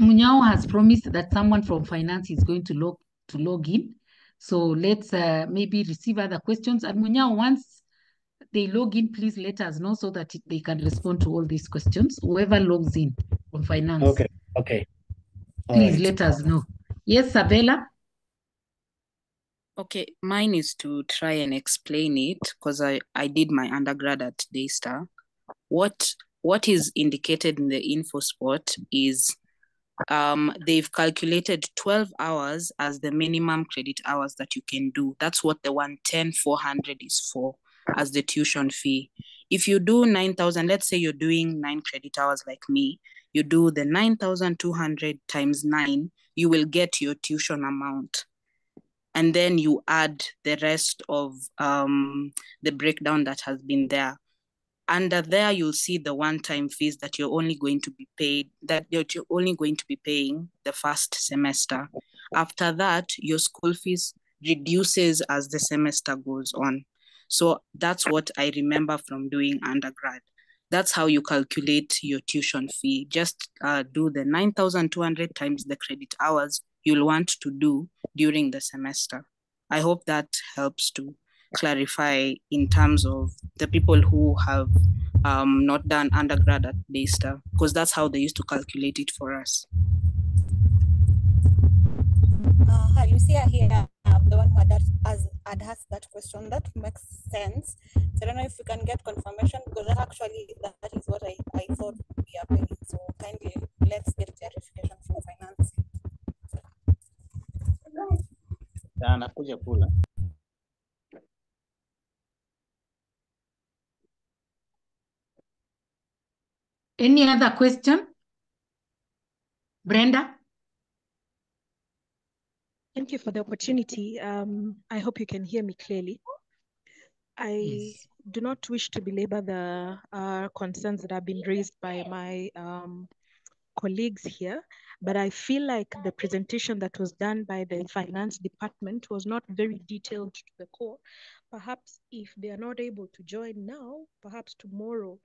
Munyao has promised that someone from finance is going to log in. So let's maybe receive other questions. And Munyao, once they log in, please let us know so that they can respond to all these questions. Whoever logs in on finance. Okay. Okay. Please let us know. Yes, Sabella? Okay, mine is to try and explain it because I did my undergrad at Daystar. What is indicated in the info spot is they've calculated 12 hours as the minimum credit hours that you can do. That's what the 110,400 is for as the tuition fee. If you do 9,000, let's say you're doing 9 credit hours like me, you do the 9,200 times 9, you will get your tuition amount. And then you add the rest of the breakdown that has been there. Under there, you'll see the one-time fees that you're only going to be paid, that you're only going to be paying the first semester. After that, your school fees reduces as the semester goes on. So that's what I remember from doing undergrad. That's how you calculate your tuition fee. Just do the 9,200 times the credit hours you'll want to do during the semester. I hope that helps to clarify in terms of the people who have not done undergrad at Daystar, because that's how they used to calculate it for us. Hi, Lucia here. The one who had asked that question. That makes sense. So I don't know if we can get confirmation, because actually that is what I thought we are paying. So kindly let's get clarification from finance. Anakuja kula. Any other question? Brenda? Thank you for the opportunity. I hope you can hear me clearly. I do not wish to belabor the concerns that have been raised by my colleagues here, but I feel like the presentation that was done by the finance department was not very detailed to the core. Perhaps if they are not able to join now, perhaps tomorrow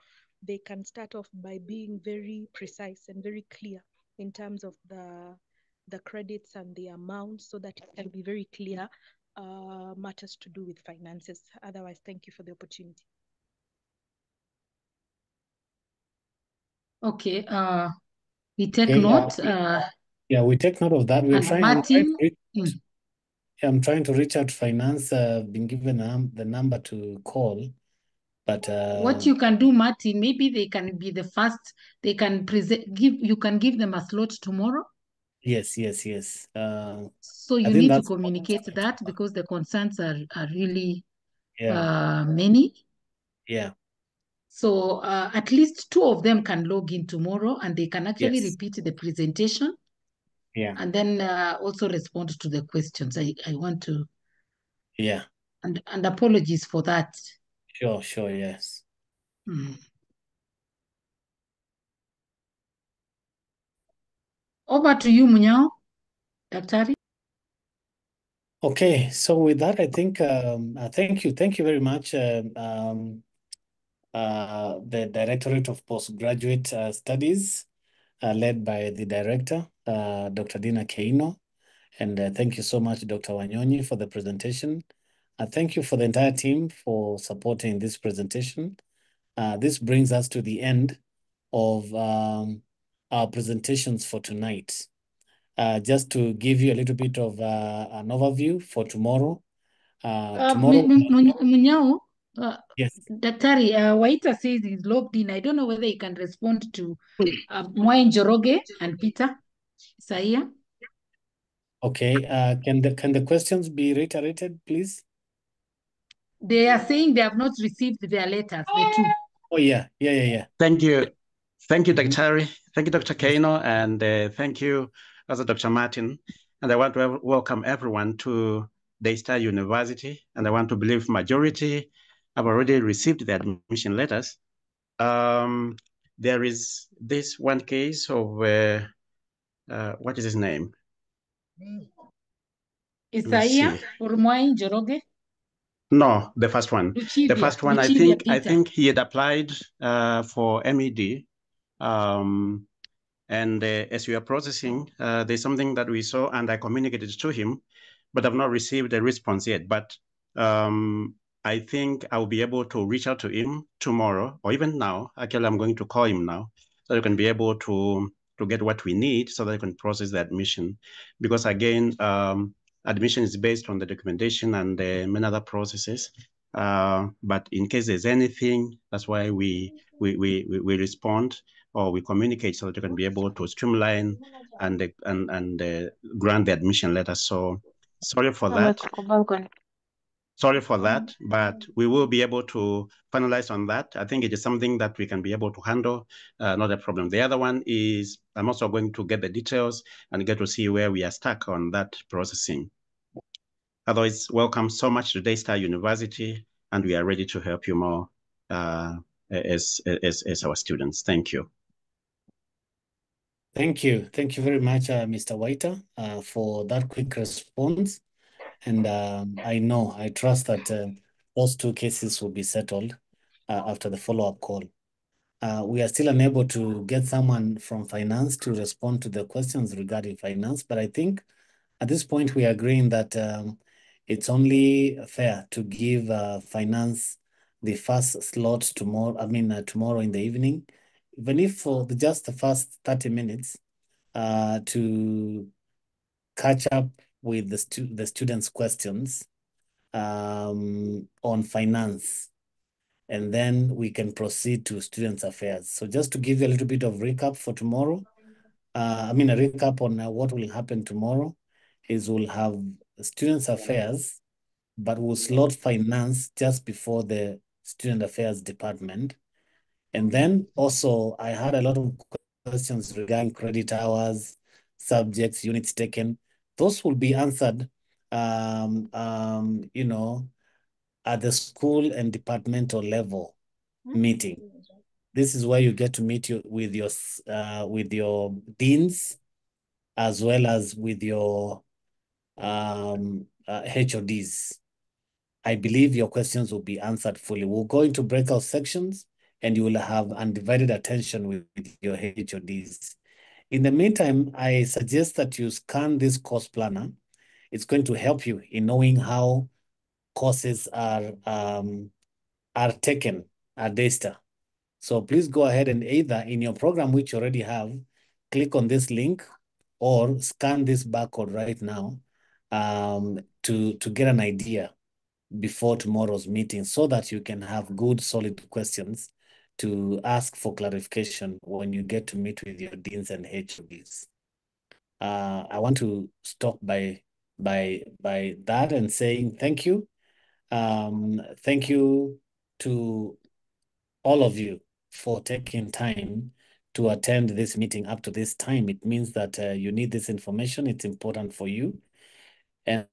they can start off by being very precise and very clear in terms of the credits and the amounts, so that it can be very clear matters to do with finances. Otherwise, thank you for the opportunity. Okay, we take note. Yeah, we take note of that. And Martin? I'm trying to reach out to finance. Been given the number to call, but what you can do, Martin, maybe they can be the first. They can you can give them a slot tomorrow. Yes. So you need to communicate that, because the concerns are really many. Yeah. So at least 2 of them can log in tomorrow, and they can actually repeat the presentation. Yeah. And then also respond to the questions. I want to. Yeah. And apologies for that. Sure, yes. Over to you, Munyao. Daktari. Okay, so with that, I think thank you very much, the Directorate of Postgraduate Studies, led by the director, Dr. Dina Keino, and thank you so much, Dr. Wanyonyi, for the presentation. Thank you for the entire team for supporting this presentation. This brings us to the end of our presentations for tonight. Just to give you a little bit of an overview for tomorrow. Munyao, yes. Daktari, Waita says he's logged in. I don't know whether he can respond to Mwai Njoroge and Peter Saia. Okay, can the questions be reiterated, please? They are saying they have not received their letters, the 2. Oh, yeah. Thank you, Daktari. Thank you, Dr. Keino, and thank you, also Dr. Martin. And I want to welcome everyone to Daystar University, and I want to believe majority have already received the admission letters. There is this one case of, what is his name? Isaiah or Mwai Njoroge? No, the first one. The first one, I think he had applied for MED. And as we are processing, there's something that we saw, and I communicated to him, but I've not received a response yet. But I think I'll be able to reach out to him tomorrow or even now. Actually, I'm going to call him now so you can be able to get what we need so that you can process the admission. Because again, admission is based on the documentation and many other processes. But in case there's anything, that's why we respond or we communicate so that you can be able to streamline and grant the admission letter. So sorry for that. Sorry for that, but we will be able to finalize on that. I think it is something that we can be able to handle, not a problem. The other one is I'm also going to get the details and get to see where we are stuck on that processing. Otherwise, welcome so much to Daystar University, and we are ready to help you more as our students. Thank you. Thank you. Thank you very much, Mr. Waiter, for that quick response. And I trust that those two cases will be settled after the follow-up call. We are still unable to get someone from finance to respond to the questions regarding finance, but I think at this point we are agreeing that it's only fair to give finance the first slot tomorrow. Tomorrow in the evening, even if for just the first 30 minutes to catch up with the students' questions on finance, and then we can proceed to students' affairs. So just to give you a little bit of recap for tomorrow, a recap on what will happen tomorrow is we'll have students' affairs, but we'll slot finance just before the student affairs department. And then also I had a lot of questions regarding credit hours, subjects, units taken. Those will be answered, at the school and departmental level meeting. This is where you get to meet with your deans as well as with your HODs. I believe your questions will be answered fully. We'll go into breakout sections and you will have undivided attention with your HODs. In the meantime, I suggest that you scan this course planner. It's going to help you in knowing how courses are taken at Daystar. So please go ahead and either in your program, which you already have, click on this link or scan this barcode right now to get an idea before tomorrow's meeting so that you can have good, solid questions to ask for clarification when you get to meet with your deans and HODs. I want to stop by that and saying thank you. Thank you to all of you for taking time to attend this meeting up to this time. It means that you need this information. It's important for you. And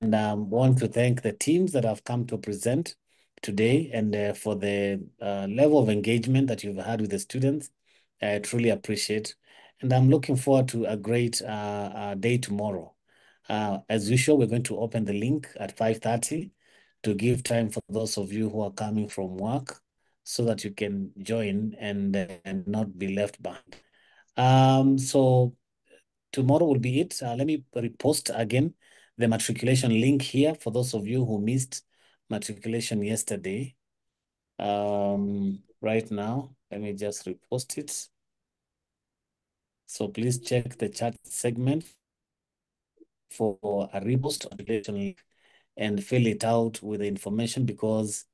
want to thank the teams that have come to present today and for the level of engagement that you've had with the students. I truly appreciate. And I'm looking forward to a great day tomorrow. As usual, we're going to open the link at 5:30 to give time for those of you who are coming from work so that you can join and not be left behind. So tomorrow will be it. Let me repost again the matriculation link here for those of you who missed matriculation yesterday. Right now, let me just repost it. So please check the chat segment for a repost matriculation link and fill it out with the information, because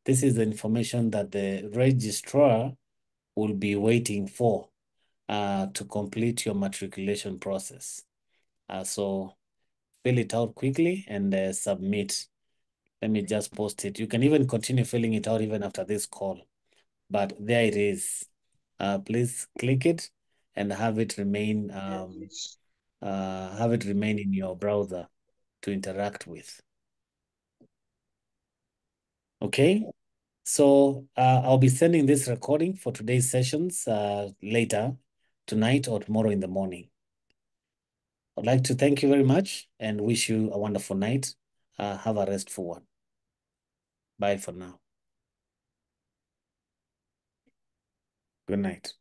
this is the information that the registrar will be waiting for to complete your matriculation process. So fill it out quickly and submit. Let me just post it. You can even continue filling it out even after this call, but there it is. Please click it and have it remain in your browser to interact with. Okay, so I'll be sending this recording for today's sessions later tonight or tomorrow in the morning. I'd like to thank you very much and wish you a wonderful night. Have a restful one. Bye for now. Good night.